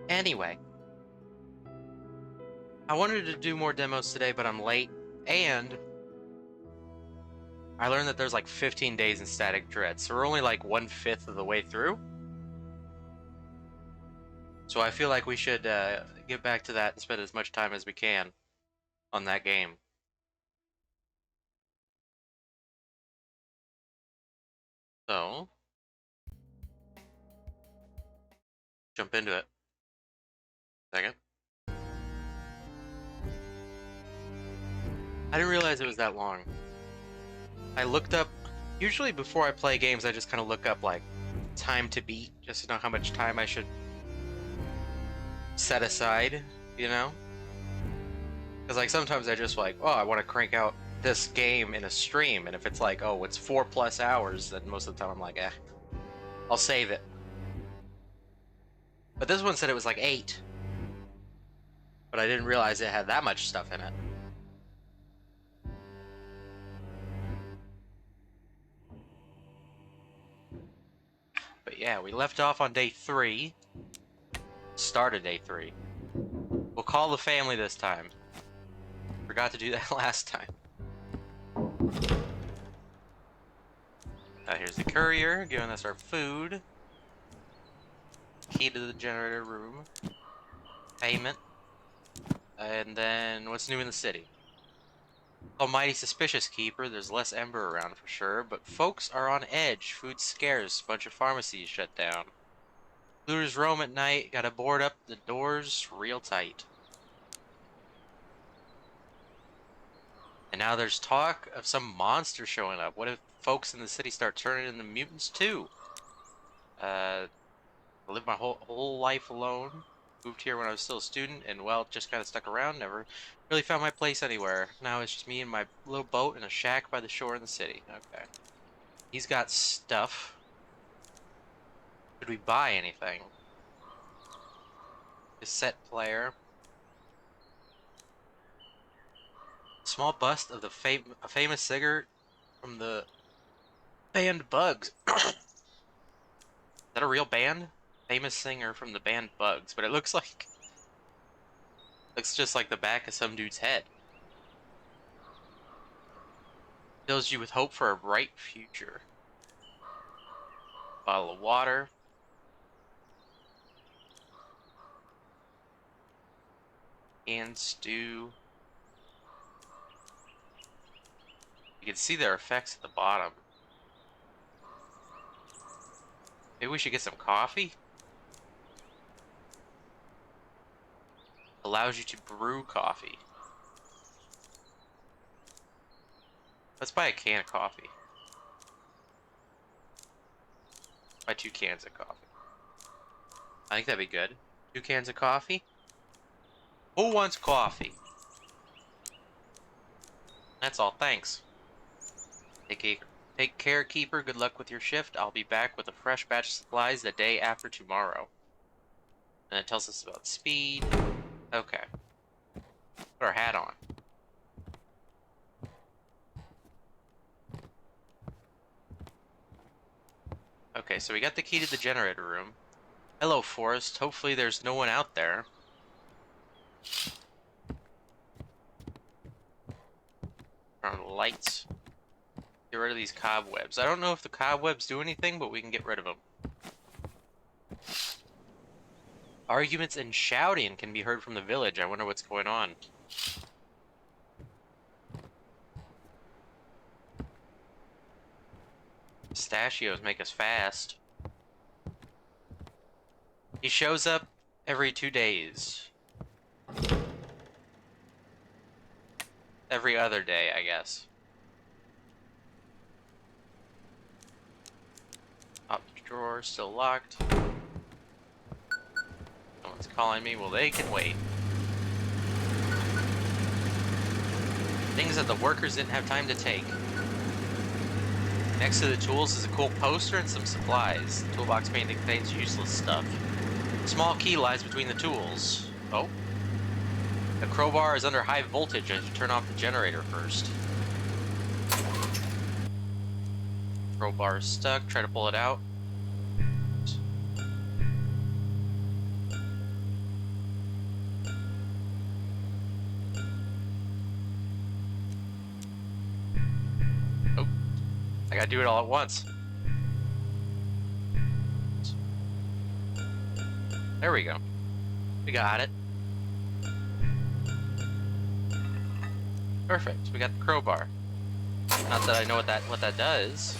Anyway, I wanted to do more demos today, but I'm late, and I learned that there's like 15 days in Static Dread, so we're only like 1/5 of the way through. So I feel like we should get back to that and spend as much time as we can on that game. So, jump into it. Second. I didn't realize it was that long. I looked up, usually before I play games, I just kind of look up like time to beat, just to know how much time I should set aside, you know? Because like sometimes I just like, oh, I want to crank out this game in a stream, and if it's like, oh, it's 4+ hours, then most of the time I'm like, I'll save it. But this one said it was like 8. But I didn't realize it had that much stuff in it. But yeah, we left off on day 3. Started day 3. We'll call the family this time. Forgot to do that last time. Here's the courier giving us our food. Key to the generator room. Payment. And then what's new in the city? Almighty suspicious, keeper. There's less Ember around for sure, but folks are on edge. Food's scarce. Bunch of pharmacies shut down. Looters roam at night. Gotta board up the doors real tight. And now there's talk of some monster showing up. What if folks in the city start turning into mutants too? I lived my whole life alone. Moved here when I was still a student, and well, just kind of stuck around. Never really found my place anywhere. Now it's just me and my little boat in a shack by the shore in the city. Okay. He's got stuff. Should we buy anything? Cassette player. Small bust of the famous singer from the band Bugs. Is that a real band? Famous singer from the band Bugs, but it looks just like the back of some dude's head. Fills you with hope for a bright future. Bottle of water. And stew. You can see their effects at the bottom. Maybe we should get some coffee? Allows you to brew coffee. Let's buy a can of coffee. Buy 2 cans of coffee. I think that'd be good. 2 cans of coffee? Who wants coffee? That's all, thanks. Take care, keeper. Good luck with your shift. I'll be back with a fresh batch of supplies the day after tomorrow. And it tells us about speed. Okay. Put our hat on. Okay, so we got the key to the generator room. Hello, Forest. Hopefully there's no one out there. Turn on the lights. Get rid of these cobwebs. I don't know if the cobwebs do anything, but we can get rid of them. Arguments and shouting can be heard from the village. I wonder what's going on. Pistachios make us fast. He shows up every 2 days. Every other day, I guess. Top drawer, still locked. Someone's calling me. Well, they can wait. Things that the workers didn't have time to take. Next to the tools is a cool poster and some supplies. The toolbox mainly contains useless stuff. A small key lies between the tools. Oh. The crowbar is under high voltage as you turn off the generator first. Crowbar is stuck. Try to pull it out. gotta do it all at once. There we go. We got it. Perfect. We got the crowbar. Not that I know what that does.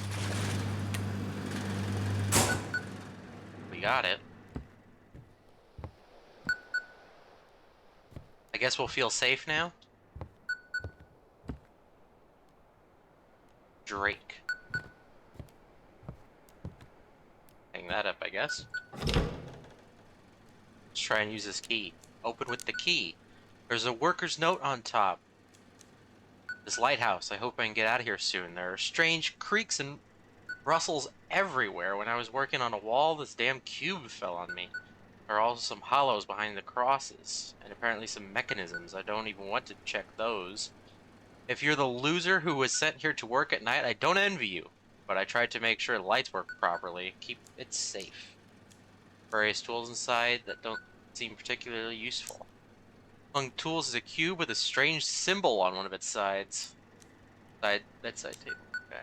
We got it. I guess we'll feel safe now. Drake. Hang that up, I guess. Let's try and use this key. Open with the key. There's a worker's note on top. This lighthouse. I hope I can get out of here soon. There are strange creaks and rustles everywhere. When I was working on a wall, this damn cube fell on me. There are also some hollows behind the crosses, and apparently some mechanisms. I don't even want to check those. If you're the loser who was sent here to work at night, I don't envy you. But I tried to make sure the lights work properly. Keep it safe. Various tools inside that don't seem particularly useful. Among tools is a cube with a strange symbol on one of its sides. Bedside table. Okay.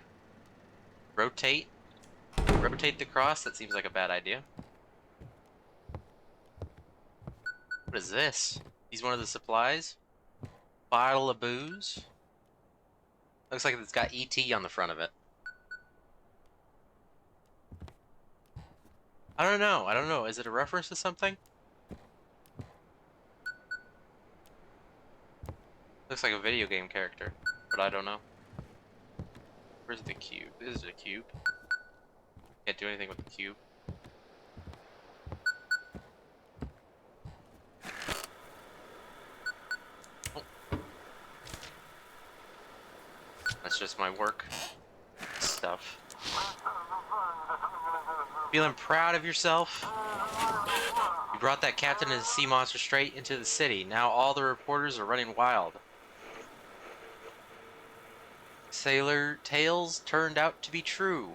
Rotate. Rotate the cross? That seems like a bad idea. What is this? These one of the supplies? Bottle of booze? Looks like it's got ET on the front of it. I don't know. I don't know. Is it a reference to something? Looks like a video game character, but I don't know. Where's the cube? This is a cube. Can't do anything with the cube. Oh. That's just my work stuff. Feeling proud of yourself? You brought that captain and the sea monster straight into the city. Now all the reporters are running wild. Sailor tales turned out to be true.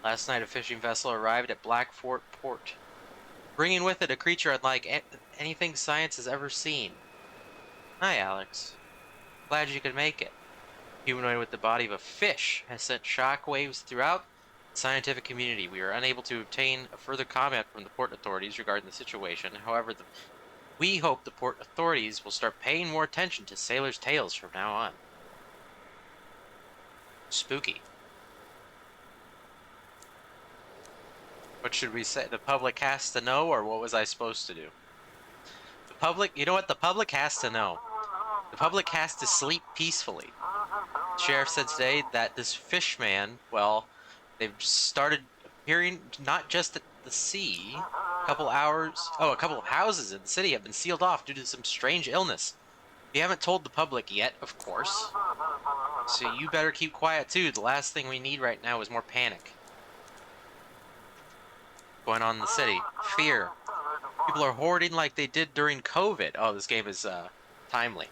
Last night a fishing vessel arrived at Blackfort Port, bringing with it a creature unlike anything science has ever seen. Hi, Alex. Glad you could make it. Humanoid with the body of a fish has sent shockwaves throughout the scientific community. We are unable to obtain a further comment from the port authorities regarding the situation. However, we hope the port authorities will start paying more attention to sailors' tales from now on. Spooky. What should we say? The public has to know, or what was I supposed to do? The public, you know what? The public has to know. The public has to sleep peacefully. The sheriff said today that this fish man, well, they've started appearing not just at the sea. A couple of houses in the city have been sealed off due to some strange illness. We haven't told the public yet, of course. So you better keep quiet too. The last thing we need right now is more panic going on in the city. Fear. People are hoarding like they did during COVID. Oh, this game is timely.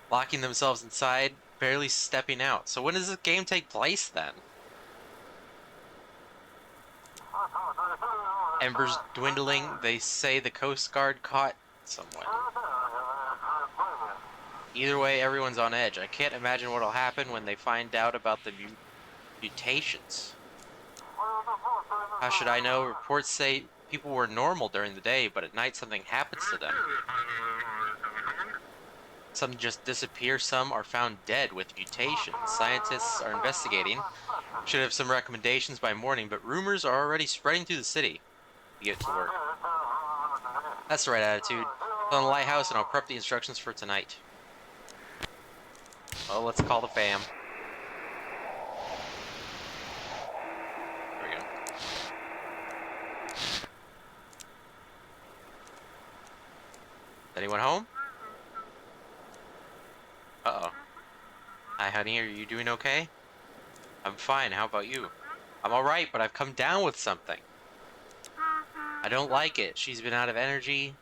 Locking themselves inside, barely stepping out. So when does this game take place then? Embers dwindling. They say the Coast Guard caught someone. Either way, everyone's on edge. I can't imagine what'll happen when they find out about the mutations. How should I know? Reports say people were normal during the day, but at night something happens to them. Some just disappear, some are found dead with mutations. Scientists are investigating. Should have some recommendations by morning, but rumors are already spreading through the city. We get to work. That's the right attitude. Go on the lighthouse and I'll prep the instructions for tonight. Well, let's call the fam. There we go. Anyone home? Uh-oh. Hi, honey, are you doing okay? I'm fine, how about you? I'm alright, but I've come down with something. I don't like it. She's been out of energy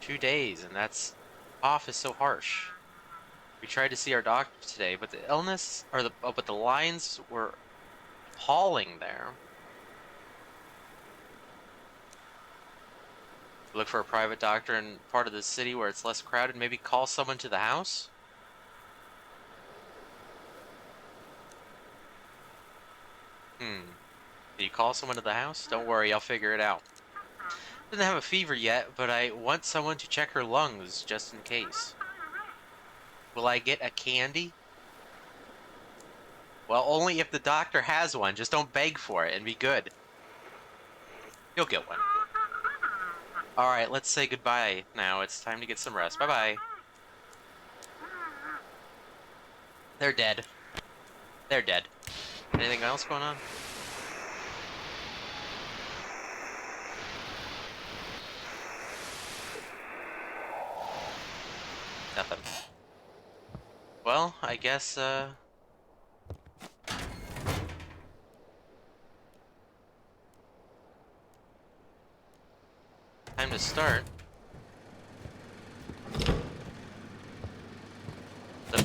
2 days, and that's... cough is so harsh. We tried to see our doctor today, but the illness, but the lines were appalling there. Look for a private doctor in part of the city where it's less crowded. Maybe call someone to the house? Can you call someone to the house? Don't worry, I'll figure it out. Doesn't have a fever yet, but I want someone to check her lungs just in case. Will I get a candy? Well, only if the doctor has one. Just don't beg for it and be good. You'll get one. Alright, let's say goodbye now. It's time to get some rest. Bye-bye. They're dead. They're dead. Anything else going on? Nothing. Well, I guess, time to start. Flip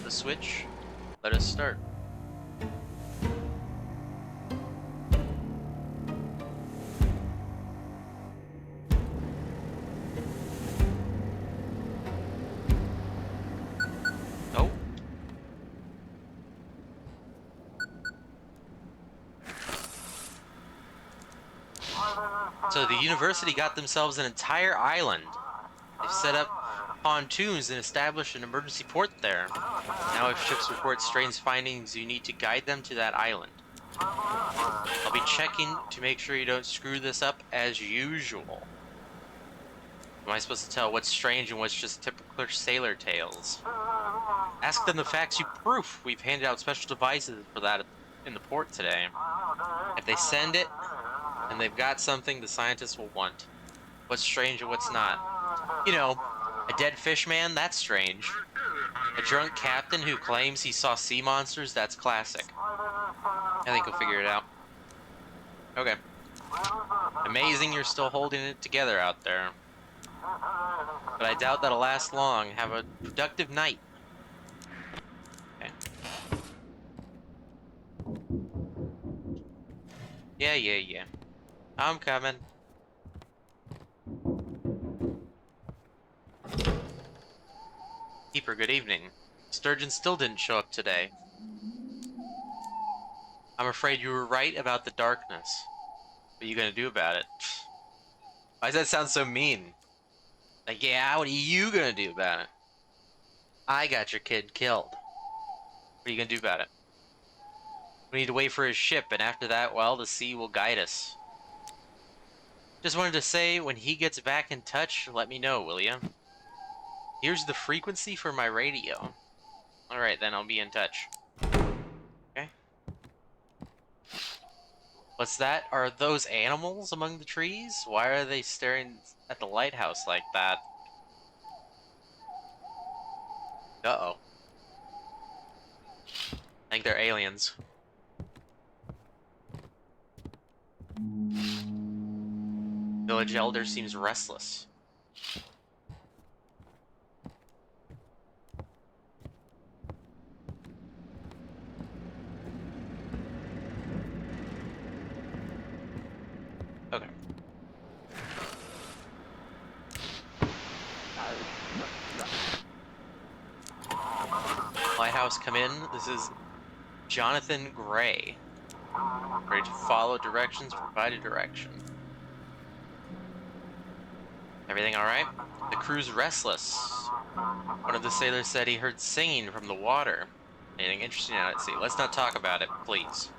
the switch. Let us start. Oh. So the university got themselves an entire island. They've set up pontoons and established an emergency port there. Now if ships report strange findings, you need to guide them to that island. I'll be checking to make sure you don't screw this up as usual. Am I supposed to tell what's strange and what's just typical sailor tales? Ask them the facts you proof. We've handed out special devices for that in the port today. If they send it, and they've got something the scientists will want. What's strange and what's not? You know, a dead fish man, that's strange. A drunk captain who claims he saw sea monsters, that's classic. I think he'll figure it out. Okay. Amazing you're still holding it together out there. But I doubt that'll last long. Have a productive night. Okay. Yeah. I'm coming. Keeper, good evening. Sturgeon still didn't show up today. I'm afraid you were right about the darkness. What are you gonna do about it? Why does that sound so mean? Like, yeah, what are you gonna do about it? I got your kid killed. What are you gonna do about it? We need to wait for his ship, and after that, well, the sea will guide us. Just wanted to say, when he gets back in touch, let me know, will ya? Here's the frequency for my radio. Alright, then I'll be in touch. Okay. What's that? Are those animals among the trees? Why are they staring at the lighthouse like that? Uh-oh. I think they're aliens. Village elder seems restless. Okay. Lighthouse, come in. This is Jonathan Gray. Ready to follow directions, provide a direction. Everything alright? The crew's restless. One of the sailors said he heard singing from the water. Anything interesting out at sea? Let's not talk about it, please.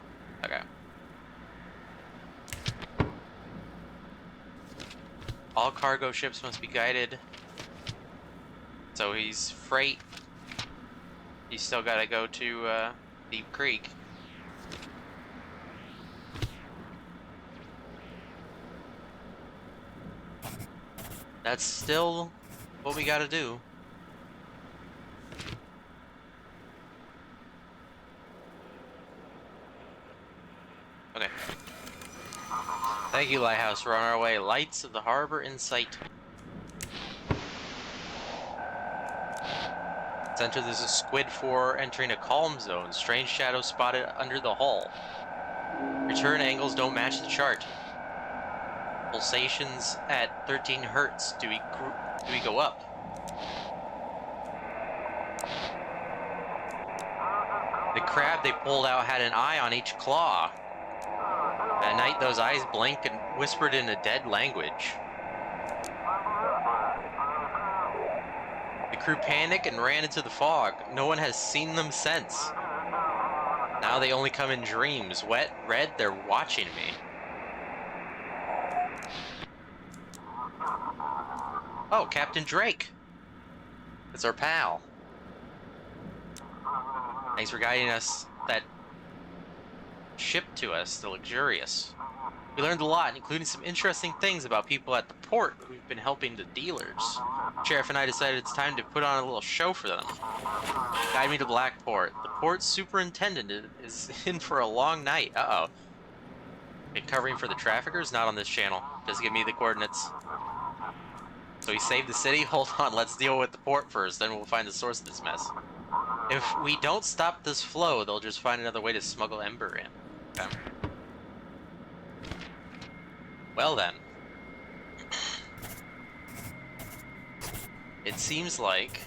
Okay. All cargo ships must be guided. So he's freight. He's still gotta go to, Deep Creek. That's still what we gotta do. Okay. Thank you, Lighthouse. We're on our way. Lights of the harbor in sight. Center, there's a Squid 4 entering a calm zone. Strange shadow spotted under the hull. Return angles don't match the chart. Pulsations at 13 hertz. Do we go up? The crab they pulled out had an eye on each claw. At night, those eyes blinked and whispered in a dead language. The crew panicked and ran into the fog. No one has seen them since. Now they only come in dreams. Wet, red, they're watching me. Oh, Captain Drake. It's our pal. Thanks for guiding us that ship to us, the Luxurious. We learned a lot, including some interesting things about people at the port who've been helping the dealers. Sheriff and I decided it's time to put on a little show for them. Guide me to Blackport. The port superintendent is in for a long night. Uh-oh. Okay, covering for the traffickers? Not on this channel. Just give me the coordinates. So he saved the city? Hold on, let's deal with the port first, then we'll find the source of this mess. If we don't stop this flow, they'll just find another way to smuggle Ember in. Okay. Well then. It seems like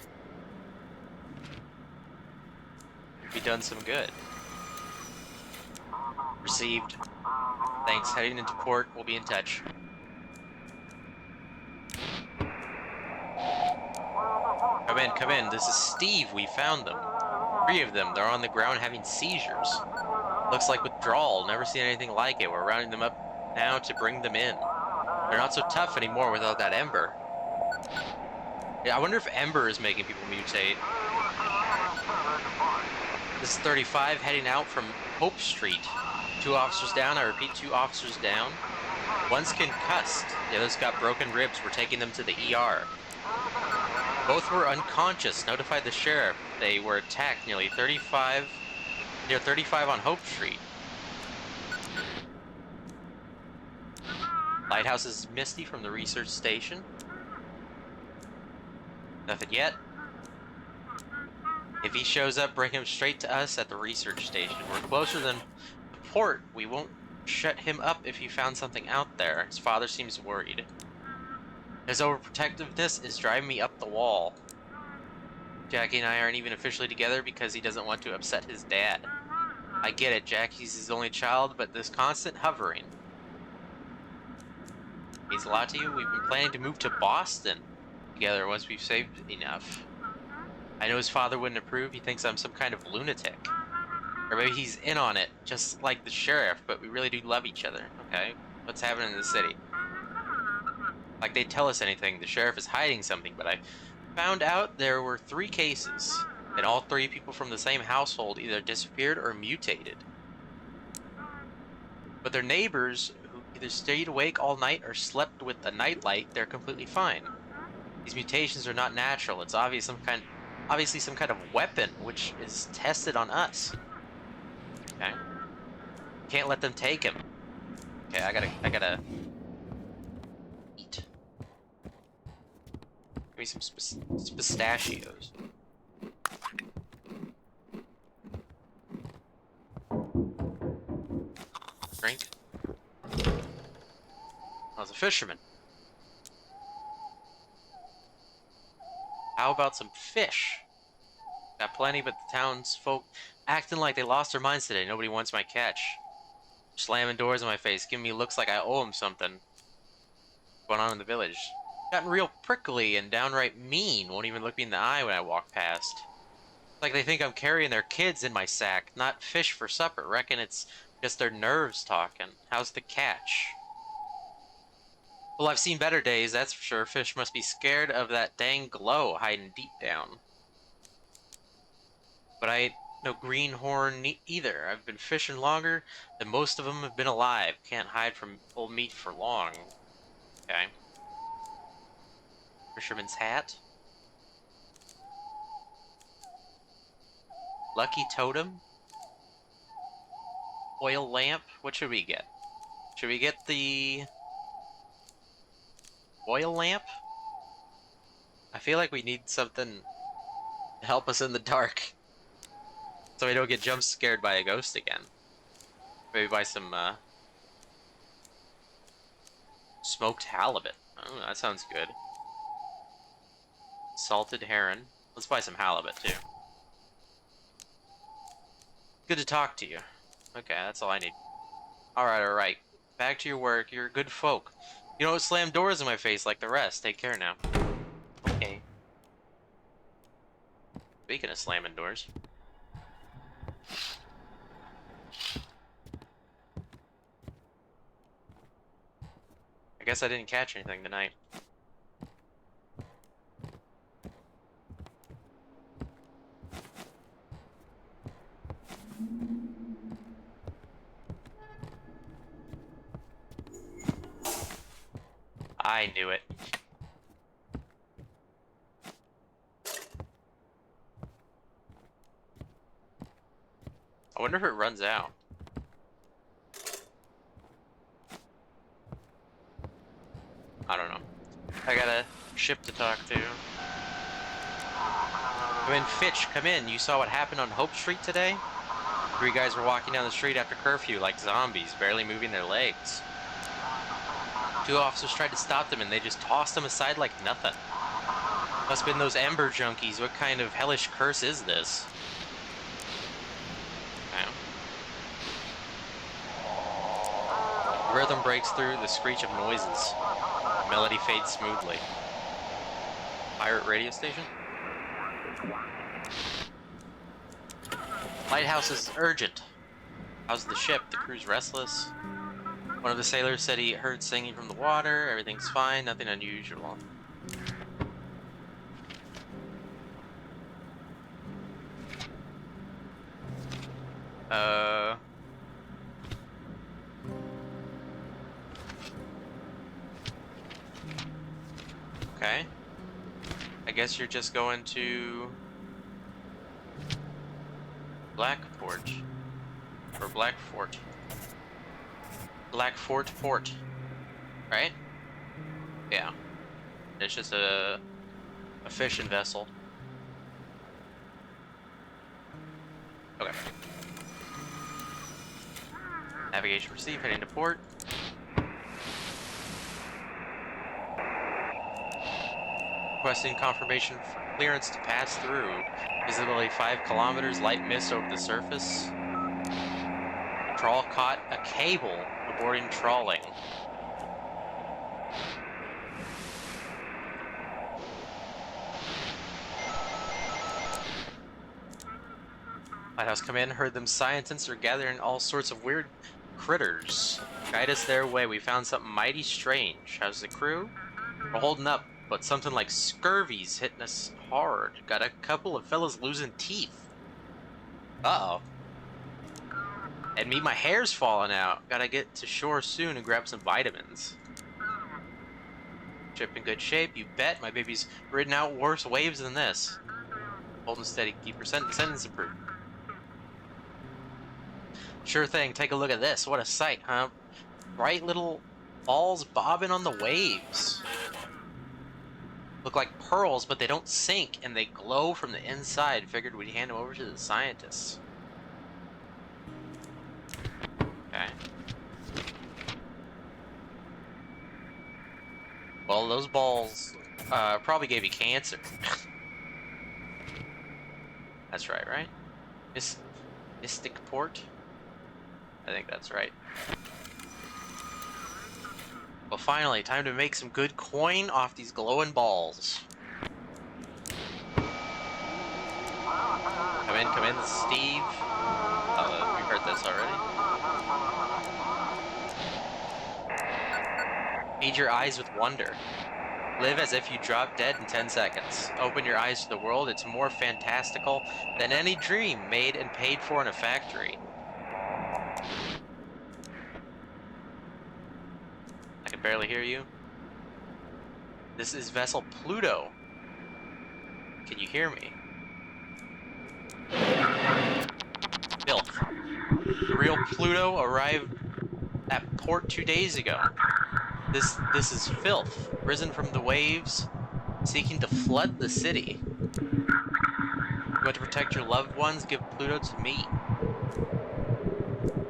we've done some good. Received. Thanks. Heading into port. We'll be in touch. Come in, come in. This is Steve. We found them. 3 of them. They're on the ground having seizures. Looks like withdrawal. Never seen anything like it. We're rounding them up now to bring them in. They're not so tough anymore without that Ember. Yeah, I wonder if Ember is making people mutate. This is 35 heading out from Hope Street. 2 officers down. I repeat, 2 officers down. One's concussed. The other's got broken ribs. We're taking them to the ER. Both were unconscious. Notified the sheriff. They were attacked near 35 on Hope Street. Lighthouse is misty from the research station. Nothing yet. If he shows up, bring him straight to us at the research station. We're closer than the port. We won't shut him up if he found something out there. His father seems worried. His overprotectiveness is driving me up the wall. Jackie and I aren't even officially together because he doesn't want to upset his dad. I get it, Jackie's his only child, but this constant hovering means a lot to you. We've been planning to move to Boston together once we've saved enough. I know his father wouldn't approve. He thinks I'm some kind of lunatic. Or maybe he's in on it, just like the sheriff, but we really do love each other. Okay, what's happening in the city? Like they tell us anything, the sheriff is hiding something, but I found out there were 3 cases, and all 3 people from the same household either disappeared or mutated. But their neighbors, who either stayed awake all night or slept with a nightlight, they're completely fine. These mutations are not natural. It's obviously some kind of weapon, which is tested on us. Okay. Can't let them take him. Okay, I gotta eat. Give me some pistachios. Drink. I was a fisherman. How about some fish? Got plenty, but the townsfolk acting like they lost their minds today. Nobody wants my catch. Slamming doors in my face, giving me looks like I owe them something. What's going on in the village? Gotten real prickly and downright mean. Won't even look me in the eye when I walk past. It's like they think I'm carrying their kids in my sack, not fish for supper. Reckon it's just their nerves talking. How's the catch? Well, I've seen better days, that's for sure. Fish must be scared of that dang glow hiding deep down. But I ain't no greenhorn either. I've been fishing longer than most of them have been alive. Can't hide from old meat for long. Okay. Fisherman's hat. Lucky totem. Oil lamp. What should we get? Should we get the oil lamp? I feel like we need something to help us in the dark, so we don't get jump scared by a ghost again. Maybe buy some smoked halibut. Oh, that sounds good. Salted heron. Let's buy some halibut too. Good to talk to you. Okay, that's all I need. Alright. Back to your work. You're a good folk. You don't slam doors in my face like the rest. Take care now. Okay. Speaking of slamming doors. I guess I didn't catch anything tonight. I knew it. I wonder if it runs out. I don't know. I got a ship to talk to. Come in, Fitch, come in. You saw what happened on Hope Street today? 3 guys were walking down the street after curfew like zombies, barely moving their legs. 2 officers tried to stop them and they just tossed them aside like nothing. Must have been those Ember junkies. What kind of hellish curse is this? The rhythm breaks through the screech of noises. The melody fades smoothly. Pirate radio station? Lighthouse is urgent. How's the ship? The crew's restless. One of the sailors said he heard singing from the water. Everything's fine, nothing unusual. Okay. I guess you're just going to Blackport. Or Blackfort. Blackfort Port. Right? Yeah. It's just a fishing vessel. Okay. Navigation received, heading to port. Requesting confirmation for clearance to pass through. Visibility 5 kilometers, light mist over the surface. Trawl caught a cable aborting trawling. Lighthouse Command heard them scientists are gathering all sorts of weird critters. Guide us their way. We found something mighty strange. How's the crew? We're holding up, but something like scurvy's hitting us hard. Got a couple of fellas losing teeth. Uh-oh. And me, my hair's falling out. Gotta get to shore soon and grab some vitamins. Ship in good shape, you bet. My baby's ridden out worse waves than this. Holding steady, keep your sentence approved. Sure thing, take a look at this. What a sight, huh? Bright little balls bobbing on the waves. Look like pearls, but they don't sink, and they glow from the inside. Figured we'd hand them over to the scientists. Okay. Well, those balls probably gave you cancer. That's right? Mystic Port? I think that's right. Well, finally, time to make some good coin off these glowing balls. Come in, Steve. We've heard this already. Feed your eyes with wonder. Live as if you dropped dead in 10 seconds. Open your eyes to the world. It's more fantastical than any dream made and paid for in a factory. I can barely hear you. This is vessel Pluto. Can you hear me? Filth. The real Pluto arrived at port 2 days ago. This is filth, risen from the waves, seeking to flood the city. You want to protect your loved ones? Give Pluto to me.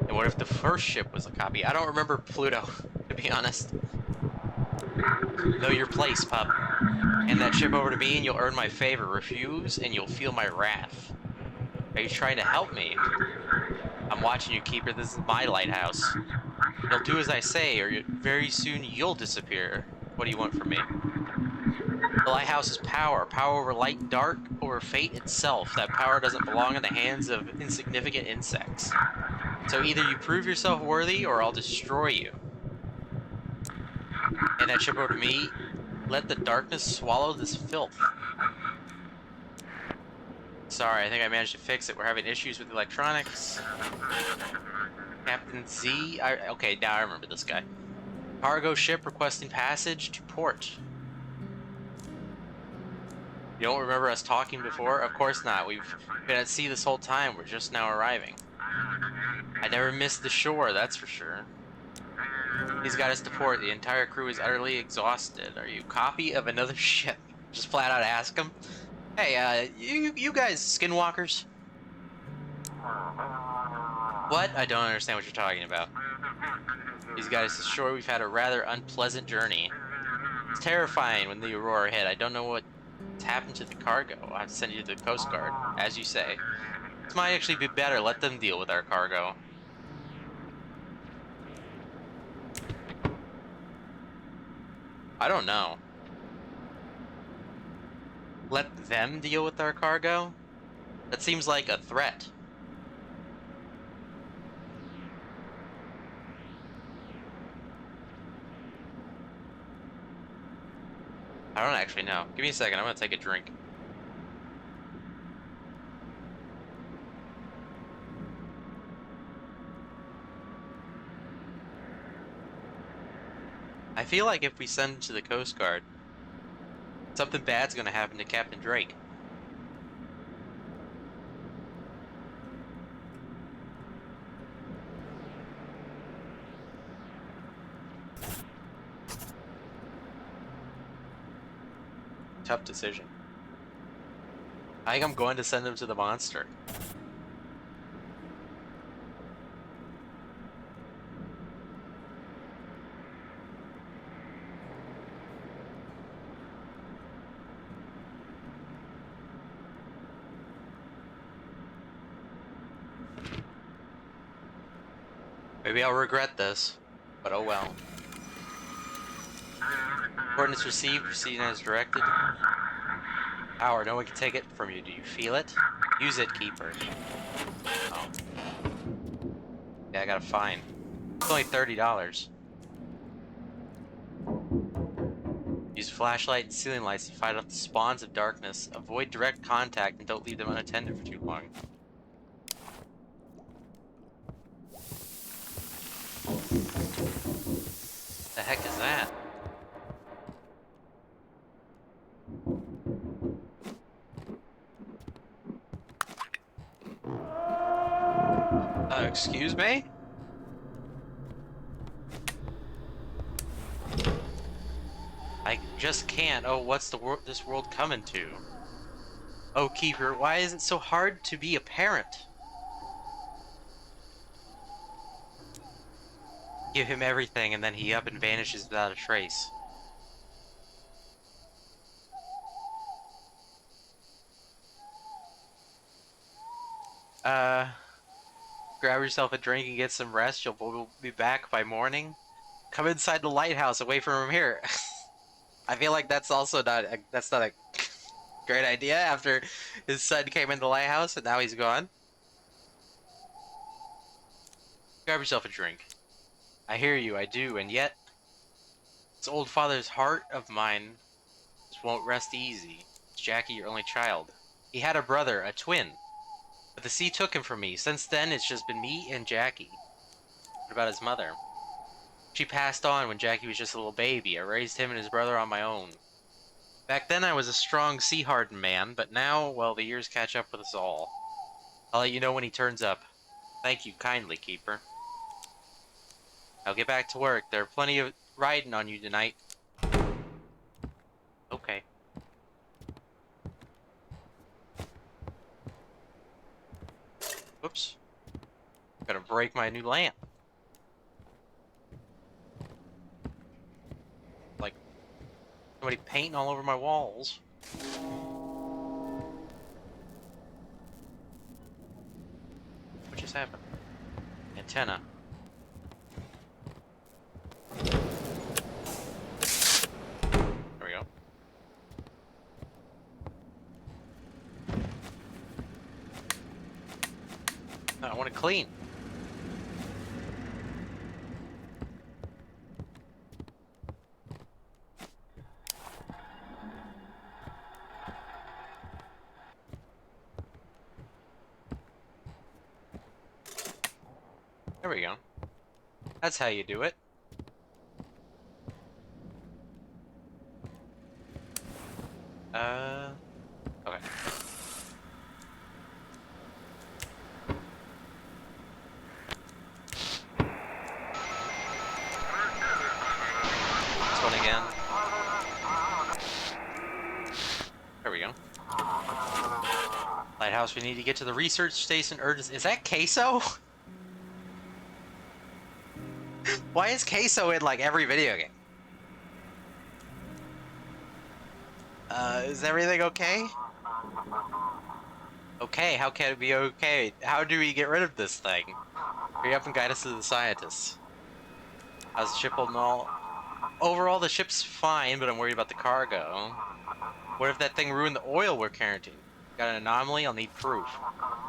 And what if the first ship was a copy? I don't remember Pluto, to be honest. Know your place, pup. Hand that ship over to me and you'll earn my favor. Refuse and you'll feel my wrath. Are you trying to help me? I'm watching you, Keeper. This is my lighthouse. You'll do as I say, or very soon you'll disappear. What do you want from me? The lighthouse is power. Power over light and dark, over fate itself. That power doesn't belong in the hands of insignificant insects. So either you prove yourself worthy, or I'll destroy you. Hand that ship over to me. Let the darkness swallow this filth. Sorry, I think I managed to fix it. We're having issues with electronics. Captain Z. Okay, now I remember this guy. Cargo ship requesting passage to port. You don't remember us talking before? Of course not. We've been at sea this whole time. We're just now arriving. I never missed the shore, that's for sure. He's got us to port. The entire crew is utterly exhausted. Are you a copy of another ship? Just flat out ask him. Hey, you guys skinwalkers? What? I don't understand what you're talking about. These guys ashore. We've had a rather unpleasant journey. It's terrifying when the Aurora hit. I don't know what's happened to the cargo. I have to send you to the Coast Guard, as you say. This might actually be better. Let them deal with our cargo. I don't know. Let them deal with our cargo? That seems like a threat. I don't actually know. Give me a second. I'm gonna take a drink. I feel like if we send it to the Coast Guard, something bad's gonna happen to Captain Drake. Tough decision. I think I'm going to send him to the monster. Maybe I'll regret this, but oh well. Coordinates received, proceeding as directed. Power, no one can take it from you. Do you feel it? Use it, Keeper. Oh. Yeah, I got a fine. It's only $30. Use flashlight and ceiling lights to fight off the spawns of darkness. Avoid direct contact and don't leave them unattended for too long. The heck is that? Excuse me? I just can't. Oh, what's this world coming to? Oh, Keeper, why is it so hard to be a parent? Give him everything and then he up and vanishes without a trace. Grab yourself a drink and get some rest. You'll be back by morning. Come inside the lighthouse away from here. I feel like that's also not a great idea after his son came in the lighthouse and now he's gone. Grab yourself a drink. I hear you, I do, and yet this old father's heart of mine just won't rest easy. It's Jackie, your only child. He had a brother, a twin, but the sea took him from me. Since then, it's just been me and Jackie. What about his mother? She passed on when Jackie was just a little baby. I raised him and his brother on my own. Back then, I was a strong, sea-hardened man, but now, well, the years catch up with us all. I'll let you know when he turns up. Thank you kindly, Keeper. I'll get back to work. There are plenty of riding on you tonight. Okay. Whoops. Gonna break my new lamp. Like, somebody painting all over my walls. What just happened? Antenna. I want to clean. There we go. That's how you do it. Okay. This one again. There we go. Lighthouse, we need to get to the research station urgently. Is that Queso? Why is Queso in like every video game? Is everything okay? Okay, how can it be okay? How do we get rid of this thing? Hurry up and guide us to the scientists. How's the ship holding all? Overall, the ship's fine, but I'm worried about the cargo. What if that thing ruined the oil we're carrying? Got an anomaly? I'll need proof.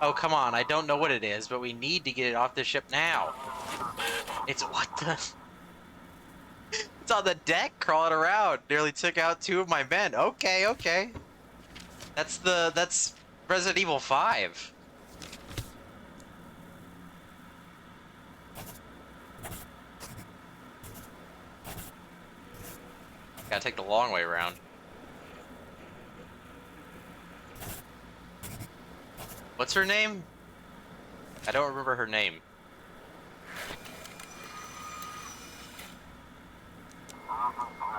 Oh, come on, I don't know what it is, but we need to get it off the ship now. It's what the... It's on the deck, crawling around. Nearly took out 2 of my men. Okay, okay. That's Resident Evil 5. Gotta take the long way around. What's her name? I don't remember her name.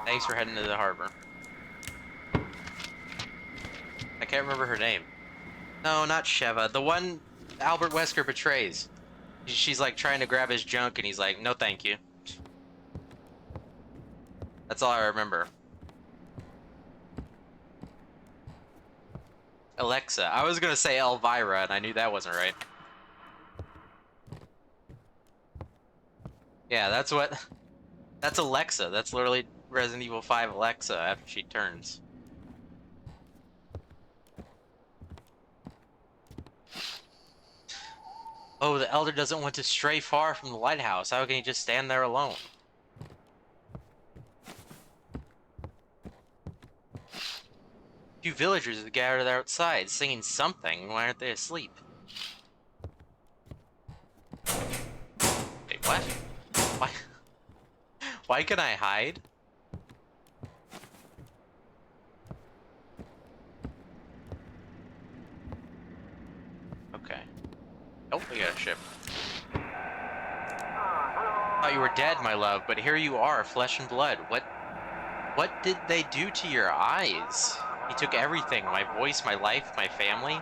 Thanks for heading to the harbor. I can't remember her name. No, not Sheva. The one Albert Wesker betrays. She's like trying to grab his junk and he's like, no thank you. That's all I remember. Alexa. I was gonna say Elvira and I knew that wasn't right. Yeah, that's what... That's Alexa. That's literally Resident Evil 5 Alexa after she turns. Oh, the Elder doesn't want to stray far from the lighthouse. How can he just stand there alone? Few villagers have gathered outside, singing something. Why aren't they asleep? Wait, what? Why? Why can I hide? Okay. Oh, we got a ship. Thought you were dead, my love, but here you are, flesh and blood. What did they do to your eyes? He took everything, my voice, my life, my family.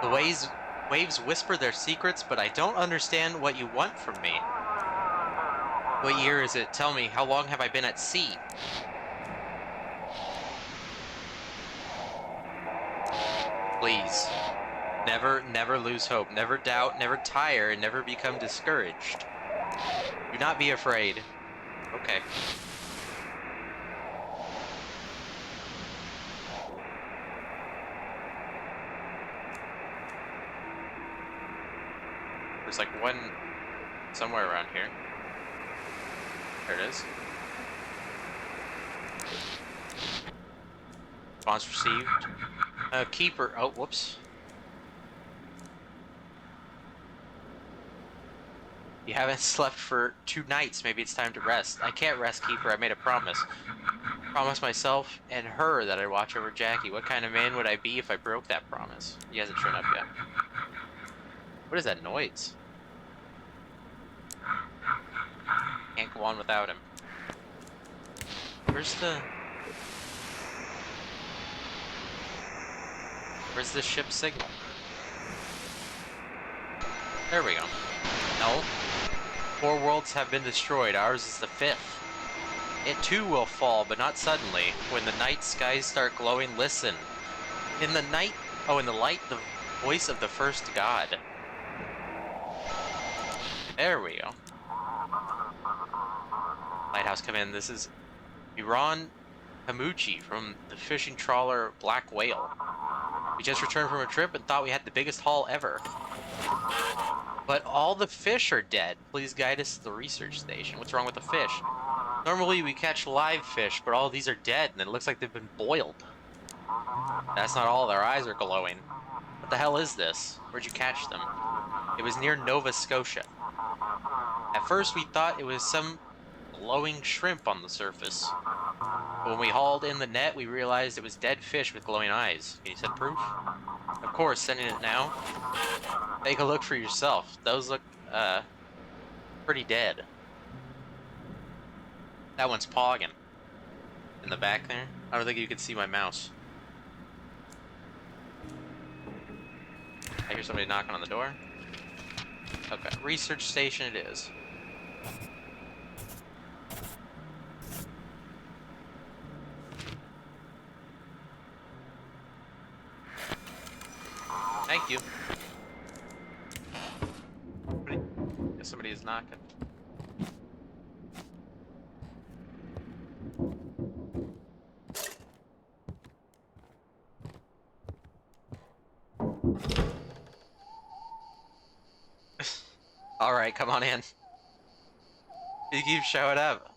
The waves whisper their secrets, but I don't understand what you want from me. What year is it? Tell me, how long have I been at sea? Please. Never lose hope. Never doubt, never tire, and never become discouraged. Do not be afraid. Okay. There's like one somewhere around here. There it is. Response received. Keeper. Oh, whoops. You haven't slept for 2 nights. Maybe it's time to rest. I can't rest, Keeper. I made a promise. Promised myself and her that I'd watch over Jackie. What kind of man would I be if I broke that promise? He hasn't shown up yet. What is that noise? Can't go on without him. Where's the ship signal? There we go. No. 4 worlds have been destroyed. Ours is the 5th. It too will fall, but not suddenly. When the night skies start glowing, listen. In the night, in the light, the voice of the first god. There we go. Lighthouse, come in. This is Iran Hamuchi from the fishing trawler Black Whale. We just returned from a trip and thought we had the biggest haul ever. But all the fish are dead. Please guide us to the research station. What's wrong with the fish? Normally we catch live fish, but all these are dead and it looks like they've been boiled. That's not all, their eyes are glowing. What the hell is this? Where'd you catch them? It was near Nova Scotia. At first we thought it was some glowing shrimp on the surface. But when we hauled in the net, we realized it was dead fish with glowing eyes. Can you send proof? Of course, sending it now. Take a look for yourself. Those look, pretty dead. That one's pogging. In the back there. I don't think you can see my mouse. I hear somebody knocking on the door. Okay, research station it is. Thank you. Guess somebody is knocking. Alright, come on in. You keep showing up.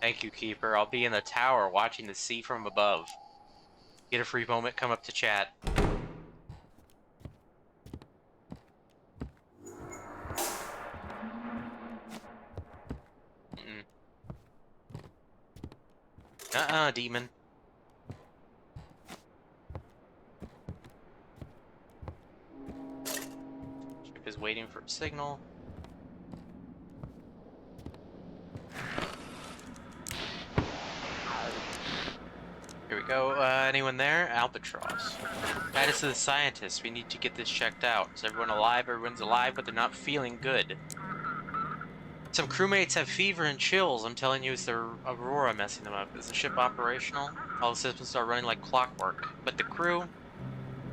Thank you, Keeper. I'll be in the tower watching the sea from above. Get a free moment, come up to chat. Demon. Ship is waiting for a signal. Here we go. Anyone there? Albatross. Guide us to the scientists. We need to get this checked out. Is everyone alive? Everyone's alive, but they're not feeling good. Some crewmates have fever and chills. I'm telling you, it's the Aurora messing them up. Is the ship operational? All the systems are running like clockwork. But the crew? You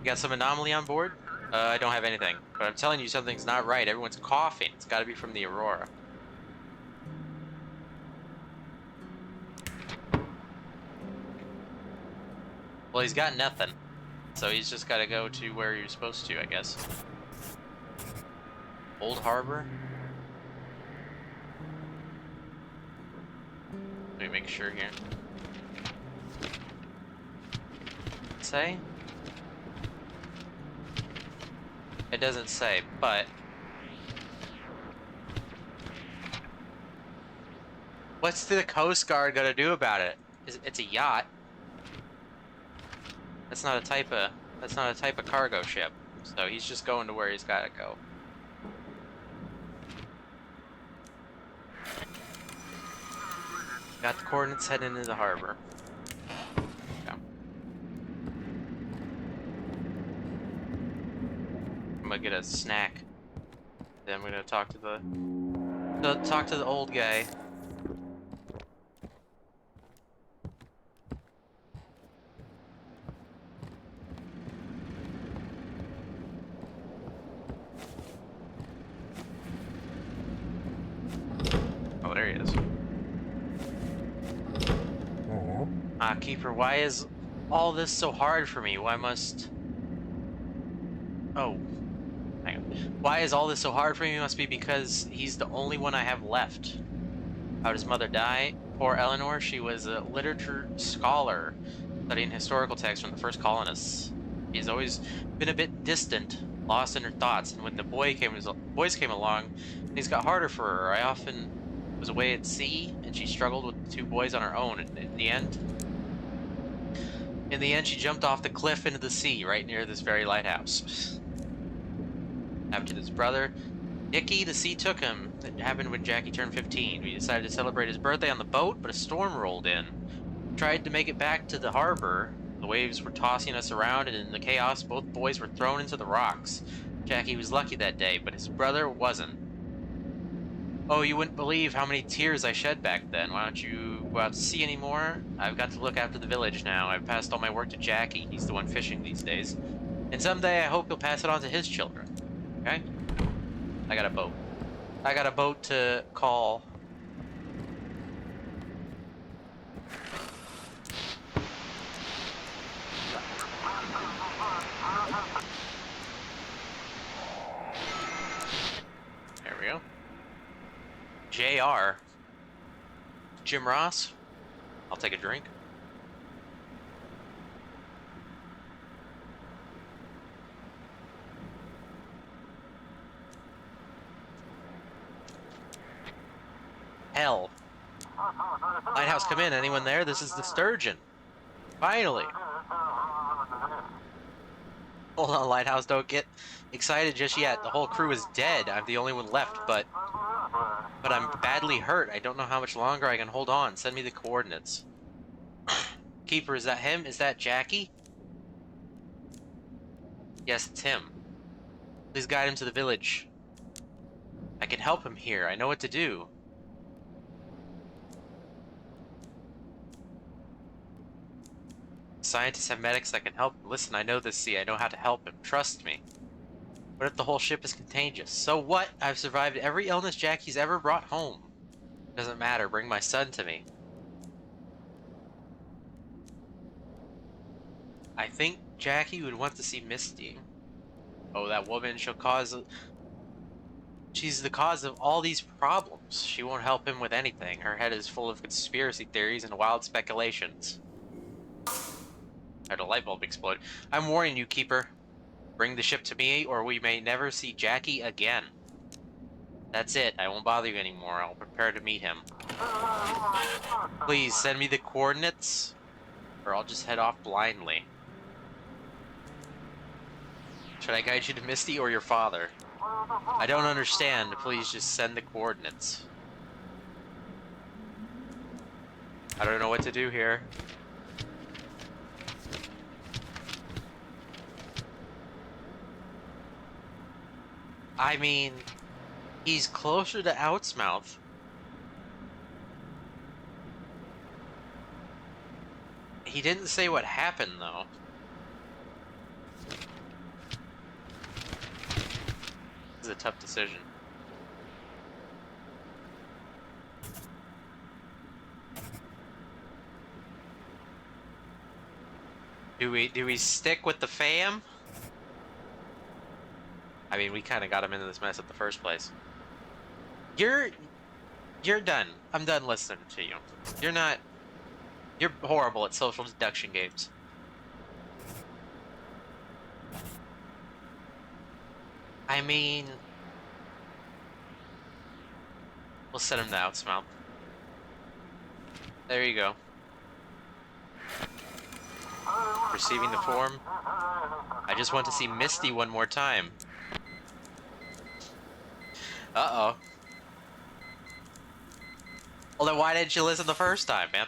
got some anomaly on board? I don't have anything. But I'm telling you, something's not right. Everyone's coughing. It's gotta be from the Aurora. Well, he's got nothing. So he's just gotta go to where you're supposed to, I guess. Old Harbor? Let me make sure here. Say? It doesn't say, but... What's the Coast Guard gonna do about it? It's a yacht. That's not a type of cargo ship. So he's just going to where he's gotta go. Got the coordinates heading into the harbor. Okay. I'm gonna get a snack. Then I'm gonna talk to the old guy. Oh, there he is. Keeper, why is all this so hard for me? Why must... Oh. Hang on. Why is all this so hard for me? It must be because he's the only one I have left. How did his mother die? Poor Eleanor, she was a literature scholar, studying historical texts from the first colonists. She's always been a bit distant, lost in her thoughts, and when the boys came along, things got harder for her. I often was away at sea, and she struggled with the two boys on her own, and in the end, she jumped off the cliff into the sea, right near this very lighthouse. Happened to his brother, Nicky. The sea took him. It happened when Jackie turned 15. We decided to celebrate his birthday on the boat, but a storm rolled in. We tried to make it back to the harbor. The waves were tossing us around, and in the chaos, both boys were thrown into the rocks. Jackie was lucky that day, but his brother wasn't. Oh, you wouldn't believe how many tears I shed back then. Why don't you go out to sea anymore? I've got to look after the village now. I've passed all my work to Jackie. He's the one fishing these days. And someday I hope he'll pass it on to his children. Okay? I got a boat. I got a boat to call. AR. Jim Ross? I'll take a drink. Hell. Lighthouse, come in. Anyone there? This is the Sturgeon. Finally. Hold on, Lighthouse. Don't get excited just yet. The whole crew is dead. I'm the only one left, but I'm badly hurt. I don't know how much longer I can hold on. Send me the coordinates. Keeper, is that him? Is that Jackie? Yes, it's him. Please guide him to the village. I can help him here. I know what to do. Scientists have medics that can help him. Listen, I know this sea. I know how to help him. Trust me. What if the whole ship is contagious? So what? I've survived every illness Jackie's ever brought home. Doesn't matter. Bring my son to me. I think Jackie would want to see Misty. Oh, that woman, she's the cause of all these problems. She won't help him with anything. Her head is full of conspiracy theories and wild speculations. Had a light bulb explode. I'm warning you, Keeper. Bring the ship to me, or we may never see Jackie again. That's it. I won't bother you anymore. I'll prepare to meet him. Please, send me the coordinates, or I'll just head off blindly. Should I guide you to Misty or your father? I don't understand. Please just send the coordinates. I don't know what to do here. I mean, he's closer to Outsmouth. He didn't say what happened, though. This is a tough decision. Do we stick with the fam? I mean, we kind of got him into this mess at the first place. You're done. I'm done listening to you. You're horrible at social deduction games. I mean, we'll send him to Outsmouth. There you go. Receiving the form. I just want to see Misty one more time. Uh-oh. Well, then why didn't you listen the first time, man?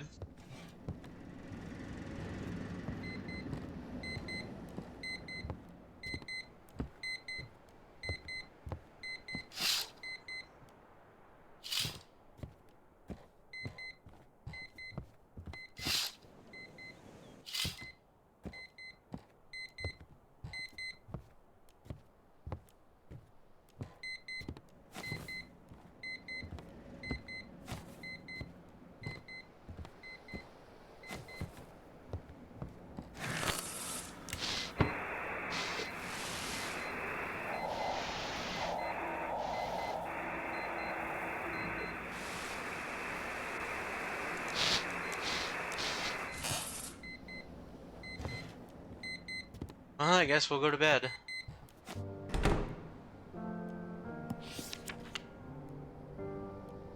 Well, I guess we'll go to bed.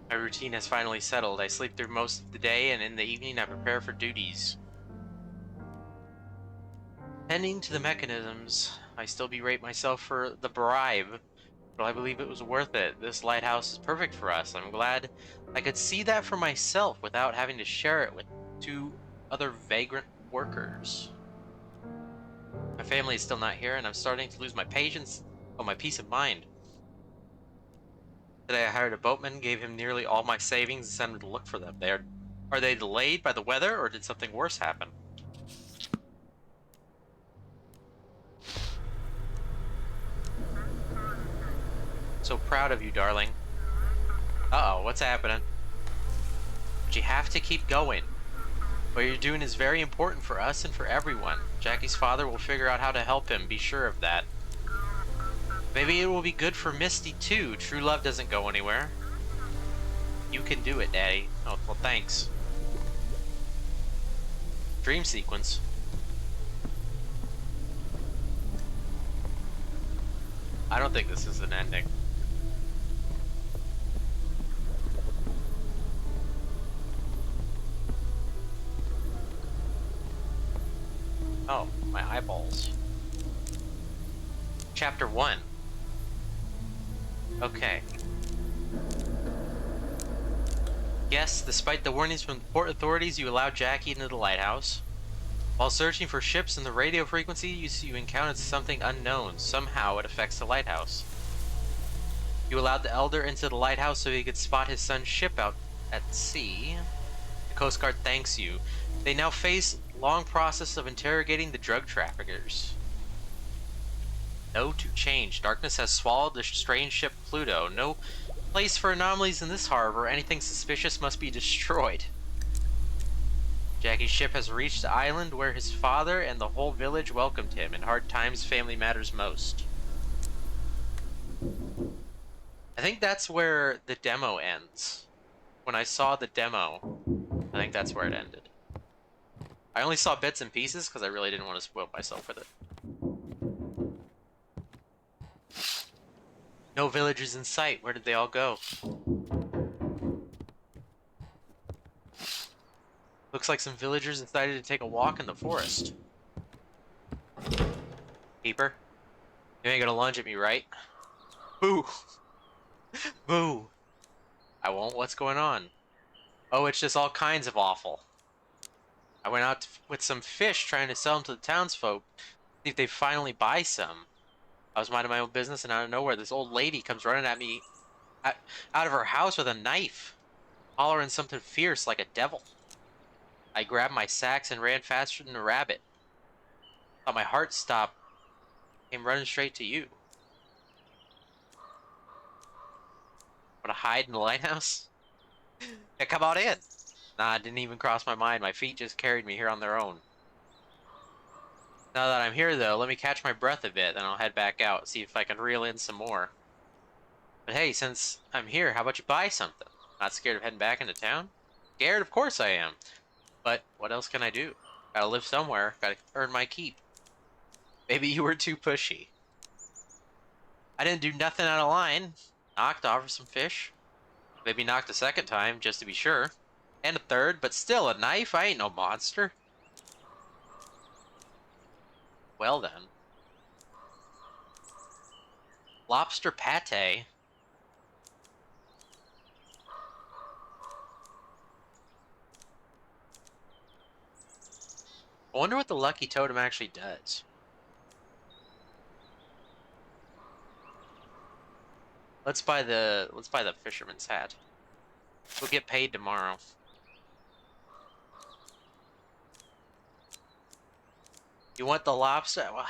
My routine has finally settled. I sleep through most of the day, and in the evening I prepare for duties. Tending to the mechanisms, I still berate myself for the bribe, but I believe it was worth it. This lighthouse is perfect for us. I'm glad I could see that for myself without having to share it with 2 other vagrant workers. My family is still not here, and I'm starting to lose my patience or my peace of mind. Today I hired a boatman, gave him nearly all my savings, and sent him to look for them. Are they delayed by the weather, or did something worse happen? So proud of you, darling. Uh-oh, what's happening? But you have to keep going. What you're doing is very important for us and for everyone. Jackie's father will figure out how to help him, be sure of that. Maybe it will be good for Misty too. True love doesn't go anywhere. You can do it, Daddy. Oh, well, thanks. Dream sequence. I don't think this is an ending. Oh, my eyeballs. Chapter 1. Okay. Yes, despite the warnings from the port authorities, you allowed Jackie into the lighthouse. While searching for ships in the radio frequency, you encountered something unknown. Somehow it affects the lighthouse. You allowed the Elder into the lighthouse so he could spot his son's ship out at sea. The Coast Guard thanks you. They now face a long process of interrogating the drug traffickers. No to change. Darkness has swallowed the strange ship Pluto. No place for anomalies in this harbor. Anything suspicious must be destroyed. Jackie's ship has reached the island where his father and the whole village welcomed him. In hard times, family matters most. I think that's where the demo ends. When I saw the demo, I think that's where it ended. I only saw bits and pieces because I really didn't want to spoil myself with it. No villagers in sight. Where did they all go? Looks like some villagers decided to take a walk in the forest. Keeper, you ain't gonna lunge at me, right? Boo! Boo! I won't. What's going on? Oh, it's just all kinds of awful. I went out with some fish trying to sell them to the townsfolk. See if they finally buy some. I was minding my own business, and out of nowhere, this old lady comes running at me out of her house with a knife, hollering something fierce like a devil. I grabbed my sacks and ran faster than a rabbit. Thought my heart stopped. Came running straight to you. Wanna hide in the lighthouse? Yeah, come on in. Nah, it didn't even cross my mind. My feet just carried me here on their own. Now that I'm here, though, let me catch my breath a bit, then I'll head back out, see if I can reel in some more. But hey, since I'm here, how about you buy something? Not scared of heading back into town? Scared? Of course I am. But what else can I do? Gotta live somewhere, gotta earn my keep. Maybe you were too pushy. I didn't do nothing out of line. Knocked, offered some fish. Maybe knocked a second time, just to be sure. And a third, but still a knife? I ain't no monster. Well then. Lobster pate. I wonder what the lucky totem actually does. Let's buy the fisherman's hat. We'll get paid tomorrow. You want the lobster? Well,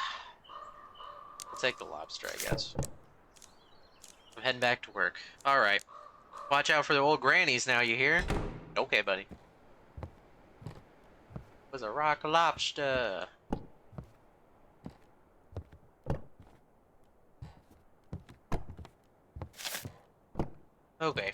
I'll take the lobster, I guess. I'm heading back to work. Alright. Watch out for the old grannies now, you hear? Okay, buddy. Was a rock lobster. Okay.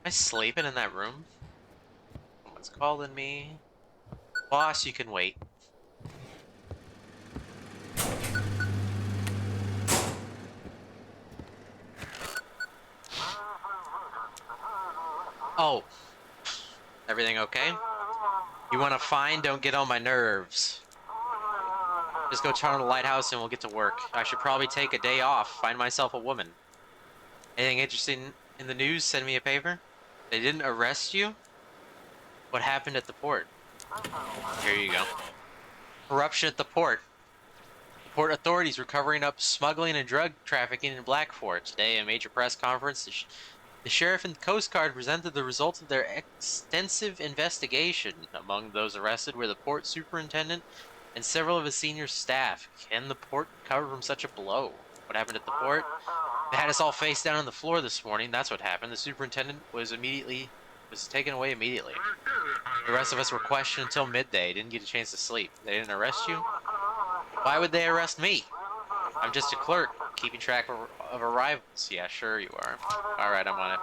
Am I sleeping in that room? Someone's calling me. Boss, you can wait. Oh. Everything okay? You want to find? Don't get on my nerves. Just go turn on the lighthouse and we'll get to work. I should probably take a day off, find myself a woman. Anything interesting in the news? Send me a paper. They didn't arrest you? What happened at the port? Here you go. Corruption at the port. Port authorities were covering up smuggling and drug trafficking in Blackfort. Today, a major press conference, the sheriff and Coast Guard presented the results of their extensive investigation. Among those arrested were the port superintendent and several of his senior staff. Can the port recover from such a blow? What happened at the port? They had us all face down on the floor this morning. That's what happened. The superintendent was immediately was taken away immediately. The rest of us were questioned until midday, didn't get a chance to sleep. They didn't arrest you? Why would they arrest me? I'm just a clerk, keeping track of arrivals. Yeah, sure you are. Alright, I'm on it.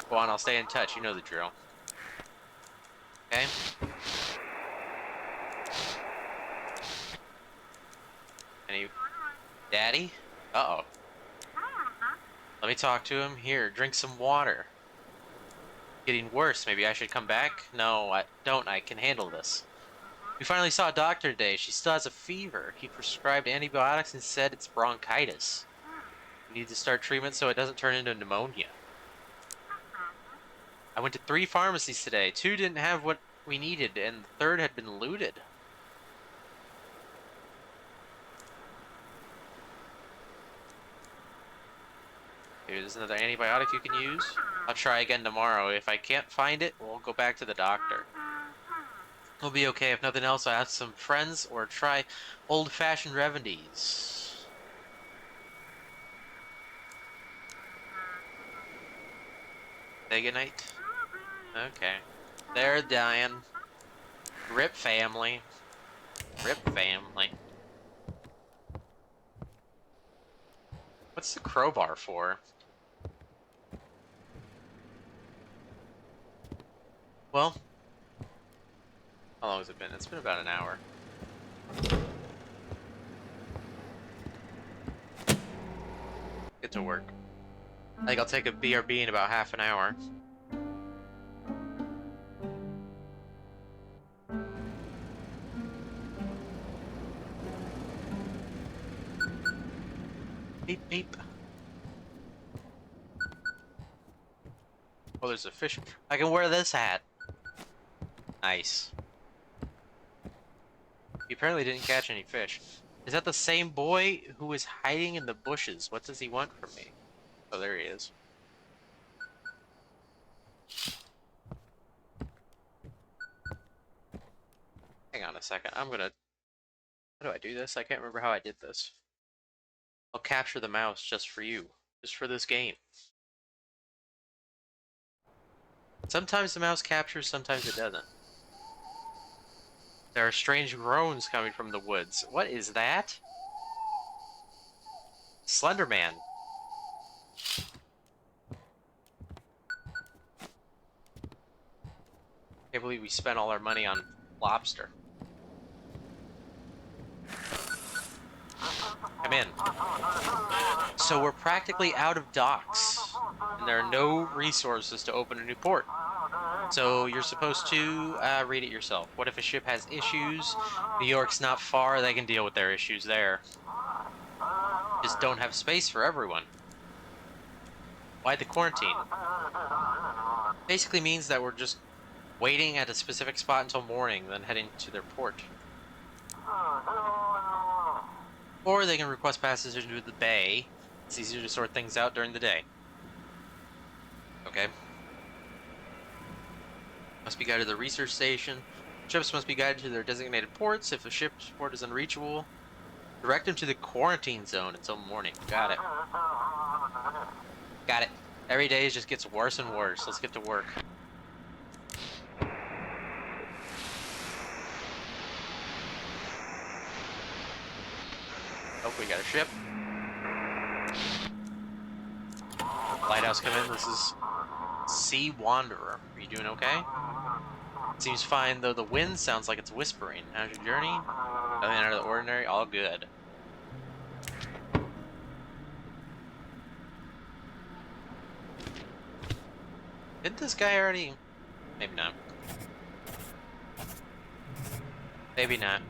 Go on, I'll stay in touch. You know the drill. Okay? Any... Daddy? Uh-oh. Let me talk to him. Here, drink some water. Getting worse. Maybe I should come back? No, I don't. I can handle this. We finally saw a doctor today. She still has a fever. He prescribed antibiotics and said it's bronchitis. We need to start treatment so it doesn't turn into pneumonia. I went to 3 pharmacies today. 2 didn't have what we needed, and the 3rd had been looted. There's another antibiotic you can use. I'll try again tomorrow. If I can't find it, we'll go back to the doctor. We'll be okay. If nothing else, I'll ask some friends or try old-fashioned remedies. Say goodnight. Okay. They're dying. Rip family. Rip family. What's the crowbar for? Well, how long has it been? It's been about an hour. Get to work. I think I'll take a BRB in about half an hour. Beep, beep. Oh, there's a fish. I can wear this hat. Nice. He apparently didn't catch any fish. Is that the same boy who was hiding in the bushes? What does he want from me? Oh, there he is. Hang on a second. I'm gonna... How do I do this? I can't remember how I did this. I'll capture the mouse just for you. Just for this game. Sometimes the mouse captures, sometimes it doesn't. There are strange groans coming from the woods. What is that? Slender Man. Can't believe we spent all our money on lobster. Come in. So we're practically out of docks, and there are no resources to open a new port. So you're supposed to read it yourself. What if a ship has issues? New York's not far, they can deal with their issues there. Just don't have space for everyone. Why the quarantine? Basically means that we're just waiting at a specific spot until morning, then heading to their port. Or they can request passage into the bay. It's easier to sort things out during the day. Okay. Must be guided to the research station. Ships must be guided to their designated ports. If the ship's port is unreachable, direct them to the quarantine zone until morning. Got it. Got it. Every day it just gets worse and worse. Let's get to work. Oh, we got a ship. Lighthouse come in. This is Sea Wanderer. Are you doing okay? Seems fine, though the wind sounds like it's whispering. How's your journey? Nothing out of the ordinary? All good. Didn't this guy already... Maybe not. Maybe not.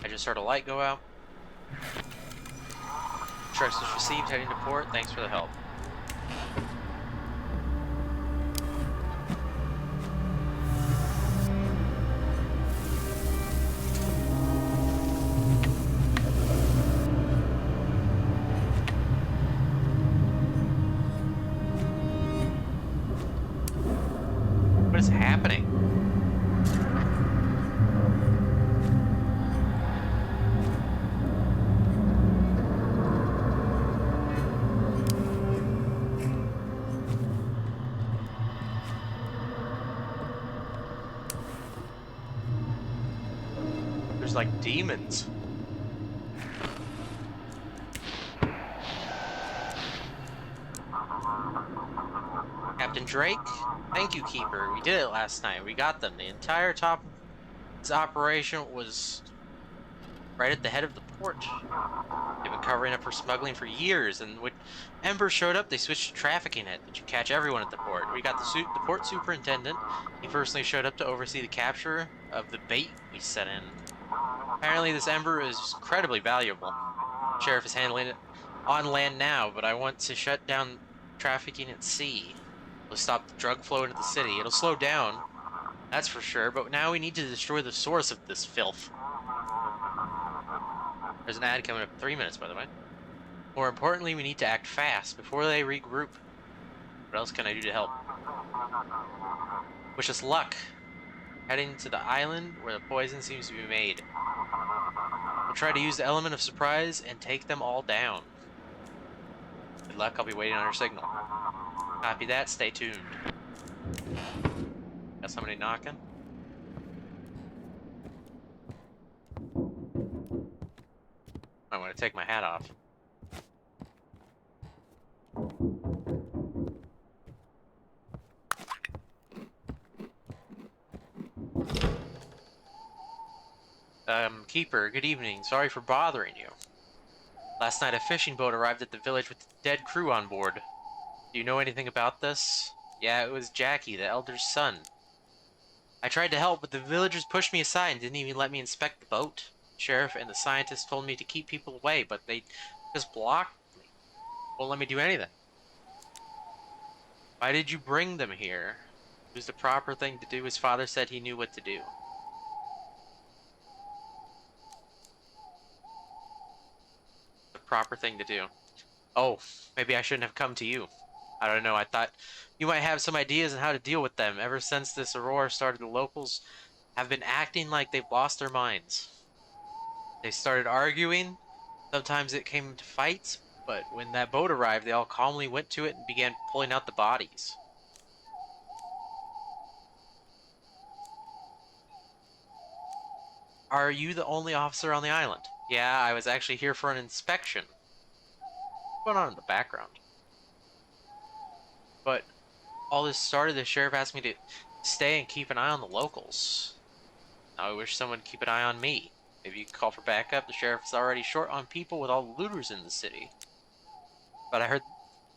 I just heard a light go out. Instructions received, heading to port. Thanks for the help. What is happening? There's like demons. Captain Drake, thank you, Keeper. We did it last night. We got them. The entire top of this operation was right at the head of the port. They've been covering up for smuggling for years, and when Ember showed up, they switched to trafficking it. Did you catch everyone at the port? We got the port superintendent. He personally showed up to oversee the capture of the bait we set in. Apparently, this Ember is incredibly valuable. The sheriff is handling it on land now, but I want to shut down trafficking at sea. It'll stop the drug flow into the city. It'll slow down, that's for sure, but now we need to destroy the source of this filth. There's an ad coming up in 3 minutes, by the way. More importantly, we need to act fast before they regroup. What else can I do to help? Wish us luck. Heading to the island where the poison seems to be made. We'll try to use the element of surprise and take them all down. Good luck, I'll be waiting on your signal. Copy that, stay tuned. Got somebody knocking? I want to take my hat off. Keeper, good evening. Sorry for bothering you. Last night a fishing boat arrived at the village with the dead crew on board. Do you know anything about this? Yeah, it was Jackie, the elder's son. I tried to help, but the villagers pushed me aside and didn't even let me inspect the boat. The sheriff and the scientists told me to keep people away, but they just blocked me. Won't let me do anything. Why did you bring them here? It was the proper thing to do. His father said he knew what to do. The proper thing to do. Oh, maybe I shouldn't have come to you. I don't know, I thought you might have some ideas on how to deal with them. Ever since this aurora started, the locals have been acting like they've lost their minds. They started arguing. Sometimes it came to fights, but when that boat arrived, they all calmly went to it and began pulling out the bodies. Are you the only officer on the island? Yeah, I was actually here for an inspection. What's going on in the background? But all this started, the sheriff asked me to stay and keep an eye on the locals. Now I wish someone would keep an eye on me. Maybe you can call for backup. The sheriff's already short on people with all the looters in the city. But I heard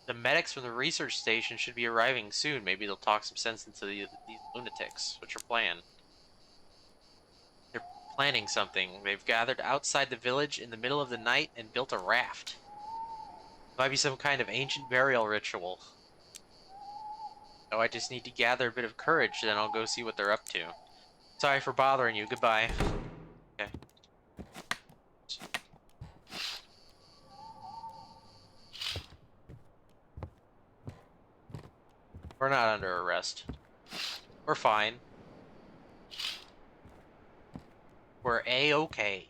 the medics from the research station should be arriving soon. Maybe they'll talk some sense into these lunatics. What's your plan? They're planning something. They've gathered outside the village in the middle of the night and built a raft. It might be some kind of ancient burial ritual. Oh, I just need to gather a bit of courage, then I'll go see what they're up to. Sorry for bothering you. Goodbye. Okay. We're not under arrest. We're fine. We're A-okay.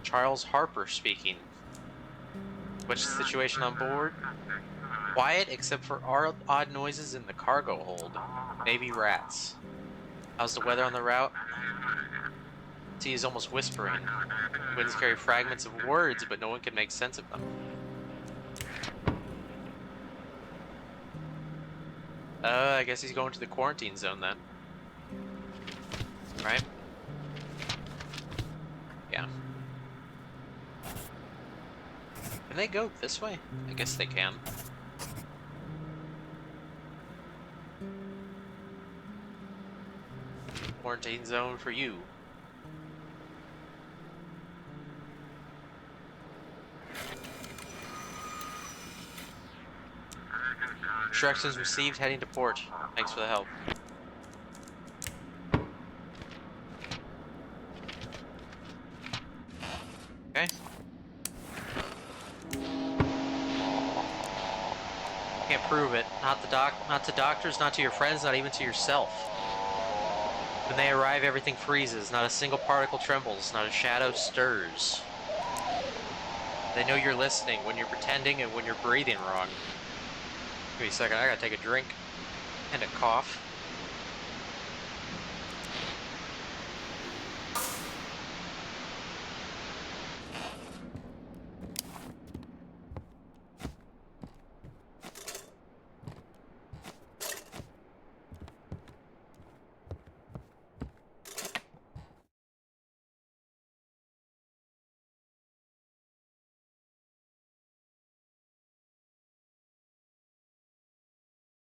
Charles Harper speaking. What's the situation on board? Quiet, except for odd noises in the cargo hold. Maybe rats. How's the weather on the route? Sea is almost whispering. Winds carry fragments of words, but no one can make sense of them. I guess he's going to the quarantine zone then. Right? Yeah. Can they go this way? I guess they can. Quarantine zone for you. Instructions received, heading to port. Thanks for the help. Okay. Can't prove it. Not to doctors, not to your friends, not even to yourself. When they arrive, everything freezes. Not a single particle trembles. Not a shadow stirs. They know you're listening when you're pretending and when you're breathing wrong. Give me a second, I gotta take a drink and a cough.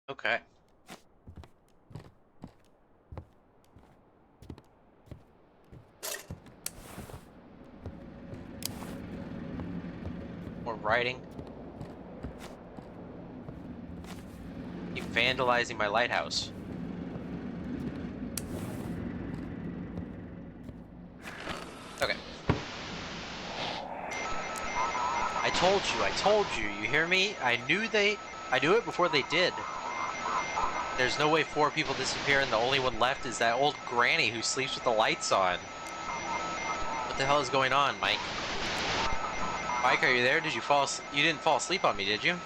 Okay. More writing. Keep vandalizing my lighthouse. Okay. I told you, you hear me? I knew it before they did. There's no way 4 people disappear and the only one left is that old granny who sleeps with the lights on. What the hell is going on, Mike? Mike, are you there? You didn't fall asleep on me, did you?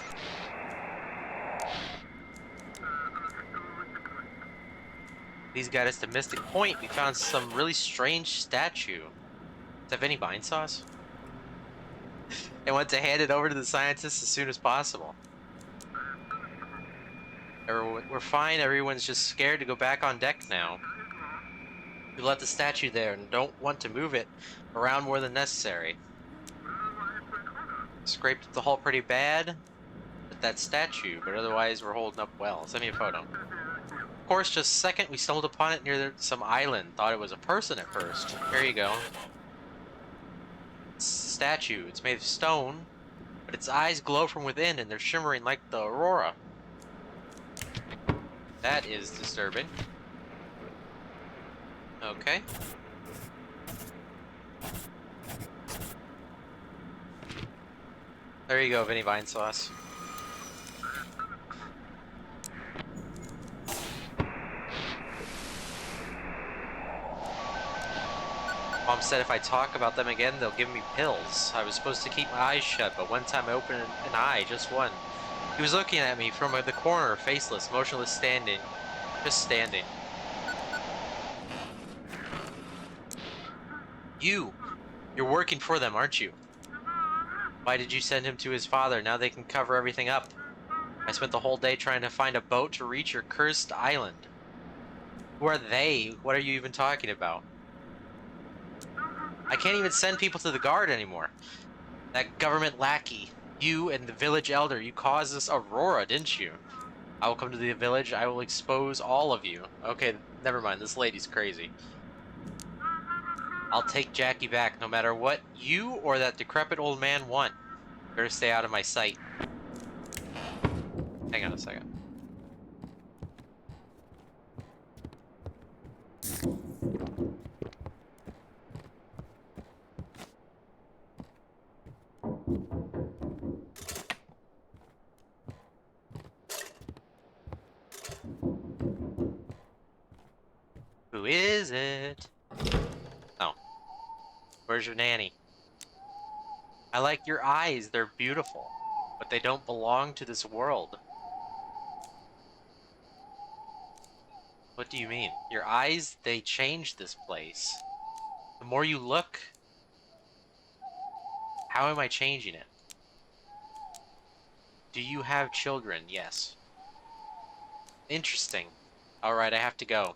These got us to Mystic Point. We found some really strange statue. Does it have any vine sauce? And want to hand it over to the scientists as soon as possible. We're fine. Everyone's just scared to go back on deck now. We left the statue there and don't want to move it around more than necessary. Scraped up the hull pretty bad with that statue, but otherwise we're holding up well. Send me a photo. Of course, just a second, we stumbled upon it near some island. Thought it was a person at first. Here you go. It's a statue. It's made of stone, but its eyes glow from within and they're shimmering like the aurora. That is disturbing. Okay. There you go, Vinny Vine Sauce. Mom said if I talk about them again, they'll give me pills. I was supposed to keep my eyes shut, but one time I opened an eye, just one. He was looking at me from the corner, faceless, motionless, standing. Just standing. You're working for them, aren't you? Why did you send him to his father? Now they can cover everything up. I spent the whole day trying to find a boat to reach your cursed island. Who are they? What are you even talking about? I can't even send people to the guard anymore. That government lackey. You and the village elder, you caused this aurora, didn't you? I will come to the village. I will expose all of you. Okay, never mind. This lady's crazy. I'll take Jackie back no matter what you or that decrepit old man want. Better stay out of my sight. Hang on a second. Who is it? Oh. Where's your nanny? I like your eyes. They're beautiful. But they don't belong to this world. What do you mean? Your eyes, they change this place. The more you look... How am I changing it? Do you have children? Yes. Interesting. Alright, I have to go.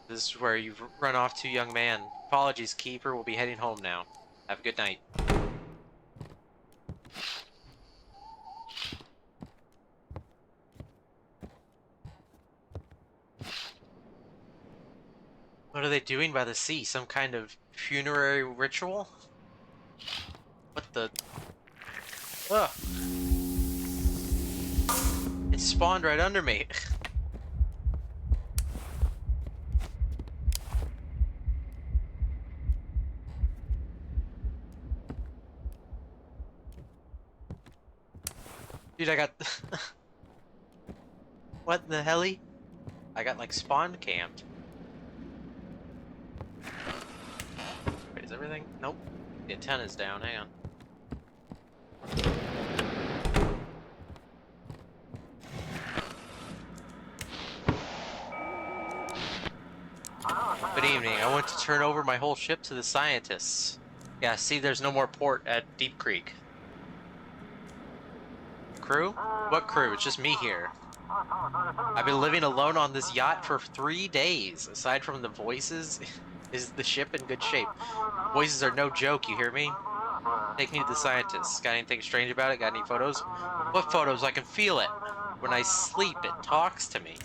This is where you've run off to, young man. Apologies, Keeper. We'll be heading home now. Have a good night. What are they doing by the sea? Some kind of funerary ritual? What the... Ugh. It spawned right under me. Dude, I got... What the helly? I got, like, spawn camped. Wait, is everything? Nope. The antenna's down, hang on. Good evening. I want to turn over my whole ship to the scientists. Yeah, see, there's no more port at Deep Creek. Crew? What crew? It's just me here. I've been living alone on this yacht for 3 days. Aside from the voices, is the ship in good shape? Voices are no joke, you hear me? Take me to the scientists. Got anything strange about it? Got any photos? What photos? I can feel it. When I sleep, it talks to me.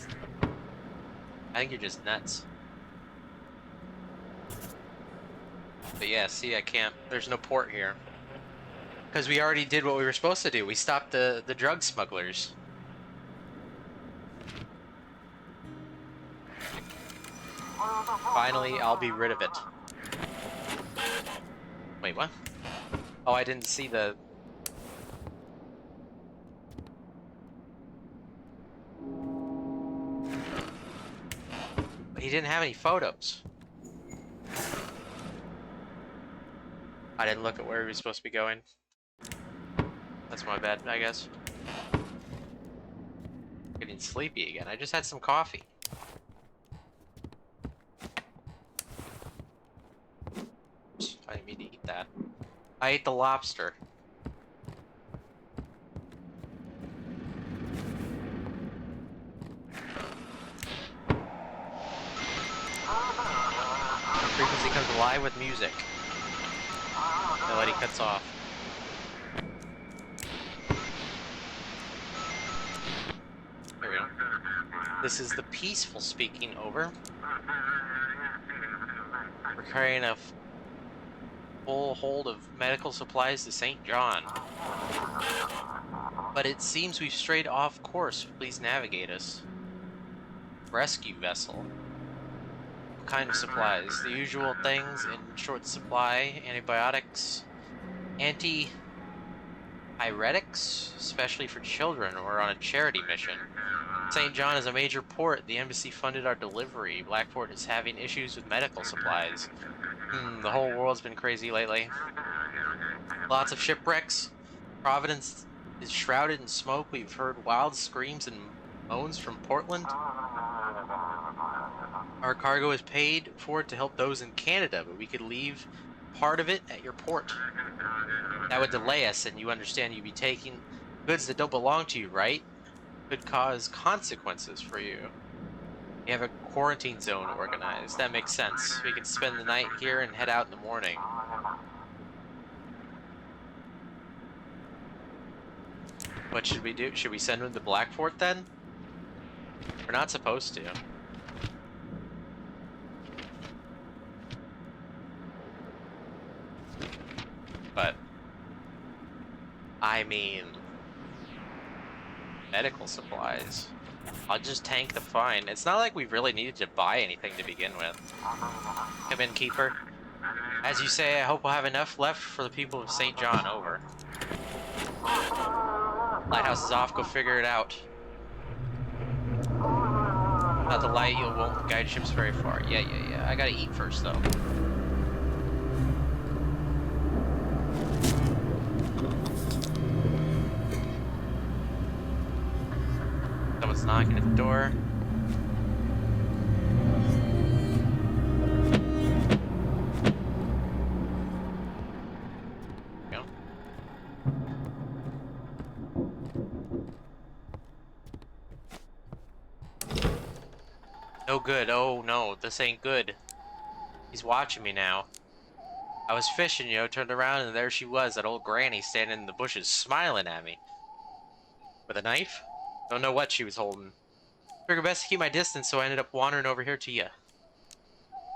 I think you're just nuts. But yeah, see, I can't. There's no port here. Because we already did what we were supposed to do. We stopped the drug smugglers. Finally, I'll be rid of it. Wait, what? Oh, I didn't see the... But he didn't have any photos. I didn't look at where he was supposed to be going. That's my bad, I guess. Getting sleepy again. I just had some coffee. Oops, I didn't mean to eat that. I ate the lobster. The frequency comes alive with music. Melody cuts off. There we go. This is the peaceful speaking over. We're carrying a full hold of medical supplies to St. John. But it seems we've strayed off course. Please navigate us. Rescue vessel. What kind of supplies? The usual things in short supply. Antibiotics. Antipyretics, especially for children. We're on a charity mission. St. John is a major port. The embassy funded our delivery. Blackport is having issues with medical supplies. The whole world's been crazy lately. Lots of shipwrecks. Providence is shrouded in smoke. We've heard wild screams and moans from Portland. Our cargo is paid for to help those in Canada, but we could leave part of it at your port. That would delay us, and you understand you'd be taking goods that don't belong to you, right? Could cause consequences for you. We have a quarantine zone organized. That makes sense. We could spend the night here and head out in the morning. What should we do? Should we send him to Blackfort then? We're not supposed to. But I mean, medical supplies. I'll just tank the fine. It's not like we really needed to buy anything to begin with. Come in, Keeper. As you say, I hope we'll have enough left for the people of St. John. Over. Lighthouse is off. Go figure it out. Without the light, you won't guide ships very far. Yeah. I gotta eat first, though. Someone's knocking at the door. Go. No good. Oh no, this ain't good. He's watching me now. I was fishing, turned around and there she was, that old granny standing in the bushes, smiling at me. With a knife? Don't know what she was holding. Figured best to keep my distance, so I ended up wandering over here to you.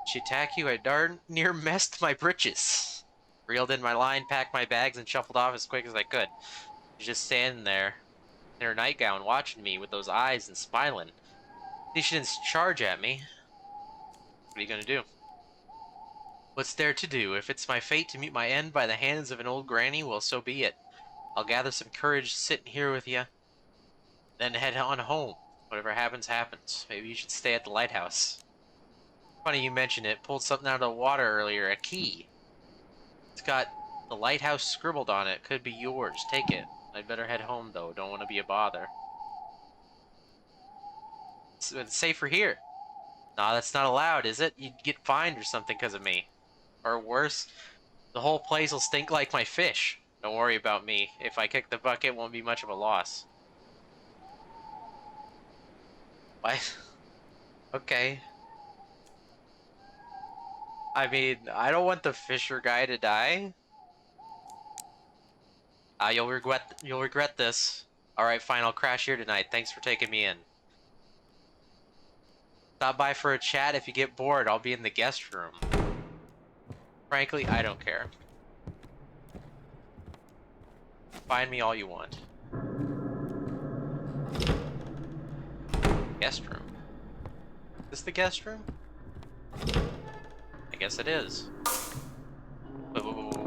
She attacked you? I darn near messed my britches. Reeled in my line, packed my bags, and shuffled off as quick as I could. She's just standing there, in her nightgown, watching me with those eyes and smiling. She didn't charge at me. What are you gonna do? What's there to do? If it's my fate to meet my end by the hands of an old granny, well, so be it. I'll gather some courage sitting here with you, then head on home. Whatever happens, happens. Maybe you should stay at the lighthouse. Funny you mention it. Pulled something out of the water earlier, a key. It's got The lighthouse scribbled on it. Could be yours. Take it. I'd better head home, though. Don't want to be a bother. It's safer here. Nah, that's not allowed, is it? You'd get fined or something because of me. Or worse, the whole place will stink like my fish. Don't worry about me. If I kick the bucket, it won't be much of a loss. What? Okay. I mean, I don't want the fisher guy to die. You'll regret this. Alright, fine, I'll crash here tonight. Thanks for taking me in. Stop by for a chat. If you get bored, I'll be in the guest room. Frankly, I don't care. Find me all you want. Guest room. Is this the guest room? I guess it is. Whoa, whoa, whoa, whoa.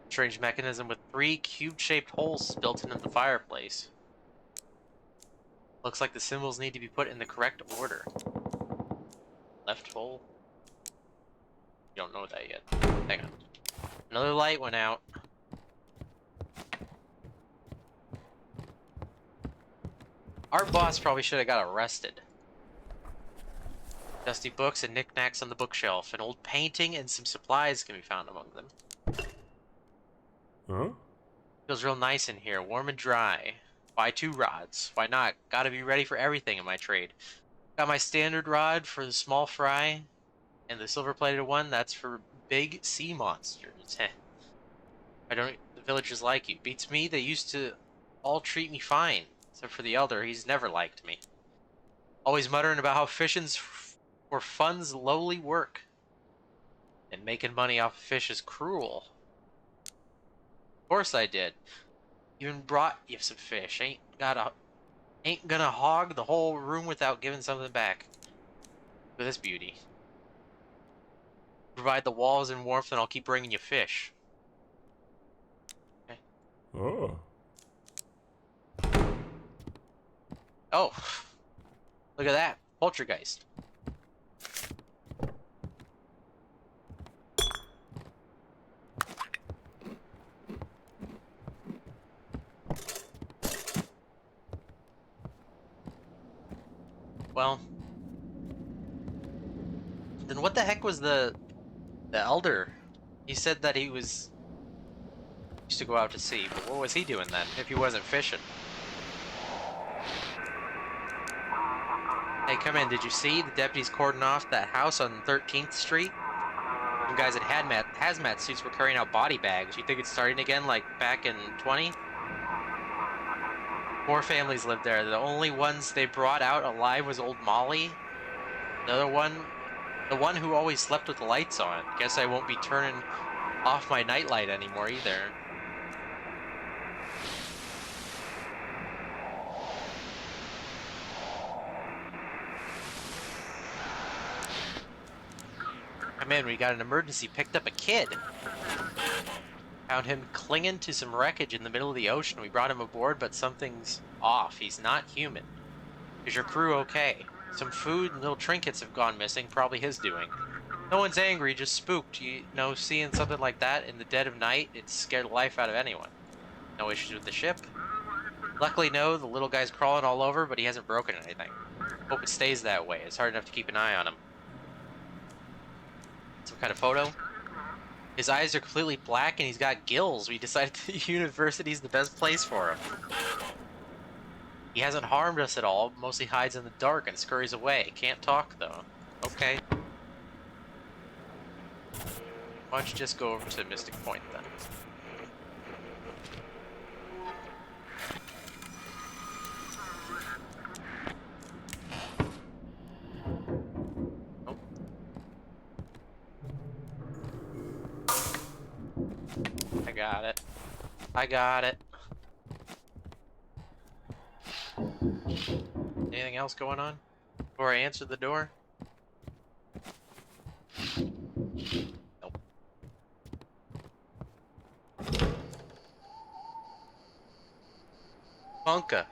Strange mechanism with 3 cube-shaped holes built into the fireplace. Looks like the symbols need to be put in the correct order. Left hole? You don't know that yet. Hang on. Another light went out. Our boss probably should have got arrested. Dusty books and knickknacks on the bookshelf. An old painting and some supplies can be found among them. Huh? Feels real nice in here, warm and dry. Buy 2 rods. Why not? Gotta be ready for everything in my trade. Got my standard rod for the small fry, and the silver-plated one, that's for big sea monsters. Heh. The villagers like you. Beats me, they used to all treat me fine. Except for the elder, he's never liked me. Always muttering about how fishing's for fun's lowly work. And making money off of fish is cruel. Of course I did. Even brought you some fish. Ain't gonna hog the whole room without giving something back. For this beauty. Provide the walls and warmth and I'll keep bringing you fish. Okay. Oh. Oh. Look at that. Poltergeist. Well, then what the heck was the elder? He said that he used to go out to sea, but what was he doing then if he wasn't fishing? Hey, come in. Did you see the deputies cordoned off that house on 13th Street? Some guys in hazmat suits were carrying out body bags. You think it's starting again like back in 20? 4 families lived there. The only ones they brought out alive was old Molly. The one who always slept with the lights on. Guess I won't be turning off my nightlight anymore either. Come in, we got an emergency. Picked up a kid. Found him clinging to some wreckage in the middle of the ocean. We brought him aboard, but something's off. He's not human. Is your crew okay? Some food and little trinkets have gone missing, probably his doing. No one's angry, just spooked. You know, seeing something like that in the dead of night, it scared the life out of anyone. No issues with the ship? Luckily, no. The little guy's crawling all over, but he hasn't broken anything. Hope it stays that way. It's hard enough to keep an eye on him. Some kind of photo? His eyes are completely black and he's got gills. We decided the university's the best place for him. He hasn't harmed us at all, mostly hides in the dark and scurries away. Can't talk, though. Okay. Why don't you just go over to Mystic Point, then? Nope. I got it. I got it. Anything else going on? Before I answer the door? Nope. Funka.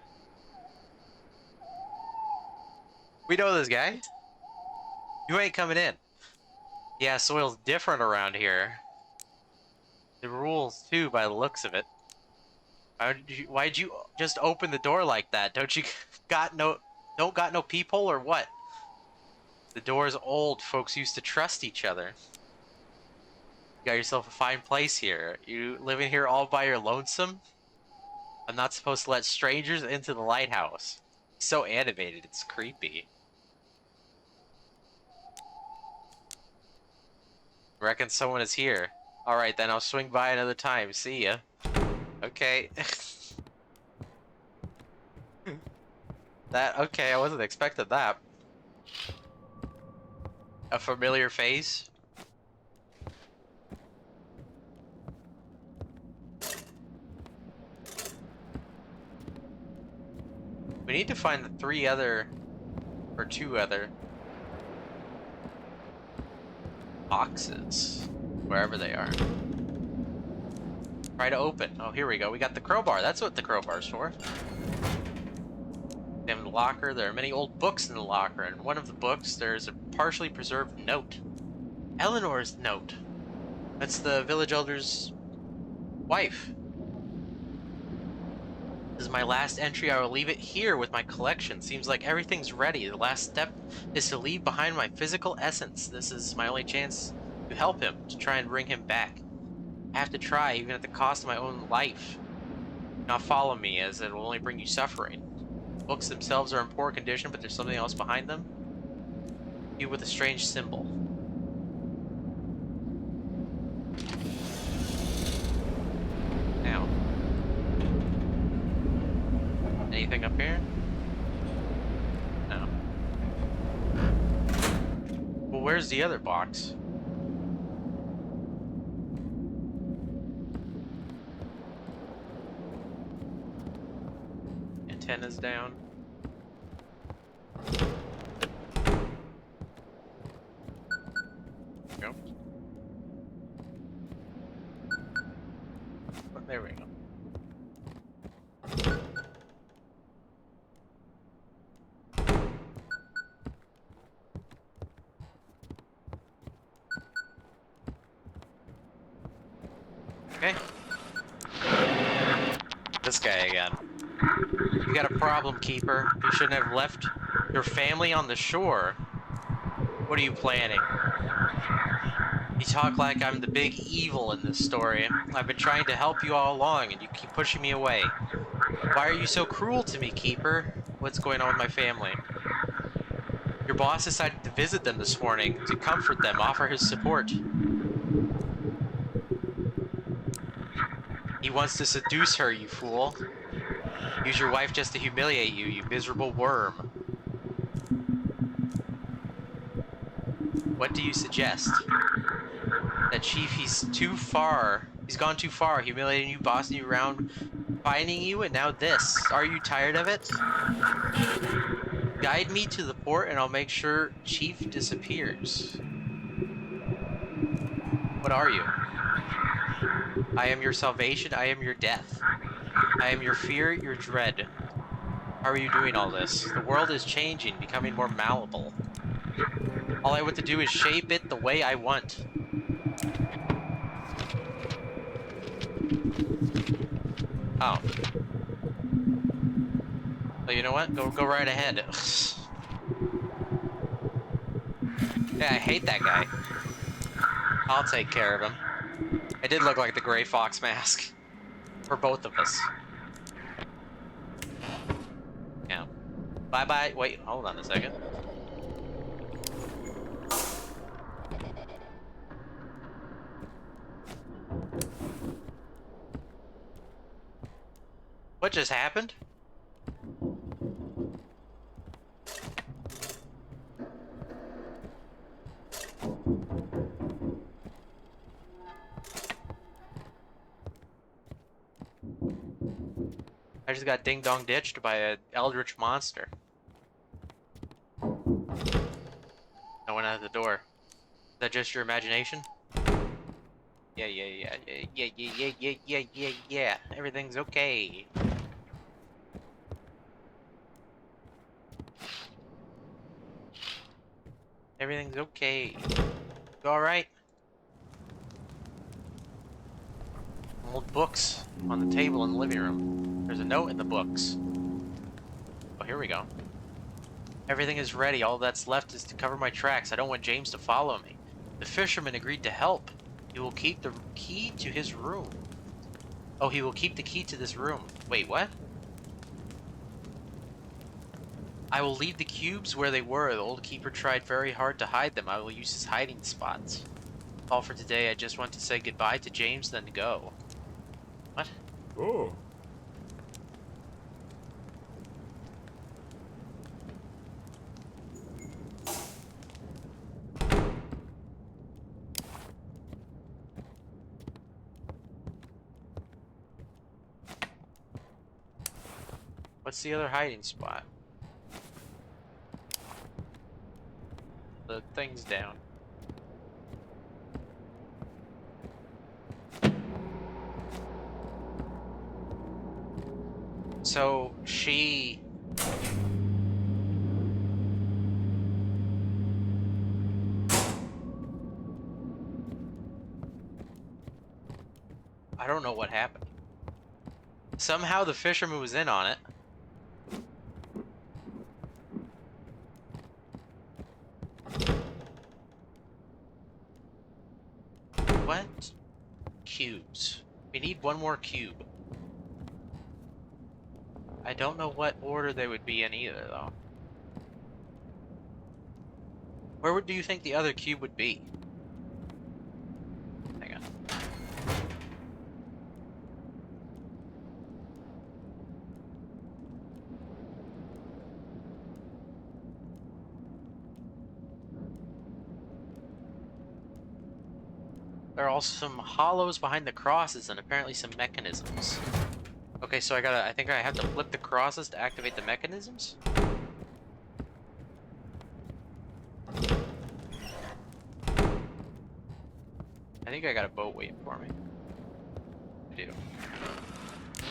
We know this guy. You ain't coming in. Yeah, soil's different around here. The rules too, by the looks of it. Why'd you just open the door like that? Don't you got no peephole or what? The door's old. Folks used to trust each other. You got yourself a fine place here. You living here all by your lonesome? I'm not supposed to let strangers into the lighthouse. He's so animated, it's creepy. Reckon someone is here. Alright then, I'll swing by another time. See ya. Okay. Okay, I wasn't expecting that. A familiar face? We need to find the two other boxes, wherever they are. Try to open. Oh, here we go. We got the crowbar. That's what the crowbar's for. In the locker, there are many old books in the locker. In one of the books, there's a partially preserved note. Eleanor's note. That's the village elder's wife. This is my last entry. I will leave it here with my collection. Seems like everything's ready. The last step is to leave behind my physical essence. This is my only chance to help him, to try and bring him back. I have to try, even at the cost of my own life. Now follow me, as it will only bring you suffering. The books themselves are in poor condition, but there's something else behind them. You with a strange symbol. Now. Anything up here? No. Well, where's the other box? Antenna's down. Go. There we go. Okay. This guy again. You got a problem, Keeper. You shouldn't have left your family on the shore. What are you planning? You talk like I'm the big evil in this story. I've been trying to help you all along, and you keep pushing me away. Why are you so cruel to me, Keeper? What's going on with my family? Your boss decided to visit them this morning, to comfort them, offer his support. He wants to seduce her, you fool. Use your wife just to humiliate you, you miserable worm. What do you suggest? That Chief, he's too far. He's gone too far, humiliating you, bossing you around, finding you, and now this. Are you tired of it? Guide me to the port and I'll make sure Chief disappears. What are you? I am your salvation, I am your death. I am your fear, your dread. How are you doing all this? The world is changing, becoming more malleable. All I want to do is shape it the way I want. Oh. Well, you know what? Go right ahead. Yeah, I hate that guy. I'll take care of him. It did look like the Gray Fox mask. For both of us. Yeah. Bye-bye. Wait, hold on a second. What just happened? I just got ding-dong ditched by an eldritch monster. No one at the door. Is that just your imagination? Yeah. Everything's okay. Everything's okay. You alright? Old books on the table in the living room. There's a note in the books. Oh, here we go. Everything is ready. All that's left is to cover my tracks. I don't want James to follow me. The fisherman agreed to help. He will keep the key to his room. Oh, he will keep the key to this room. Wait, what? I will leave the cubes where they were. The old keeper tried very hard to hide them. I will use his hiding spots. All for today. I just want to say goodbye to James, then go. What? Oh. What's the other hiding spot? The thing's down. So, she... I don't know what happened. Somehow the fisherman was in on it. What? Cubes. We need one more cube. I don't know what order they would be in either, though. Where do you think the other cube would be? Hang on. There are also some hollows behind the crosses and apparently some mechanisms. Okay, so I think I have to flip the crosses to activate the mechanisms? I think I got a boat waiting for me. I do.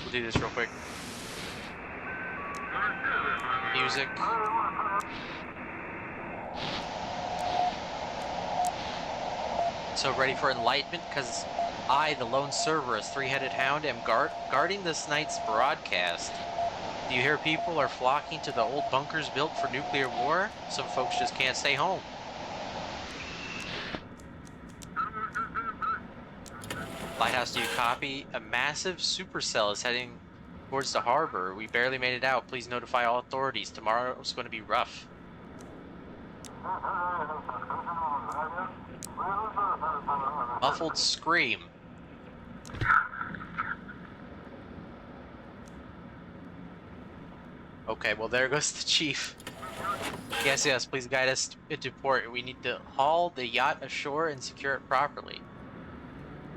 We'll do this real quick. Music. So ready for enlightenment? Because I, the lone Cerberus, three-headed hound, am guarding this night's broadcast. Do you hear people are flocking to the old bunkers built for nuclear war? Some folks just can't stay home. Lighthouse, do you copy? A massive supercell is heading towards the harbor. We barely made it out. Please notify all authorities. Tomorrow's going to be rough. Muffled scream. Okay, well there goes the chief. Yes, please guide us into port. We need to haul the yacht ashore and secure it properly.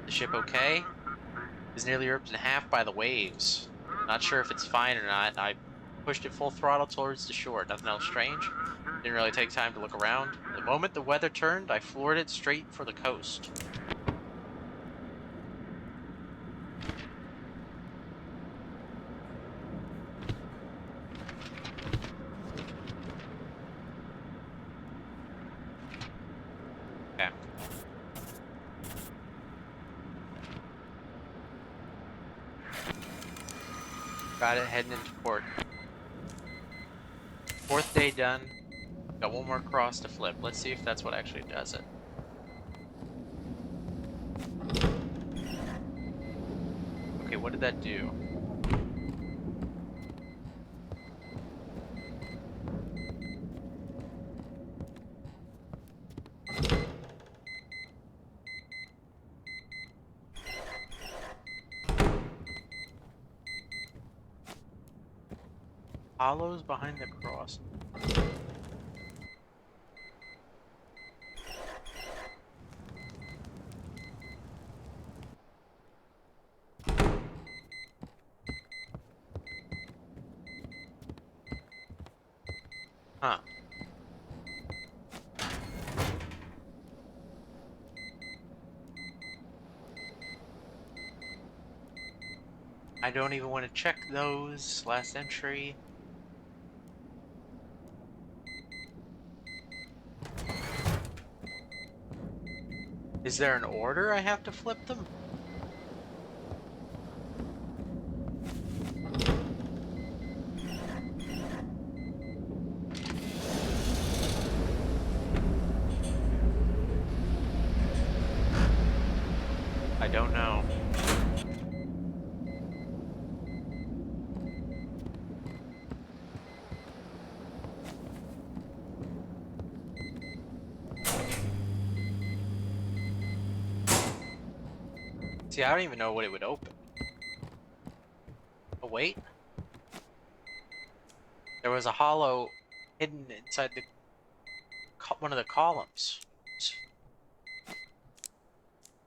The ship okay? It's nearly ripped in half by the waves. Not sure if it's fine or not. I pushed it full throttle towards the shore. Nothing else strange. Didn't really take time to look around. The moment the weather turned, I floored it straight for the coast. Okay. Got it, heading into port. Fourth day done. Got one more cross to flip. Let's see if that's what actually does it. Okay, what did that do? Hollows behind the cross. Huh. I don't even want to check those. Last entry. Is there an order I have to flip them? I don't know. See, I don't even know what it would open. Oh, wait. There was a hollow hidden inside the one of the columns.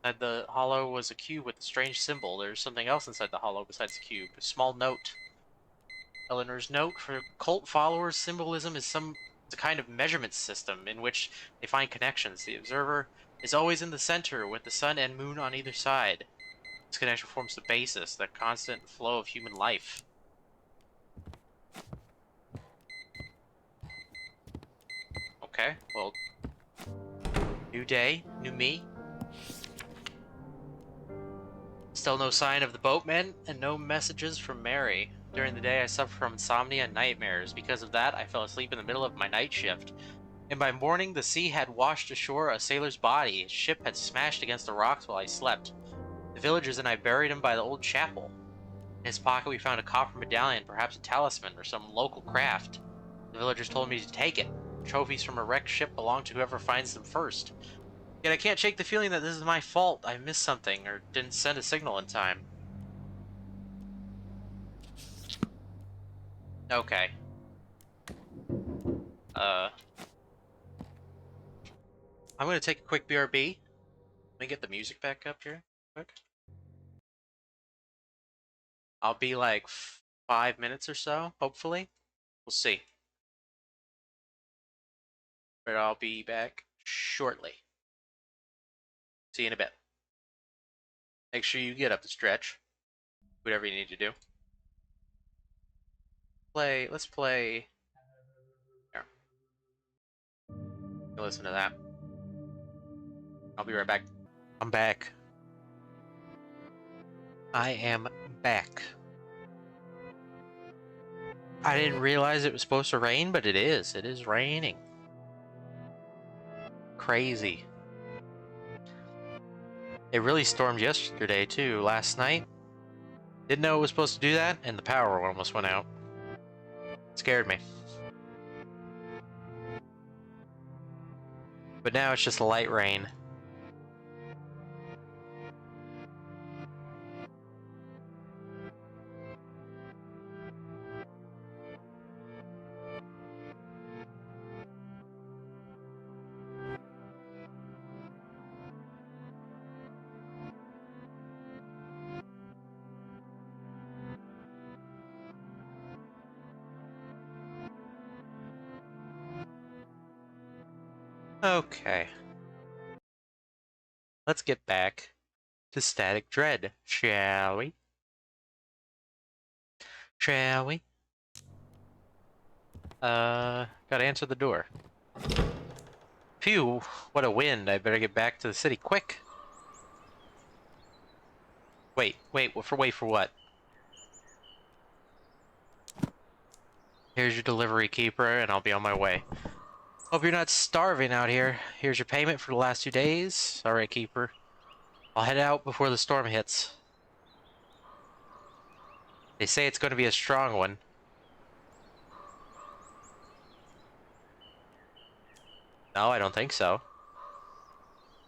Inside the hollow was a cube with a strange symbol. There's something else inside the hollow besides the cube. A small note. Eleanor's note: for cult followers, symbolism is it's a kind of measurement system in which they find connections. The observer is always in the center, with the sun and moon on either side. This connection forms the basis, the constant flow of human life. Okay, well, new day, new me. Still no sign of the boatman, and no messages from Mary. During the day, I suffered from insomnia and nightmares. Because of that, I fell asleep in the middle of my night shift. And by morning, the sea had washed ashore a sailor's body. His ship had smashed against the rocks while I slept. The villagers and I buried him by the old chapel. In his pocket, we found a copper medallion, perhaps a talisman or some local craft. The villagers told me to take it. Trophies from a wrecked ship belong to whoever finds them first. Yet I can't shake the feeling that this is my fault. I missed something or didn't send a signal in time. Okay. I'm gonna take a quick BRB. Let me get the music back up here, quick. I'll be like 5 minutes or so, hopefully. We'll see. But I'll be back shortly. See you in a bit. Make sure you get up the stretch. Whatever you need to do. Let's play. Here. Listen to that. I'll be right back. I'm back. I am back. I didn't realize it was supposed to rain, but it is. It is raining. Crazy. It really stormed yesterday, too. Last night. Didn't know it was supposed to do that, and the power almost went out. It scared me. But now it's just light rain. Okay. Let's get back to Static Dread, shall we? Shall we? Gotta answer the door. Phew, what a wind. I better get back to the city quick. Wait for what? Here's your delivery, keeper, and I'll be on my way. Hope you're not starving out here. Here's your payment for the last 2 days. Alright, keeper. I'll head out before the storm hits. They say it's going to be a strong one. No, I don't think so.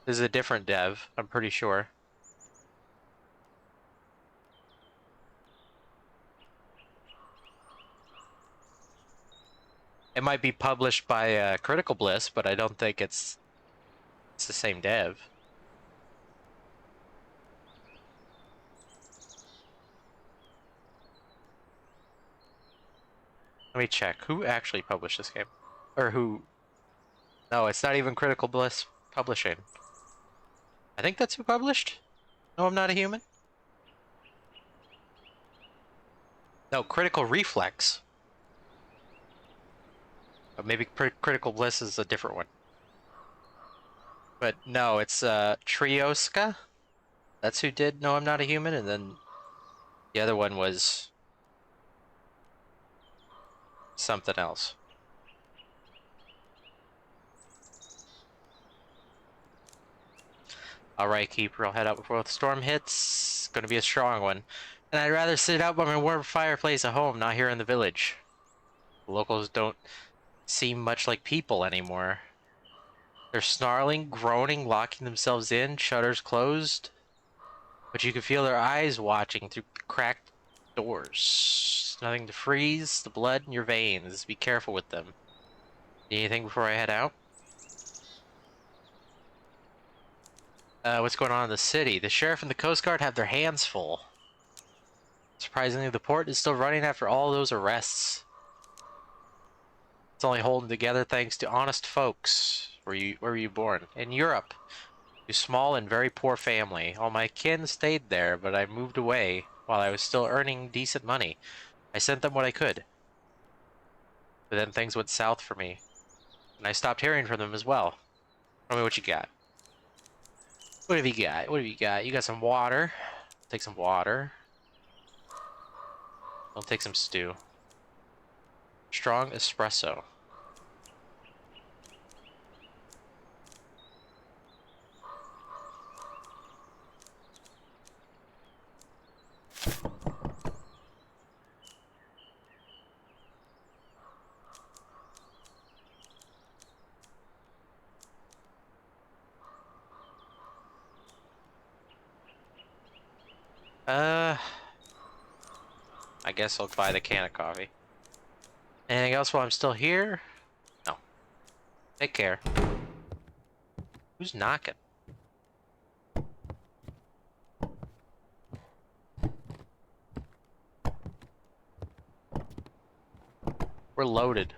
This is a different dev, I'm pretty sure. It might be published by Critical Bliss, but I don't think it's the same dev. Let me check. Who actually published this game? Or who... No, it's not even Critical Bliss Publishing. I think that's who published? No, I'm Not a Human? No, Critical Reflex. But maybe Critical Bliss is a different one. But no, it's Trioska. That's who did No, I'm Not a Human, and then the other one was something else. Alright, Keeper, I'll head out before the storm hits. It's gonna be a strong one. And I'd rather sit out by my warm fireplace at home, not here in the village. The locals don't seem much like people anymore. They're snarling, groaning, locking themselves in, shutters closed. But you can feel their eyes watching through cracked doors. Nothing to freeze the blood in your veins. Be careful with them. Need anything before I head out? What's going on in the city? The sheriff and the Coast Guard have their hands full. Surprisingly, the port is still running after all those arrests. It's only holding together thanks to honest folks. Where were you born? In Europe. A small and very poor family. All my kin stayed there, but I moved away while I was still earning decent money. I sent them what I could. But then things went south for me. And I stopped hearing from them as well. Tell me what you got. What have you got? What have you got? You got some water. Take some water. I'll take some stew. Strong espresso. I guess I'll buy the can of coffee. Anything else while I'm still here? No. Take care. Who's knocking? We're loaded.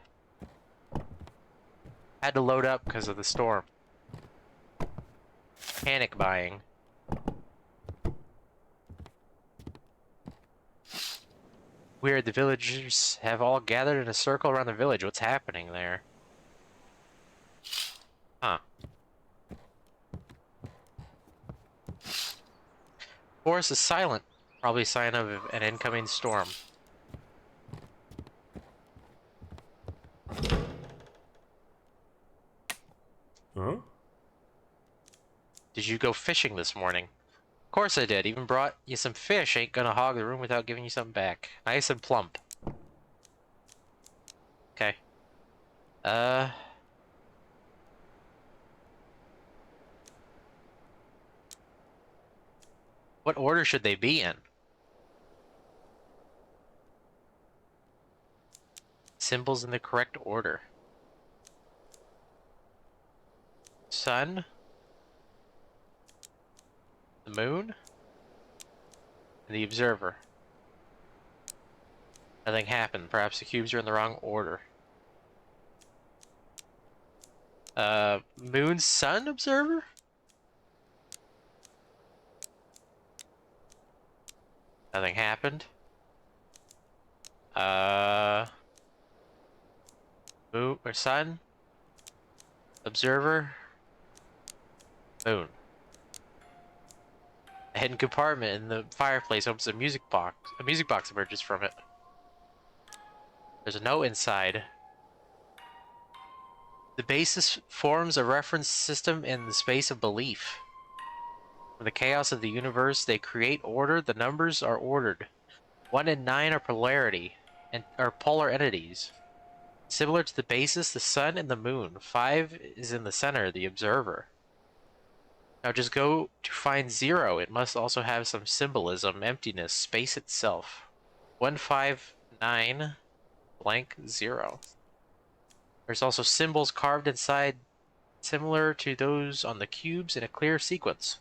Had to load up because of the storm. Panic buying. Weird, the villagers have all gathered in a circle around the village. What's happening there? Huh. Forest is silent. Probably a sign of an incoming storm. Huh? Did you go fishing this morning? Of course I did. Even brought you some fish. Ain't gonna hog the room without giving you something back. Nice and plump. Okay. What order should they be in? Symbols in the correct order. Sun. The moon. And the observer. Nothing happened. Perhaps the cubes are in the wrong order. Moon, sun, observer? Nothing happened. Moon or sun? Observer? Moon. A hidden compartment in the fireplace opens a music box. A music box emerges from it. There's a note inside. The basis forms a reference system in the space of belief. From the chaos of the universe, they create order. The numbers are ordered. 1 and 9 are polarity and are polar entities. Similar to the basis, the sun and the moon. 5 is in the center, the observer. Now just go to find 0. It must also have some symbolism, emptiness, space itself. 159 blank 0. There's also symbols carved inside similar to those on the cubes in a clear sequence.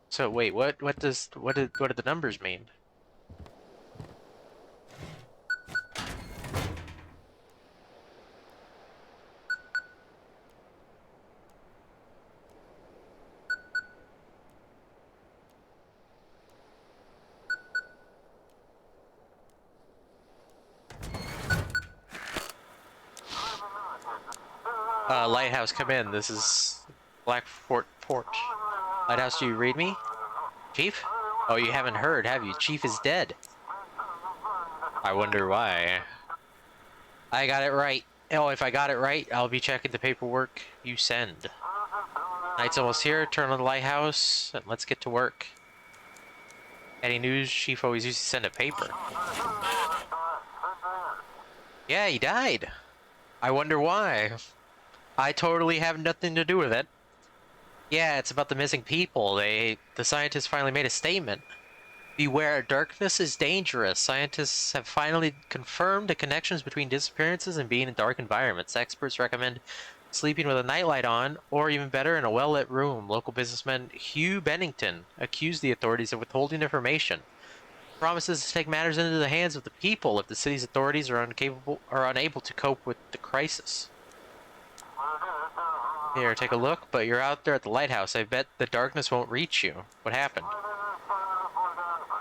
So wait, what do the numbers mean? Lighthouse, come in. This is Blackfort Port. Lighthouse, do you read me? Chief? Oh, you haven't heard, have you? Chief is dead. I wonder why. I got it right. Oh, if I got it right, I'll be checking the paperwork you send. Night's almost here. Turn on the lighthouse, and let's get to work. Any news? Chief always used to send a paper. Yeah, he died. I wonder why. I totally have nothing to do with it. Yeah, it's about the missing people. The scientists finally made a statement. Beware, darkness is dangerous. Scientists have finally confirmed the connections between disappearances and being in dark environments. Experts recommend sleeping with a nightlight on, or even better, in a well-lit room. Local businessman Hugh Bennington accused the authorities of withholding information. Promises to take matters into the hands of the people if the city's authorities are unable to cope with the crisis. Here, take a look, but you're out there at the lighthouse. I bet the darkness won't reach you. What happened?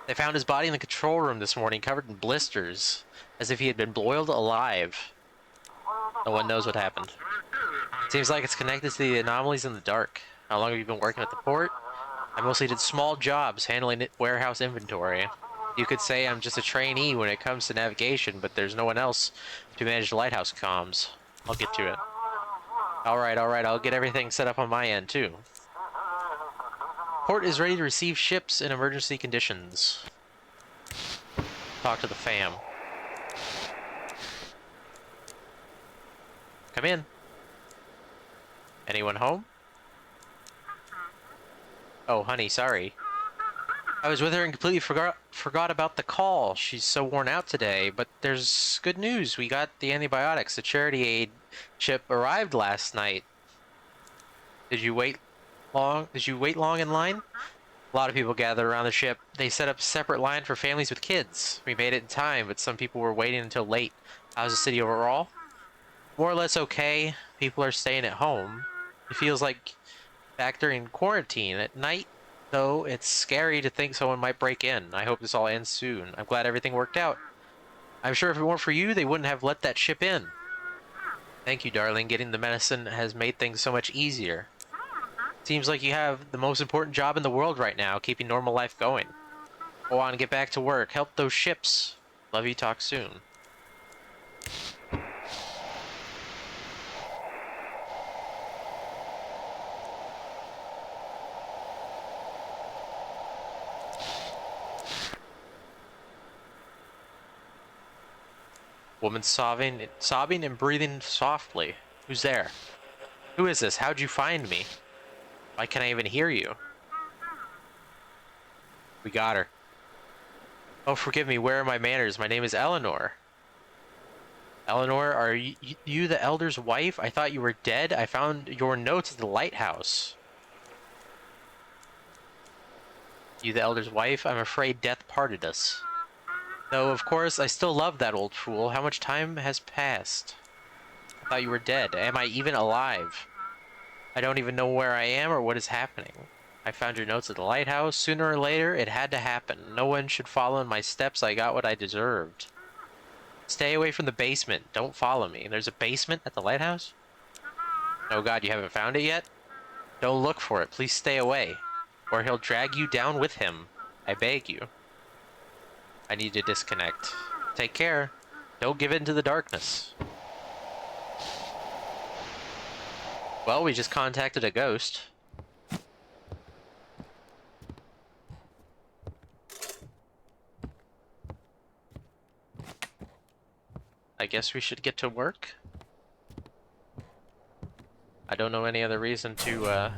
They found his body in the control room this morning, covered in blisters, as if he had been boiled alive. No one knows what happened. Seems like it's connected to the anomalies in the dark. How long have you been working at the port? I mostly did small jobs, handling warehouse inventory. You could say I'm just a trainee when it comes to navigation, but there's no one else to manage the lighthouse comms. I'll get to it. Alright, I'll get everything set up on my end, too. Port is ready to receive ships in emergency conditions. Talk to the fam. Come in. Anyone home? Oh, honey, sorry. I was with her and completely forgot about the call. She's so worn out today, but there's good news. We got the antibiotics. The charity aid ship arrived last night. Did you wait long in line? A lot of people gathered around the ship. They set up a separate line for families with kids. We made it in time, but some people were waiting until late. How's the city overall? More or less okay. People are staying at home. It feels like back during quarantine. At night, though, it's scary to think someone might break in. I hope this all ends soon. I'm glad everything worked out. I'm sure if it weren't for you, they wouldn't have let that ship in. Thank you, darling. Getting the medicine has made things so much easier. Seems like you have the most important job in the world right now, keeping normal life going. Go on, get back to work. Help those ships. Love you, talk soon. Woman sobbing and breathing softly. Who's there? Who is this? How'd you find me? Why can't I even hear you? We got her. Oh, forgive me. Where are my manners? My name is Eleanor. Eleanor, are you the elder's wife? I thought you were dead. I found your notes at the lighthouse. You the elder's wife? I'm afraid death parted us. Though, of course, I still love that old fool. How much time has passed? I thought you were dead. Am I even alive? I don't even know where I am or what is happening. I found your notes at the lighthouse. Sooner or later, it had to happen. No one should follow in my steps. I got what I deserved. Stay away from the basement. Don't follow me. There's a basement at the lighthouse? Oh god, you haven't found it yet? Don't look for it. Please stay away. Or he'll drag you down with him. I beg you. I need to disconnect. Take care. Don't give in to the darkness. Well, we just contacted a ghost. I guess we should get to work. I don't know any other reason to,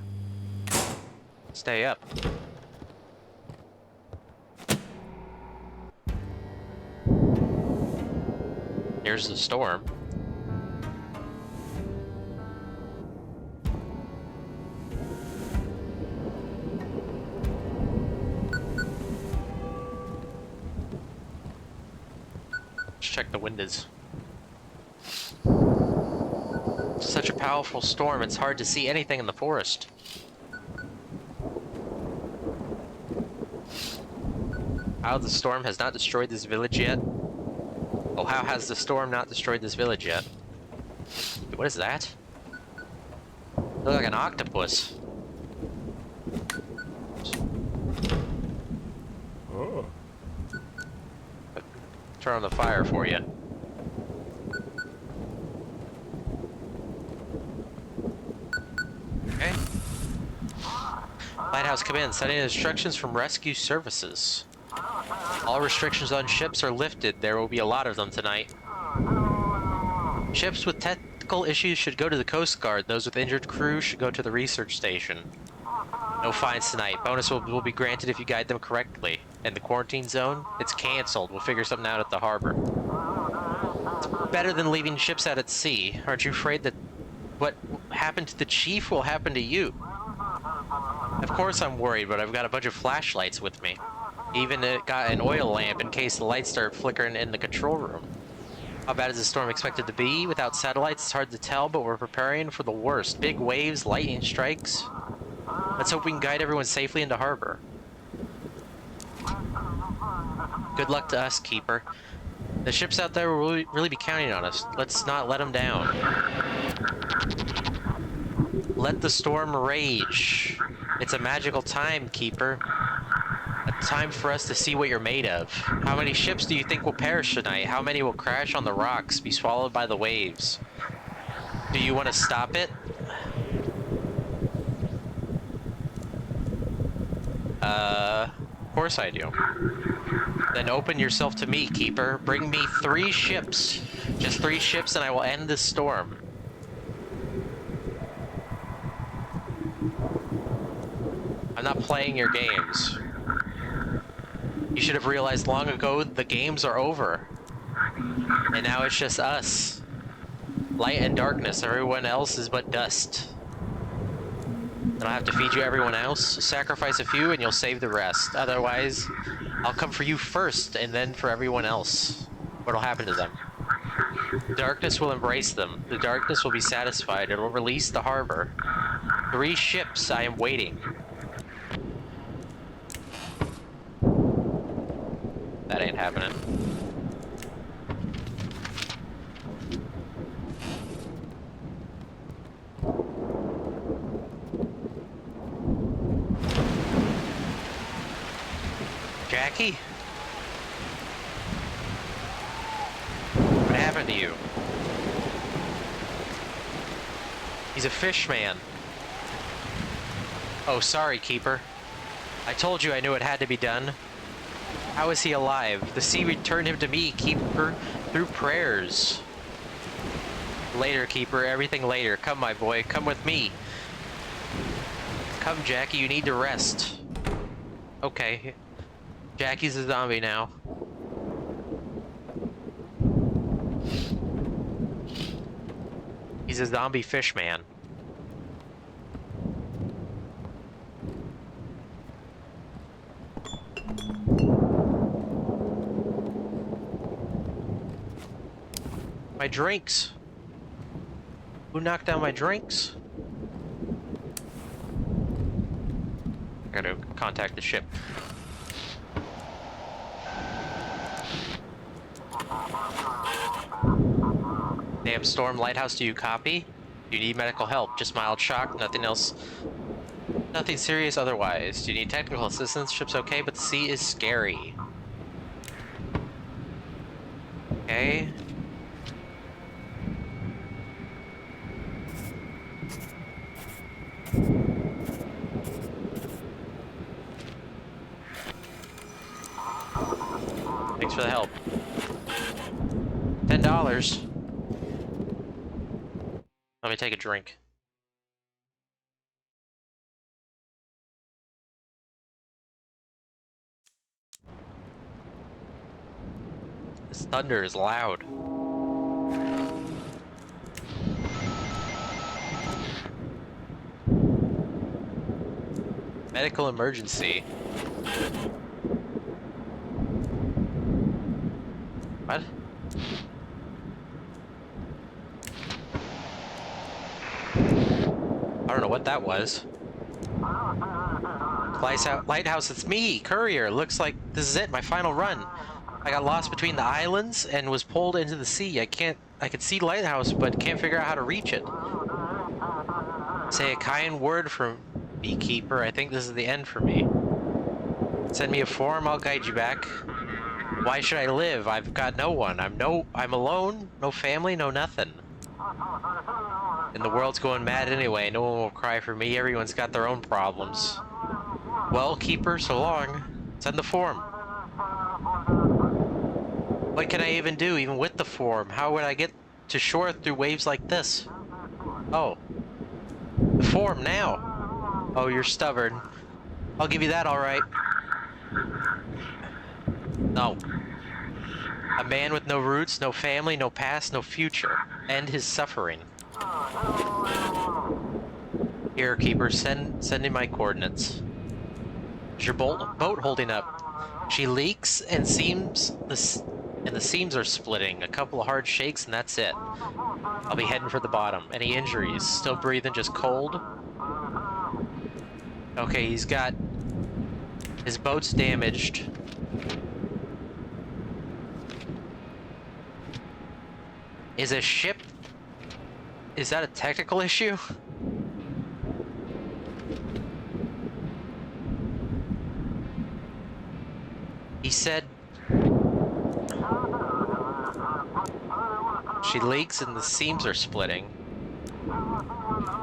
stay up. Here's the storm. Let's check the windows. Such a powerful storm, it's hard to see anything in the forest. How the storm has not destroyed this village yet? Oh, how has the storm not destroyed this village yet? What is that? Look like an octopus. Oh. Turn on the fire for you. Okay. Lighthouse Command, sending instructions from rescue services. All restrictions on ships are lifted. There will be a lot of them tonight. Ships with technical issues should go to the Coast Guard. Those with injured crew should go to the research station. No fines tonight. Bonus will be granted if you guide them correctly. In the quarantine zone, it's canceled. We'll figure something out at the harbor. It's better than leaving ships out at sea. Aren't you afraid that what happened to the chief will happen to you? Of course I'm worried, but I've got a bunch of flashlights with me. Even got an oil lamp in case the lights start flickering in the control room. How bad is the storm expected to be? Without satellites, it's hard to tell, but we're preparing for the worst. Big waves, lightning strikes. Let's hope we can guide everyone safely into harbor. Good luck to us, Keeper. The ships out there will really be counting on us. Let's not let them down. Let the storm rage. It's a magical time, Keeper. A time for us to see what you're made of. How many ships do you think will perish tonight? How many will crash on the rocks, be swallowed by the waves? Do you want to stop it? Of course I do. Then open yourself to me, Keeper. Bring me 3 ships. Just 3 ships and I will end this storm. I'm not playing your games. You should have realized long ago the games are over. And now it's just us. Light and darkness. Everyone else is but dust. Then I'll have to feed you everyone else. Sacrifice a few and you'll save the rest. Otherwise, I'll come for you first and then for everyone else. What'll happen to them? The darkness will embrace them. The darkness will be satisfied. It will release the harbor. 3 ships, I am waiting. That ain't happening. Jackie? What happened to you? He's a fish man. Oh, sorry, Keeper. I told you I knew it had to be done. How is he alive? The sea returned him to me, Keeper, through prayers. Later, Keeper, everything later. Come, my boy, come with me. Come, Jackie, you need to rest. Okay. Jackie's a zombie now. He's a zombie fish man. My drinks. Who knocked down my drinks? I gotta contact the ship. Damn storm, Lighthouse, do you copy? Do you need medical help? Just mild shock, nothing else. Nothing serious otherwise. Do you need technical assistance? Ship's okay, but the sea is scary. Okay. Thanks for the help. $10. Let me take a drink. This thunder is loud. Medical emergency. What? I don't know what that was. Lighthouse, it's me, Courier. Looks like this is it, my final run. I got lost between the islands and was pulled into the sea. I could see Lighthouse, but can't figure out how to reach it. Say a kind word from me, Keeper. I think this is the end for me. Send me a form, I'll guide you back. Why should I live? I've got no one. I'm alone, no family, no nothing. And the world's going mad anyway. No one will cry for me. Everyone's got their own problems. Well, Keeper, so long. Send the form. What can I even do, even with the form? How would I get to shore through waves like this? Oh. The form, now. Oh, you're stubborn. I'll give you that, alright. No. A man with no roots, no family, no past, no future. End his suffering. Here, Keeper, send in my coordinates. Is your boat holding up? She leaks and the seams are splitting. A couple of hard shakes and that's it. I'll be heading for the bottom. Any injuries? Still breathing, just cold? Okay, he's got... his boat's damaged. Is a ship... is that a technical issue? He said... she leaks and the seams are splitting.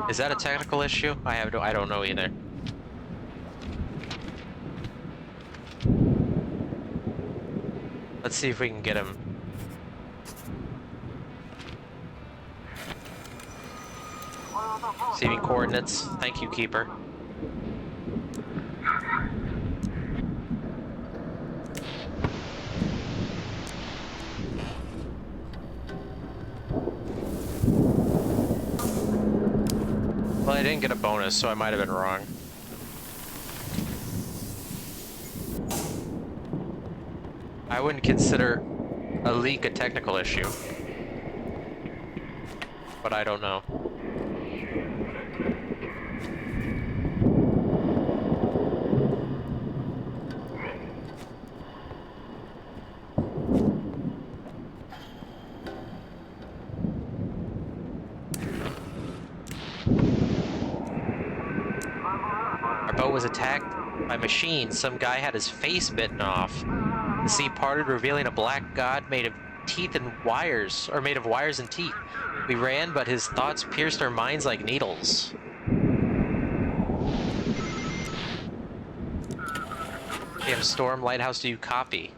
Is that a technical issue? I don't know either. Let's see if we can get him. Receiving coordinates. Thank you, Keeper. Well, I didn't get a bonus, so I might have been wrong. I wouldn't consider a leak a technical issue. But I don't know. Our boat was attacked by machines. Some guy had his face bitten off. The sea parted, revealing a black god made of teeth and wires, or made of wires and teeth. We ran, but his thoughts pierced our minds like needles. Damn Storm, Lighthouse, do you copy?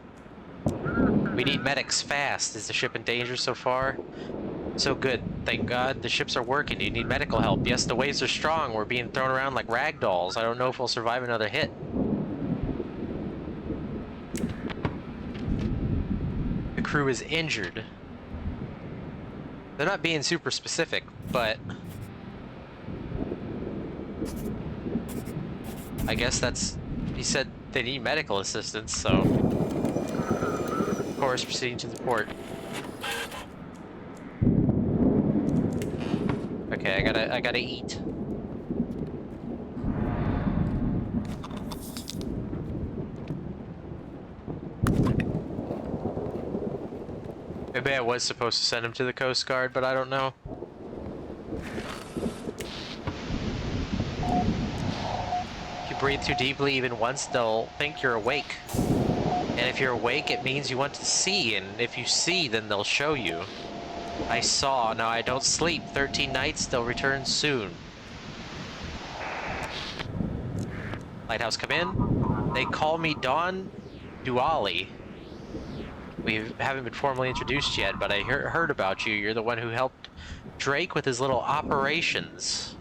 We need medics fast. Is the ship in danger so far? So good, thank God. The ships are working. Do you need medical help? Yes, the waves are strong. We're being thrown around like rag dolls. I don't know if we'll survive another hit. The crew is injured. They're not being super specific, but... I guess that's... he said they need medical assistance, so... of course, proceeding to the port. Okay, I gotta eat. Maybe I was supposed to send him to the Coast Guard, but I don't know. If you breathe too deeply even once, they'll think you're awake. And if you're awake, it means you want to see, and if you see, then they'll show you. I saw. Now I don't sleep. 13 nights, they'll return soon. Lighthouse, come in. They call me Don Duali. We haven't been formally introduced yet, but I heard about you. You're the one who helped Drake with his little operations.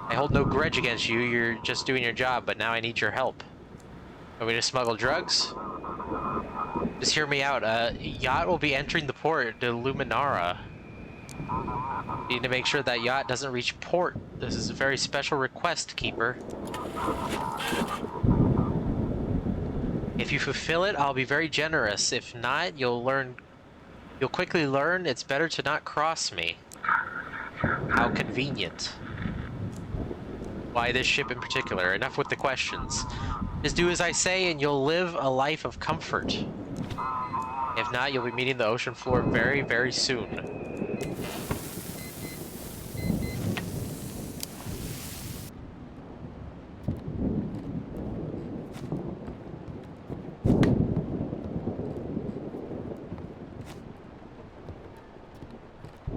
I hold no grudge against you. You're just doing your job, but now I need your help. Want me to smuggle drugs? Just hear me out. A yacht will be entering the port to Luminara. You need to make sure that yacht doesn't reach port. This is a very special request, Keeper. If you fulfill it, I'll be very generous. If not, you'll quickly learn it's better to not cross me. How convenient. Why this ship in particular? Enough with the questions. Just do as I say and you'll live a life of comfort. If not, you'll be meeting the ocean floor very, very soon.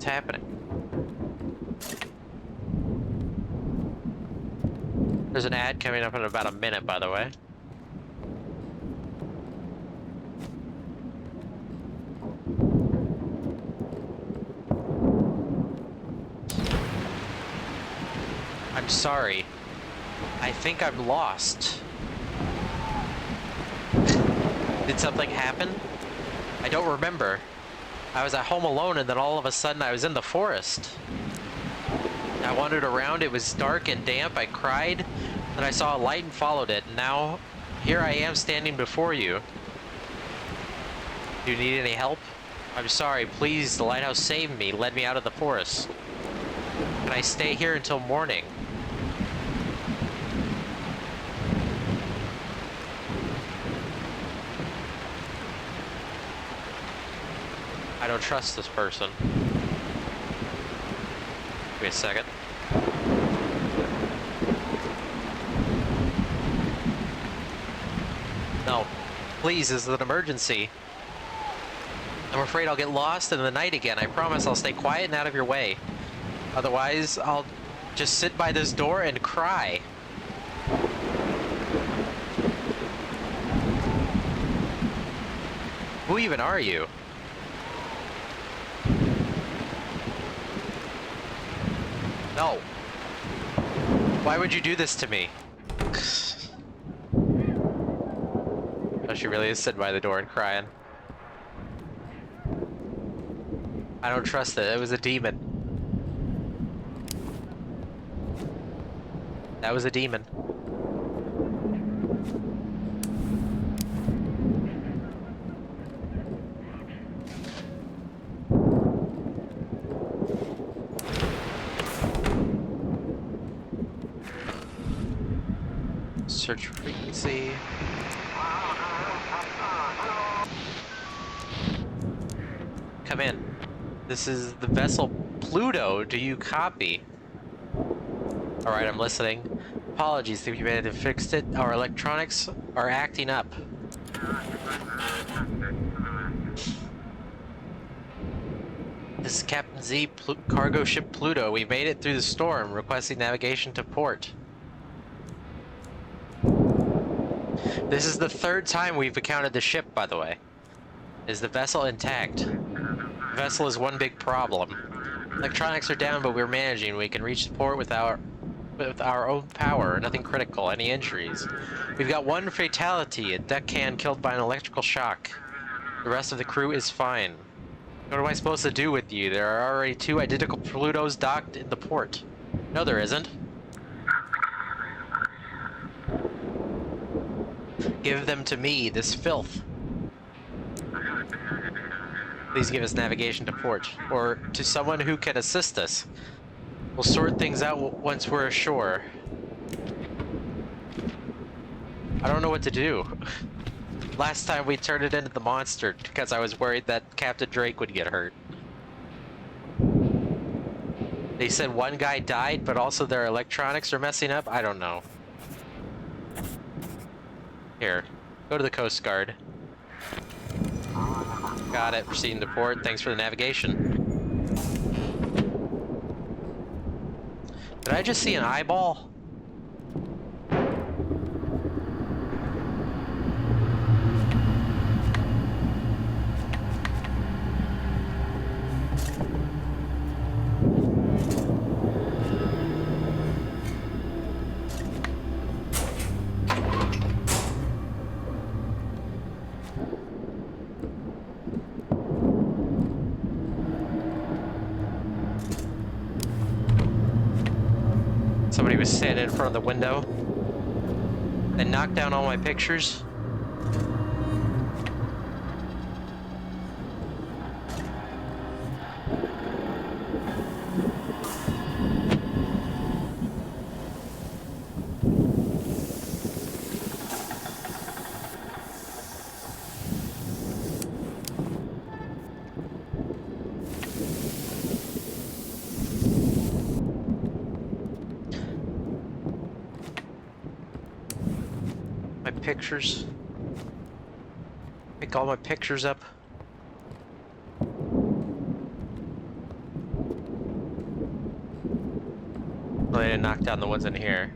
happening? There's an ad coming up in about a minute, by the way. I'm sorry. I think I'm lost. Did something happen? I don't remember. I was at home alone and then all of a sudden I was in the forest. I wandered around, it was dark and damp, I cried, then I saw a light and followed it, and now here I am standing before you. Do you need any help? I'm sorry, please, the lighthouse saved me, led me out of the forest. Can I stay here until morning? I don't trust this person. Give me a second. No, please, this is an emergency. I'm afraid I'll get lost in the night again. I promise I'll stay quiet and out of your way. Otherwise, I'll just sit by this door and cry. Who even are you? No. Why would you do this to me? Oh, she really is sitting by the door and crying. I don't trust it. It was a demon. That was a demon. Search frequency. Come in. This is the vessel Pluto. Do you copy? Alright, I'm listening. Apologies, think you may have fixed it. Our electronics are acting up. This is Captain Z, cargo ship Pluto. We made it through the storm, requesting navigation to port. This is the third time we've encountered the ship, by the way. Is the vessel intact? The vessel is one big problem. Electronics are down, but we're managing. We can reach the port with our own power. Nothing critical. Any injuries? We've got one fatality, a deckhand killed by an electrical shock. The rest of the crew is fine. What am I supposed to do with you? There are already 2 identical Plutos docked in the port. No, there isn't. Give them to me, this filth. Please give us navigation to port, or to someone who can assist us. We'll sort things out once we're ashore. I don't know what to do. Last time we turned it into the monster because I was worried that Captain Drake would get hurt. They said one guy died, but also their electronics are messing up? I don't know. Here, go to the Coast Guard. Got it, proceeding to port. Thanks for the navigation. Did I just see an eyeball? Somebody was standing in front of the window and knocked down all my pictures. Pictures. Pick all my pictures up. Well, they didn't knock down the ones in here.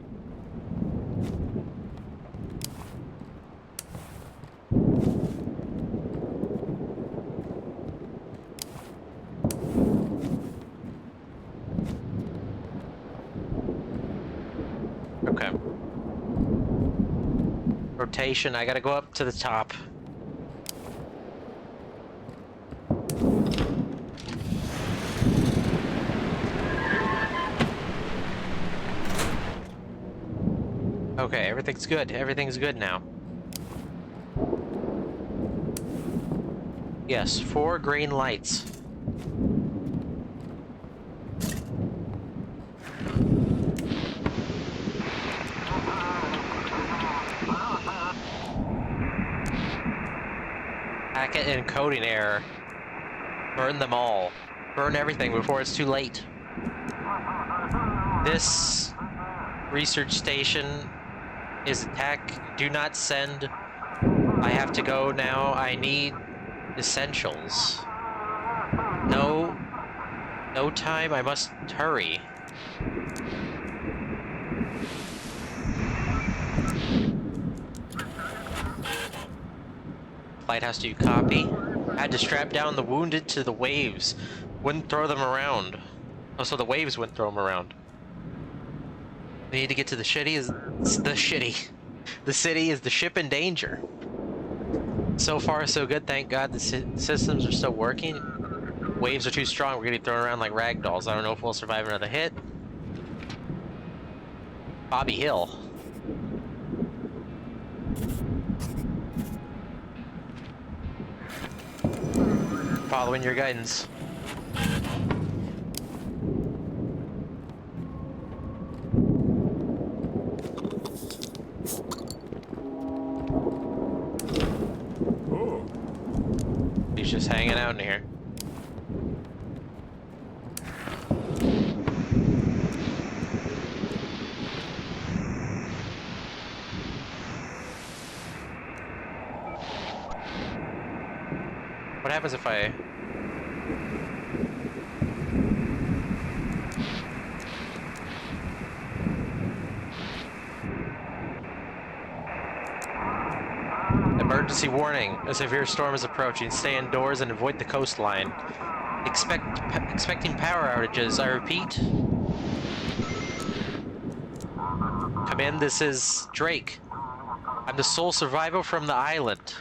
Okay. Rotation, I gotta go up to the top. Okay, everything's good. Everything's good now. Yes, 4 green lights. Packet encoding error. Burn them all. Burn everything before it's too late. This research station is attack. Do not send. I have to go now. I need essentials. No. No time. I must hurry. Lighthouse, do you copy? I had to strap down the wounded to the waves. Wouldn't throw them around. Oh, so the waves wouldn't throw them around. We need to get to the shitty. The city is the ship in danger. So far, so good. Thank God the systems are still working. Waves are too strong. We're getting thrown around like rag dolls. I don't know if we'll survive another hit. Bobby Hill. Following your guidance. He's just hanging out in here. What happens if I... Emergency warning. A severe storm is approaching. Stay indoors and avoid the coastline. Expecting power outages. I repeat. Come in, this is Drake. I'm the sole survivor from the island.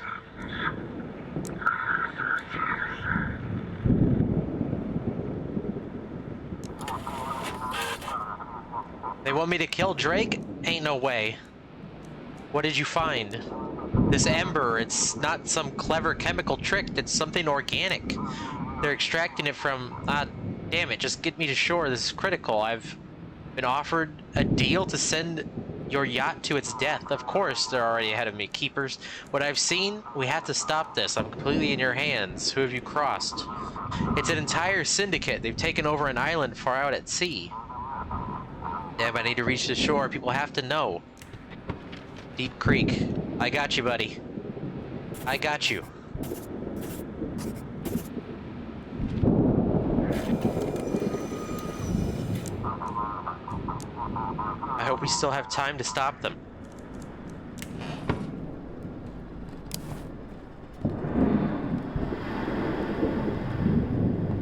They want me to kill Drake? Ain't no way. What did you find? This ember, it's not some clever chemical trick, it's something organic. They're extracting it from... damn it, just get me to shore, this is critical. I've been offered a deal to send your yacht to its death. Of course, they're already ahead of me, keepers. What I've seen, we have to stop this. I'm completely in your hands. Who have you crossed? It's an entire syndicate. They've taken over an island far out at sea. Damn, I need to reach the shore. People have to know. Deep Creek. I got you, buddy. I got you. I hope we still have time to stop them.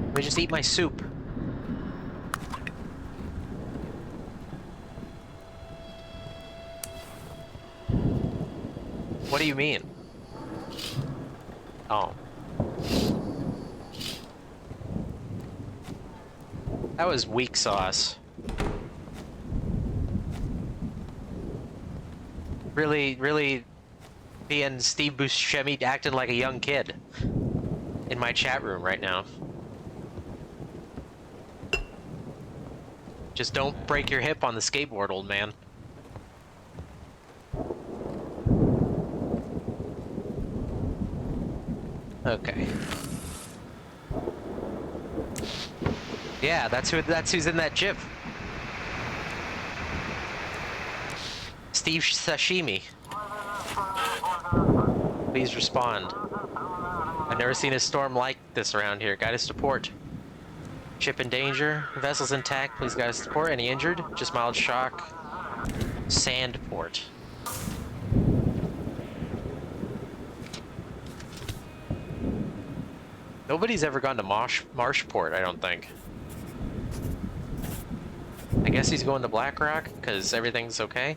Let me just eat my soup. What do you mean? Oh. That was weak sauce. Really being Steve Buscemi acting like a young kid in my chat room right now. Just don't break your hip on the skateboard, old man. Okay. Yeah, that's who's in that GIF. Steve Sashimi. Please respond. I've never seen a storm like this around here. Guidance to port. Ship in danger. Vessel's intact. Please guide us to port. Any injured? Just mild shock. Sandport. Nobody's ever gone to Marshport, I don't think. I guess he's going to Blackrock because everything's okay.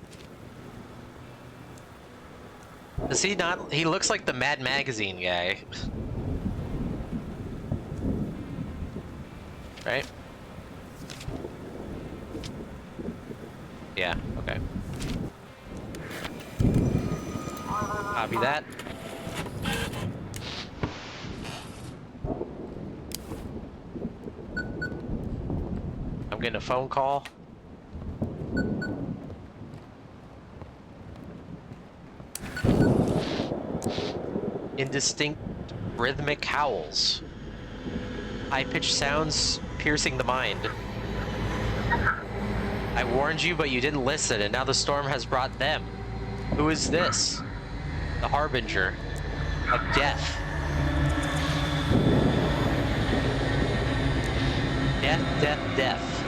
Does he not? He looks like the Mad Magazine guy. Right? Yeah, okay. Copy that. I'm getting a phone call. Indistinct rhythmic howls. High-pitched sounds piercing the mind. I warned you, but you didn't listen, and now the storm has brought them. Who is this? The harbinger of death. Death, death, death.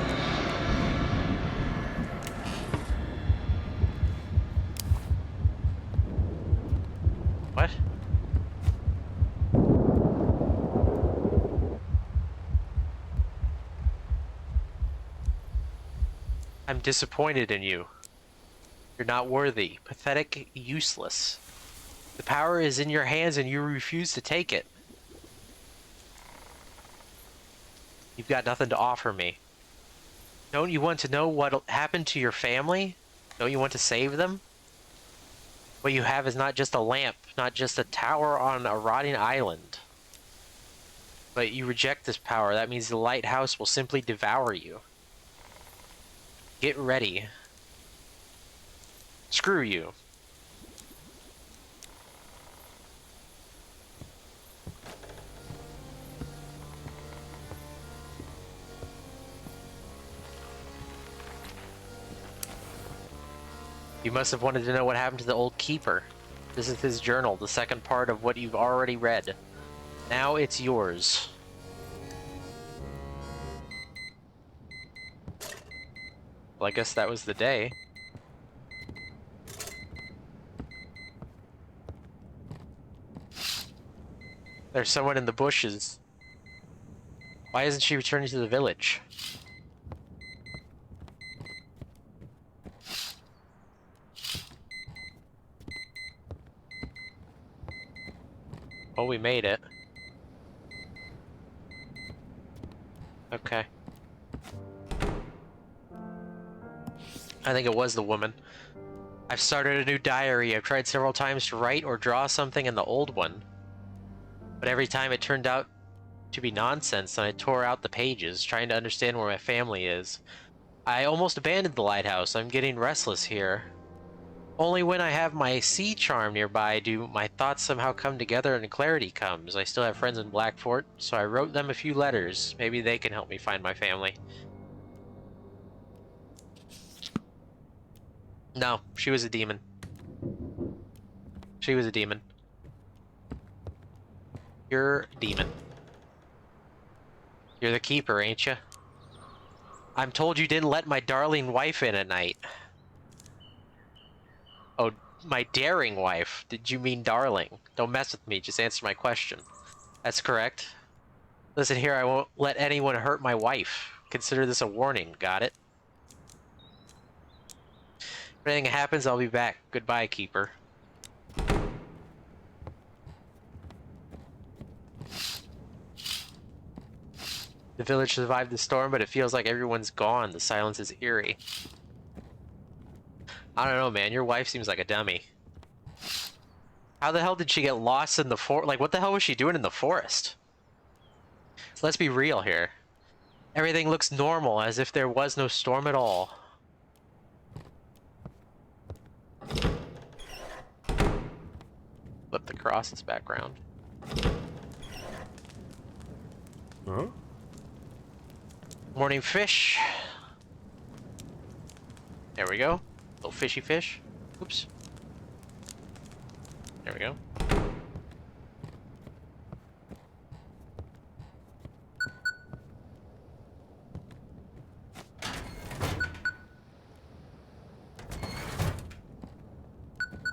What? I'm disappointed in you. You're not worthy, pathetic, useless. The power is in your hands and you refuse to take it. You've got nothing to offer me. Don't you want to know what happened to your family? Don't you want to save them? What you have is not just a lamp, not just a tower on a rotting island. But you reject this power. That means the lighthouse will simply devour you. Get ready. Screw you. You must have wanted to know what happened to the old keeper. This is his journal, the second part of what you've already read. Now it's yours. Well, I guess that was the day. There's someone in the bushes. Why isn't she returning to the village? Well, we made it. Okay. I think it was the woman. I've started a new diary. I've tried several times to write or draw something in the old one. But every time it turned out to be nonsense, and I tore out the pages, trying to understand where my family is. I almost abandoned the lighthouse. I'm getting restless here. Only when I have my sea charm nearby do my thoughts somehow come together and clarity comes. I still have friends in Blackfort, so I wrote them a few letters. Maybe they can help me find my family. No, she was a demon. She was a demon. You're a demon. You're the keeper, ain't you? I'm told you didn't let my darling wife in at night. Oh, my daring wife. Did you mean darling? Don't mess with me, just answer my question. That's correct. Listen here, I won't let anyone hurt my wife. Consider this a warning, got it? If anything happens, I'll be back. Goodbye, keeper. The village survived the storm, but it feels like everyone's gone. The silence is eerie. I don't know, man. Your wife seems like a dummy. How the hell did she get lost in the forest? Like, what the hell was she doing in the forest? Let's be real here. Everything looks normal, as if there was no storm at all. Flip the cross's background. Huh? Morning fish. There we go. Little fishy fish. Oops. There we go.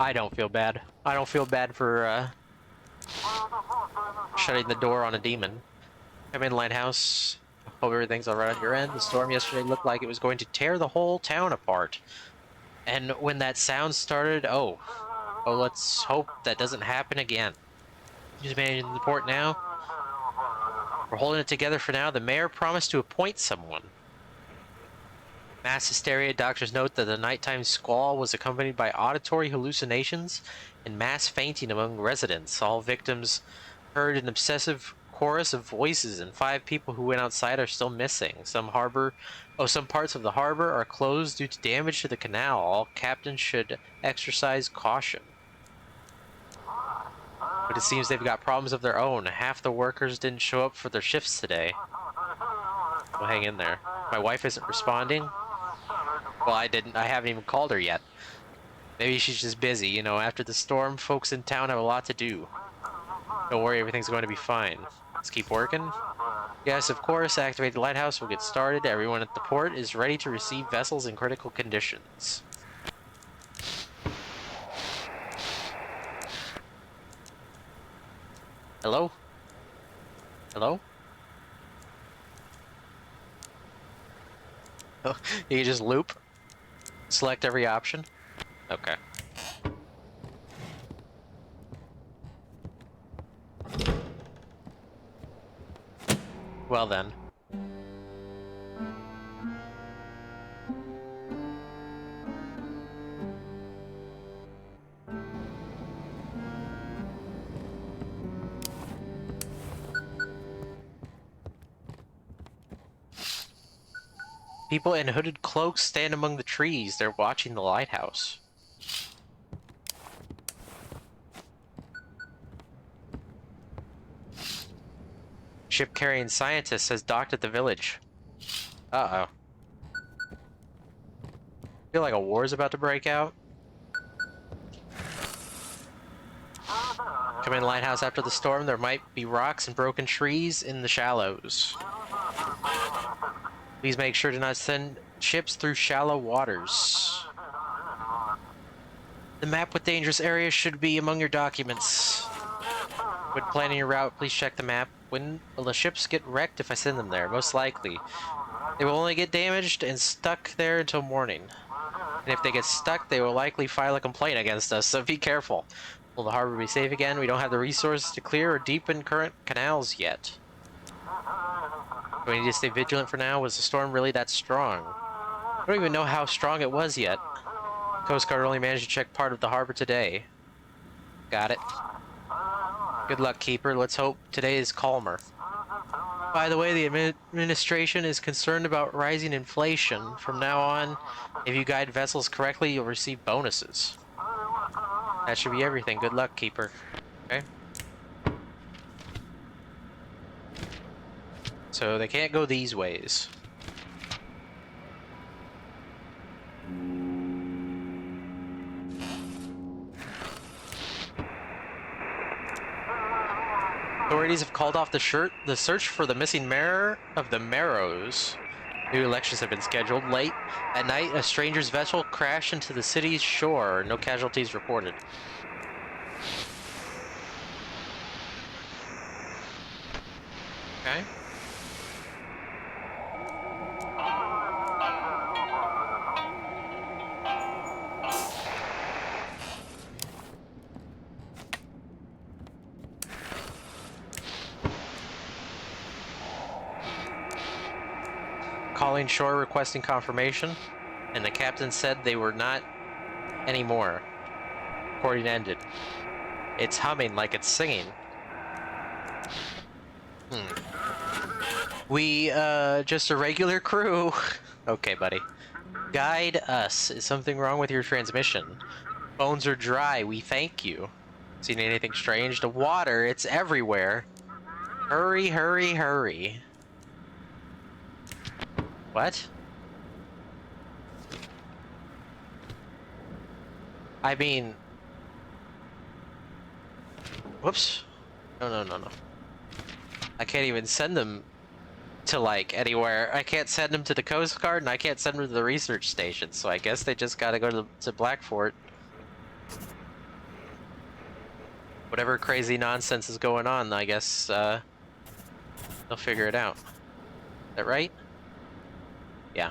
I don't feel bad. I don't feel bad for shutting the door on a demon. Come in, Lighthouse. Hope everything's alright on your end. The storm yesterday looked like it was going to tear the whole town apart. And when that sound started, oh, let's hope that doesn't happen again. Who's managing the port now? We're holding it together for now. The mayor promised to appoint someone. Mass hysteria. Doctors note that the nighttime squall was accompanied by auditory hallucinations and mass fainting among residents. All victims heard an obsessive chorus of voices, and 5 people who went outside are still missing. Some parts of the harbor are closed due to damage to the canal. All captains should exercise caution. But it seems they've got problems of their own. Half the workers didn't show up for their shifts today. Well, hang in there. My wife isn't responding. Well, I haven't even called her yet. Maybe she's just busy. You know, after the storm, folks in town have a lot to do. Don't worry, everything's going to be fine. Let's keep working. Yes, of course, activate the lighthouse. We'll get started. Everyone at the port is ready to receive vessels in critical conditions. Hello? Hello? Oh, you can just loop? Select every option? Okay. Well then. People in hooded cloaks stand among the trees. They're watching the lighthouse. Ship carrying scientist has docked at the village. Uh-oh. Feel like a war's about to break out. Come in, lighthouse. After the storm, there might be rocks and broken trees in the shallows. Please make sure to not send ships through shallow waters. The map with dangerous areas should be among your documents. When planning your route, please check the map. When will the ships get wrecked if I send them there? Most likely. They will only get damaged and stuck there until morning. And if they get stuck, they will likely file a complaint against us, so be careful. Will the harbor be safe again? We don't have the resources to clear or deepen current canals yet. We need to stay vigilant for now. Was the storm really that strong? I don't even know how strong it was yet. Coast Guard only managed to check part of the harbor today. Got it. Good luck, Keeper. Let's hope today is calmer. By the way, the administration is concerned about rising inflation. From now on, if you guide vessels correctly, you'll receive bonuses. That should be everything. Good luck, Keeper. Okay. So they can't go these ways. Authorities have called off the search for the missing mayor of the Marrows. New elections have been scheduled. Late at night, a stranger's vessel crashed into the city's shore. No casualties reported. Okay. Calling shore requesting confirmation, and the captain said they were not anymore. Recording ended. It's humming like it's singing. We, just a regular crew. Okay, buddy. Guide us. Is something wrong with your transmission? Phones are dry. We thank you. Seen anything strange? The water, it's everywhere. Hurry, hurry, hurry. What? I mean... Whoops. No. I can't even send them to, like, anywhere. I can't send them to the Coast Guard, and I can't send them to the research station, so I guess they just gotta go to Blackfort. whatever crazy nonsense is going on, I guess they'll figure it out. Is that right? Yeah.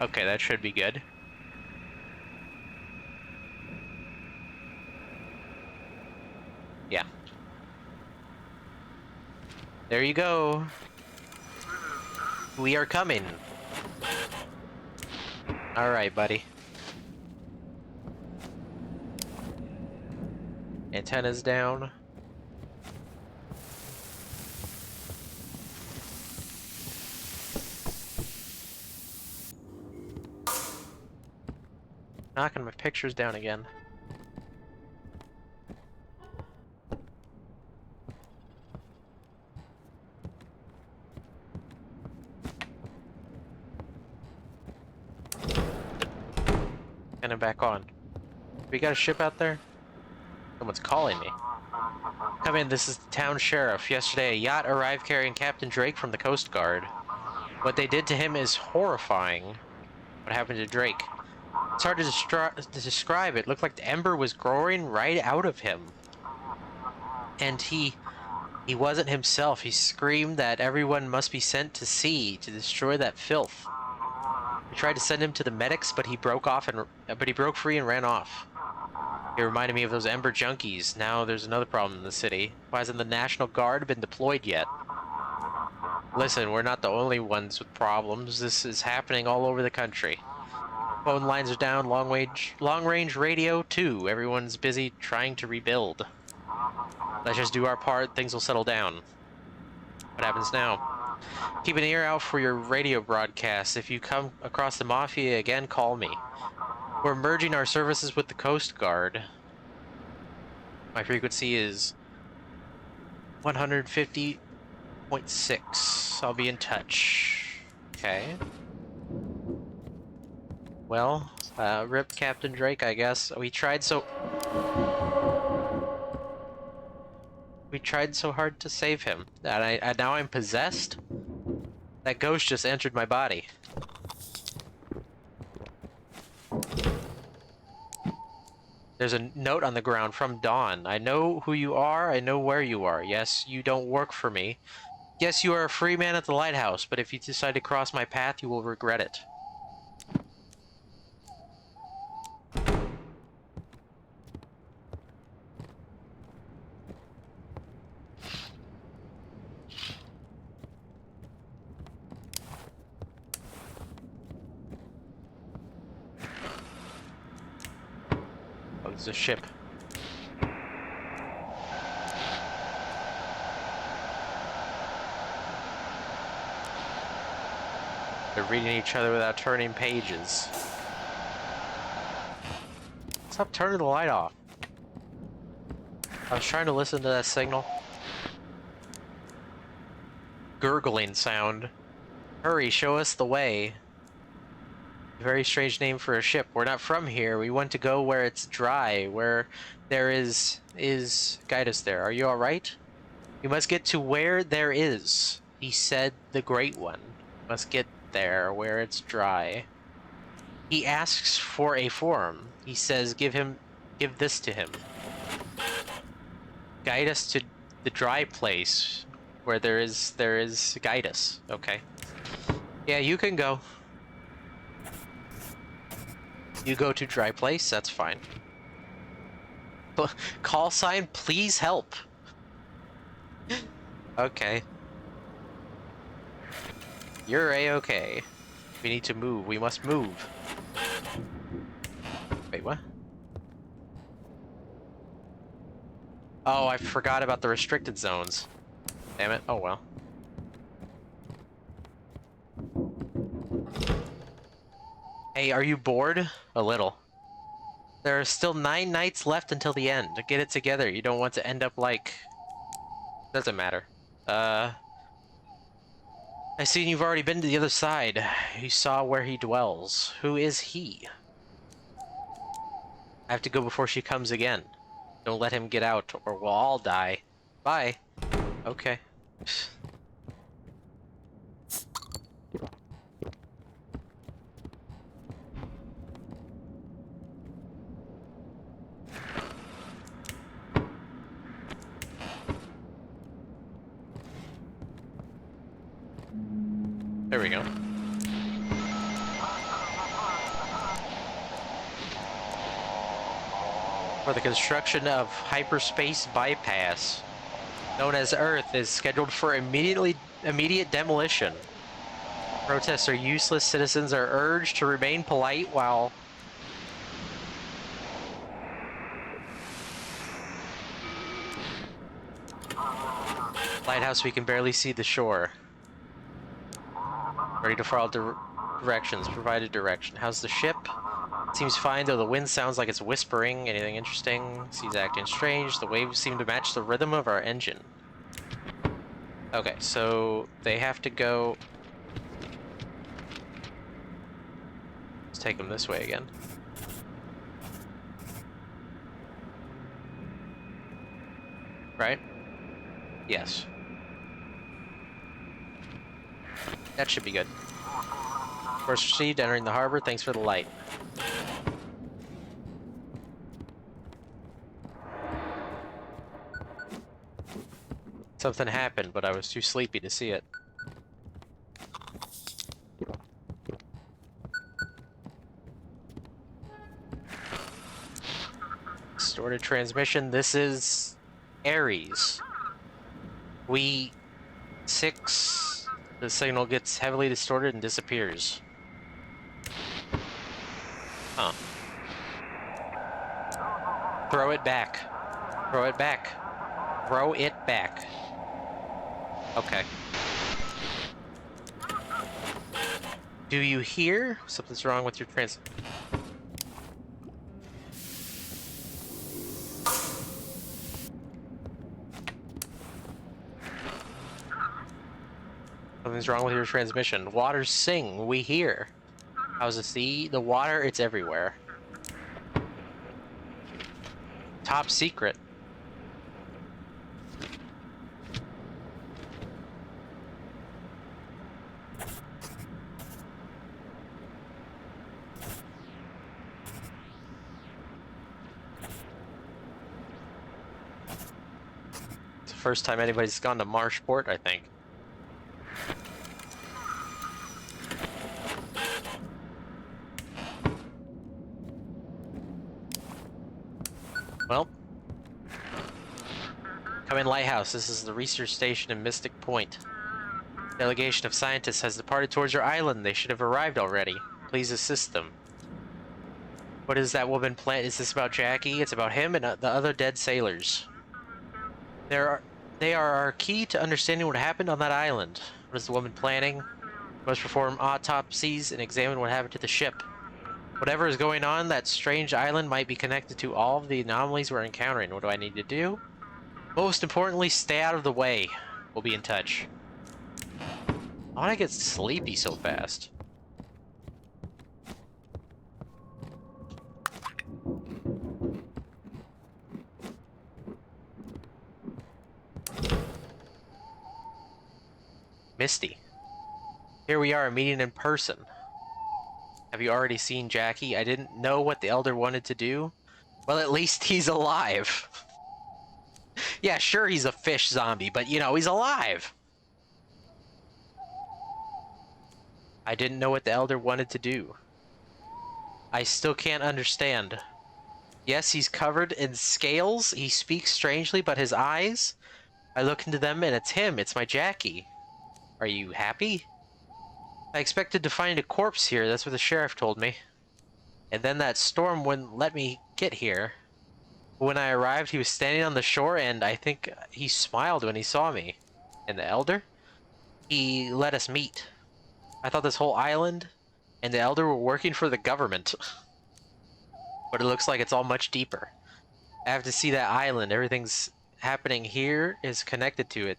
Okay, that should be good. Yeah. There you go. We are coming. All right, buddy. Antennas down. Knocking my pictures down again. And I'm back on. We got a ship out there? Someone's calling me. Come in, this is the town sheriff. Yesterday, a yacht arrived carrying Captain Drake from the Coast Guard. What they did to him is horrifying. What happened to Drake? It's hard to describe. It looked like the ember was growing right out of him. And he wasn't himself. He screamed that everyone must be sent to sea to destroy that filth. We tried to send him to the medics, but he broke free and ran off. He reminded me of those Ember junkies. Now there's another problem in the city. Why hasn't the National Guard been deployed yet? Listen, we're not the only ones with problems. This is happening all over the country. Phone lines are down, long-range radio too. Everyone's busy trying to rebuild. Let's just do our part, things will settle down. What happens now? Keep an ear out for your radio broadcasts. If you come across the Mafia again, call me. We're merging our services with the Coast Guard. My frequency is 150.6. I'll be in touch. Okay. Well, rip Captain Drake, I guess. We tried so hard to save him. And now I'm possessed? That ghost just entered my body. There's a note on the ground from Dawn. I know who you are, I know where you are. Yes, you don't work for me. Yes, you are a free man at the lighthouse, but if you decide to cross my path, you will regret it. Oh, there's a ship. They're reading each other without turning pages. Stop turning the light off. I was trying to listen to that signal. Gurgling sound. Hurry, show us the way. Very strange name for a ship. We're not from here. We want to go where it's dry, where there is guide us there. Are you alright? You must get to where there is. He said the Great One. Must get there where it's dry. He asks for a form. He says give this to him. Guide us to the dry place where there is guide us. Okay. Yeah, you can go. You go to dry place, that's fine. Call sign, please help. Okay. You're A-okay. We need to move. We must move. Wait, what? Oh, I forgot about the restricted zones. Damn it. Oh, well. Hey, are you bored? A little. There are still 9 nights left until the end. Get it together. You don't want to end up like... Doesn't matter. I seen you've already been to the other side. You saw where he dwells. Who is he? I have to go before she comes again. Don't let him get out, or we'll all die. Bye. Okay. we go. For the construction of hyperspace bypass, known as Earth, is scheduled for immediate demolition. Protests are useless. Citizens are urged to remain polite while lighthouse. We can barely see the shore. Ready to follow directions. Provided direction. How's the ship? Seems fine, though the wind sounds like it's whispering. Anything interesting? Seas acting strange. The waves seem to match the rhythm of our engine. Okay, so they have to go. Let's take them this way again. Right? Yes. That should be good. Course received, entering the harbor. Thanks for the light. Something happened, but I was too sleepy to see it. Distorted transmission. This is Ares. We-6. The signal gets heavily distorted and disappears. Huh. Throw it back. Throw it back. Throw it back. Okay. Do you hear? Something's wrong with your Something's wrong with your transmission. Waters sing, we hear. How's the sea? The water, it's everywhere. Top secret. It's the first time anybody's gone to Marshport, I think. Well, come in, Lighthouse. This is the research station in Mystic Point. Delegation of scientists has departed towards your island. They should have arrived already. Please assist them. What is that woman plan? Is this about Jackie? It's about him and the other dead sailors. They are our key to understanding what happened on that island. What is the woman planning? We must perform autopsies and examine what happened to the ship. Whatever is going on, that strange island might be connected to all of the anomalies we're encountering. What do I need to do? Most importantly, stay out of the way. We'll be in touch. Why do I get sleepy so fast? Misty. Here we are, meeting in person. Have you already seen Jackie? I didn't know what the Elder wanted to do. Well, at least he's alive. Yeah, sure, he's a fish zombie, but you know, he's alive. I didn't know what the Elder wanted to do. I still can't understand. Yes, he's covered in scales. He speaks strangely, but his eyes, I look into them and it's him. It's my Jackie. Are you happy? I expected to find a corpse here. That's what the sheriff told me. And then that storm wouldn't let me get here. When I arrived, he was standing on the shore, and I think he smiled when he saw me. And the Elder? He let us meet. I thought this whole island and the Elder were working for the government. But it looks like it's all much deeper. I have to see that island. Everything's happening here is connected to it.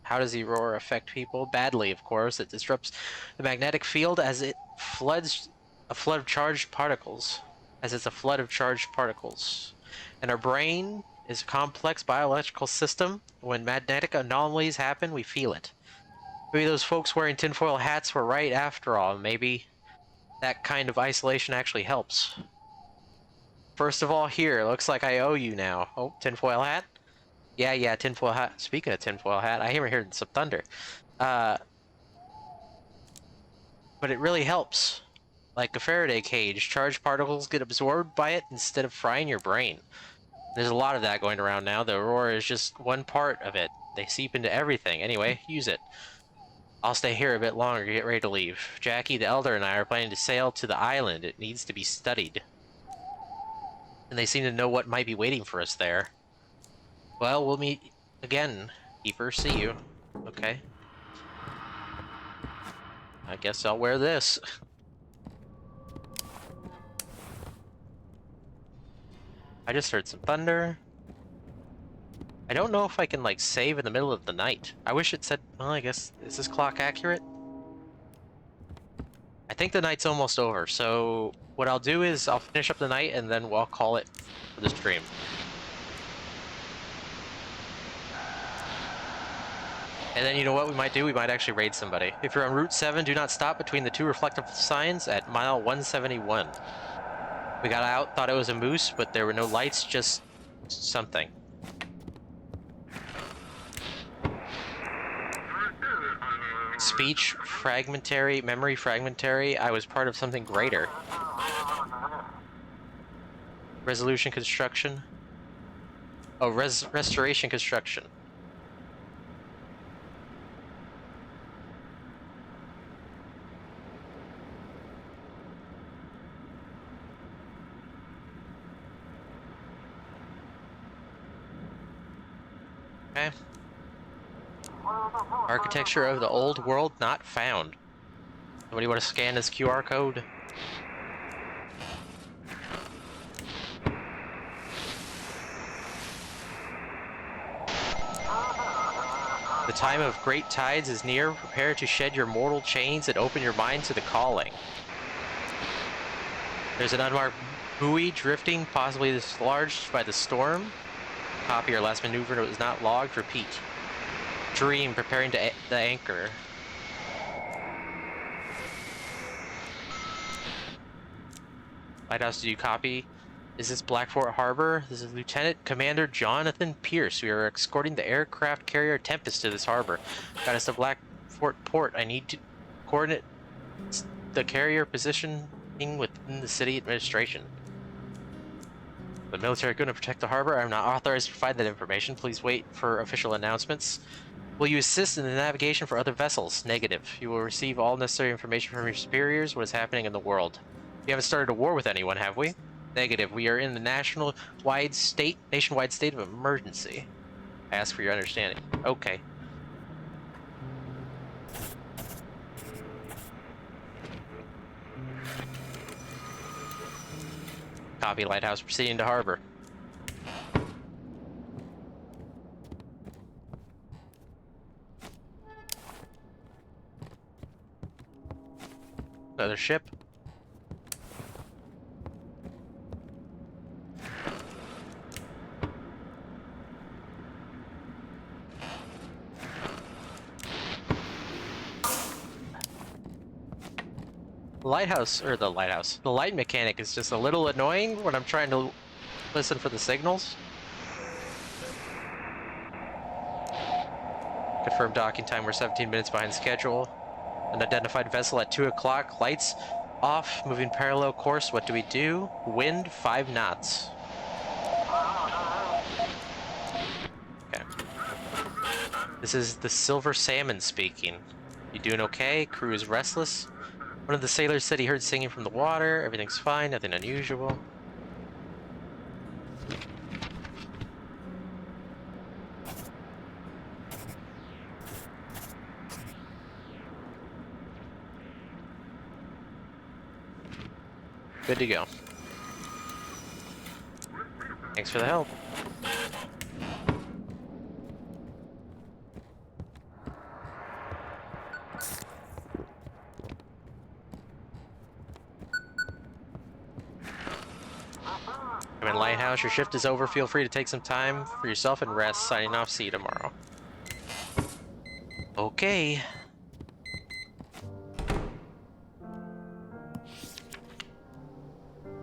How does the roar affect people? Badly, of course. It disrupts the magnetic field as it floods a flood of charged particles. As it's a flood of charged particles. And our brain is a complex biological system. When magnetic anomalies happen, we feel it. Maybe those folks wearing tinfoil hats were right after all. Maybe that kind of isolation actually helps. First of all, here, looks like I owe you now. Oh, tinfoil hat? Yeah, tinfoil hat. Speaking of tinfoil hat, I hear some thunder. but it really helps. Like a Faraday cage, charged particles get absorbed by it instead of frying your brain. There's a lot of that going around now. The Aurora is just one part of it. They seep into everything. Anyway, use it. I'll stay here a bit longer to get ready to leave. Jackie, the Elder, and I are planning to sail to the island. It needs to be studied. And they seem to know what might be waiting for us there. Well, we'll meet again, Keeper. See you. Okay. I guess I'll wear this. I just heard some thunder. I don't know if I can, like, save in the middle of the night. I wish it said... Well, I guess... Is this clock accurate? I think the night's almost over, so... What I'll do is I'll finish up the night and then we'll call it for the stream. And then you know what we might do? We might actually raid somebody. If you're on Route 7, do not stop between the two reflective signs at mile 171. We got out, thought it was a moose, but there were no lights, just something. Speech fragmentary, memory fragmentary. I was part of something greater. Resolution construction. Oh, restoration construction. Okay. Architecture of the old world not found. Somebody want to scan this QR code? The time of great tides is near. Prepare to shed your mortal chains and open your mind to the calling. There's an unmarked buoy drifting, possibly dislodged by the storm. Copy. Your last maneuver was not logged. Repeat. Dream. Preparing to the anchor. Lighthouse, do you copy? Is this Blackfort Harbor? This is Lieutenant Commander Jonathan Pierce. We are escorting the aircraft carrier Tempest to this harbor. Got us to Blackfort Port. I need to coordinate the carrier positioning within the city administration. The military are going to protect the harbor. I'm not authorized to provide that information. Please wait for official announcements. Will you assist in the navigation for other vessels? Negative. You will receive all necessary information from your superiors. What is happening in the world? We haven't started a war with anyone, have we? Negative. We are in the nationwide state of emergency. I ask for your understanding. Okay. Copy. Lighthouse proceeding to harbor. Another ship. The light mechanic is just a little annoying when I'm trying to listen for the signals. Confirmed docking time, we're 17 minutes behind schedule. Unidentified vessel at 2 o'clock, lights off, moving parallel course. What do we do? Wind 5 knots. Okay. This is the Silver Salmon speaking. You doing okay? Crew is restless. One of the sailors said he heard singing from the water. Everything's fine, nothing unusual. Good to go. Thanks for the help. I'm in Lighthouse. Your shift is over. Feel free to take some time for yourself and rest. Signing off. See you tomorrow. Okay.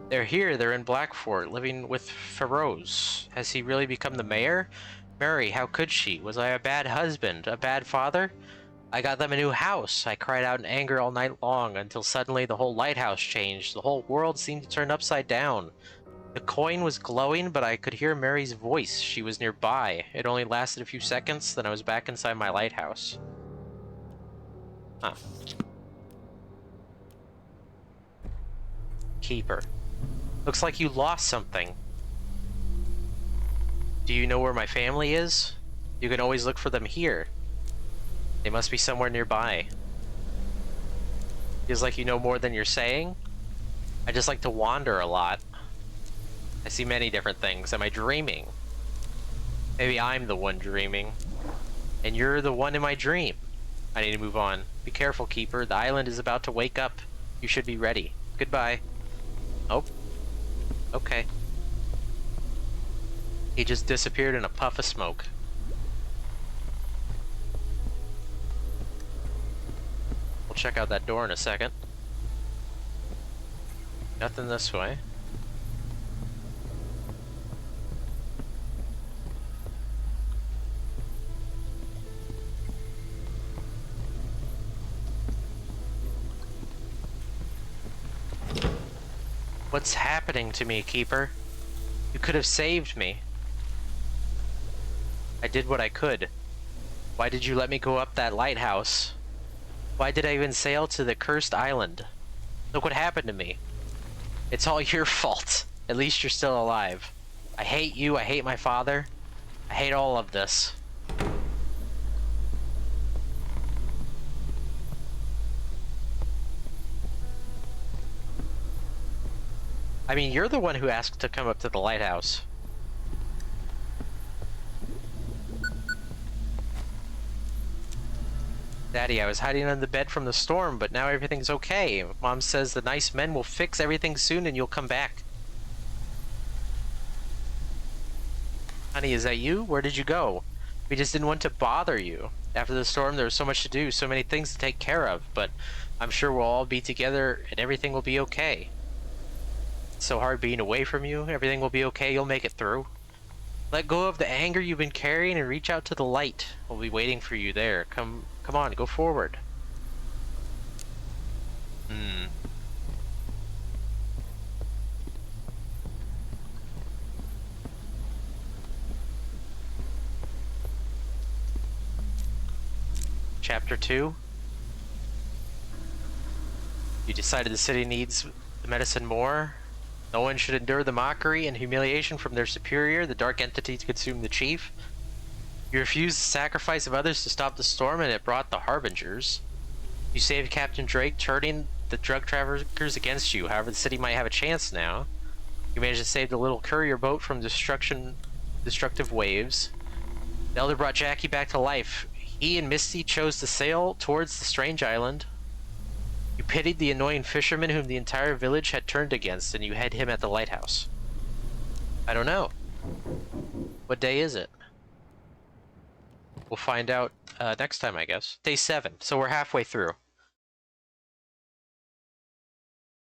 They're here. They're in Blackfort, living with Feroz. Has he really become the mayor? Mary, how could she? Was I a bad husband? A bad father? I got them a new house. I cried out in anger all night long until suddenly the whole lighthouse changed. The whole world seemed to turn upside down. The coin was glowing, but I could hear Mary's voice. She was nearby. It only lasted a few seconds, then I was back inside my lighthouse. Huh. Keeper. Looks like you lost something. Do you know where my family is? You can always look for them here. They must be somewhere nearby. Feels like you know more than you're saying. I just like to wander a lot. I see many different things. Am I dreaming? Maybe I'm the one dreaming. And you're the one in my dream. I need to move on. Be careful, Keeper. The island is about to wake up. You should be ready. Goodbye. Oh. Okay. He just disappeared in a puff of smoke. We'll check out that door in a second. Nothing this way. What's happening to me, Keeper? You could have saved me. I did what I could. Why did you let me go up that lighthouse? Why did I even sail to the cursed island? Look what happened to me. It's all your fault. At least you're still alive. I hate you, I hate my father. I hate all of this. I mean, you're the one who asked to come up to the lighthouse. Daddy, I was hiding under the bed from the storm, but now everything's okay. Mom says the nice men will fix everything soon and you'll come back. Honey, is that you? Where did you go? We just didn't want to bother you. After the storm, there was so much to do, so many things to take care of, but I'm sure we'll all be together and everything will be okay. It's so hard being away from you. Everything will be okay. You'll make it through. Let go of the anger you've been carrying and reach out to the light. We'll be waiting for you there. Come on, go forward. Chapter 2. You decided the city needs the medicine more. No one should endure the mockery and humiliation from their superior, the dark entity to consume the chief. You refused the sacrifice of others to stop the storm, and it brought the Harbingers. You saved Captain Drake, turning the drug traffickers against you. However, the city might have a chance now. You managed to save the little courier boat from destructive waves. The Elder brought Jackie back to life. He and Misty chose to sail towards the strange island. You pitied the annoying fisherman whom the entire village had turned against, and you hid him at the lighthouse. I don't know. What day is it? We'll find out next time, I guess. Day 7, so we're halfway through.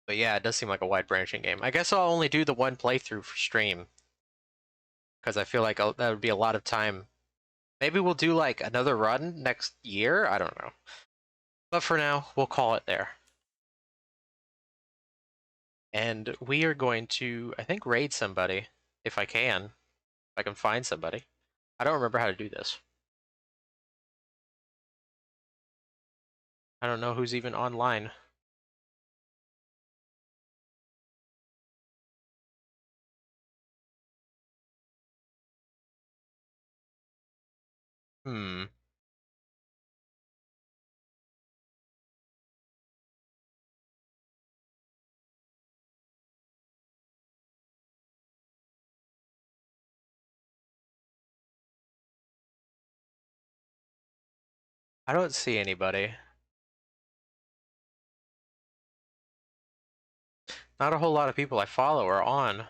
But yeah, it does seem like a wide-branching game. I guess I'll only do the one playthrough for stream, because I feel like that would be a lot of time. Maybe we'll do like another run next year? I don't know. But for now, we'll call it there. And we are going to, I think, raid somebody, if I can. If I can find somebody. I don't remember how to do this. I don't know who's even online. Hmm. I don't see anybody. Not a whole lot of people I follow are on.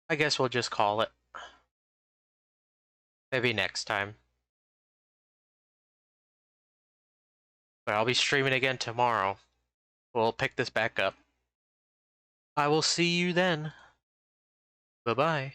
I guess we'll just call it. Maybe next time. But I'll be streaming again tomorrow. We'll pick this back up. I will see you then. Bye-bye.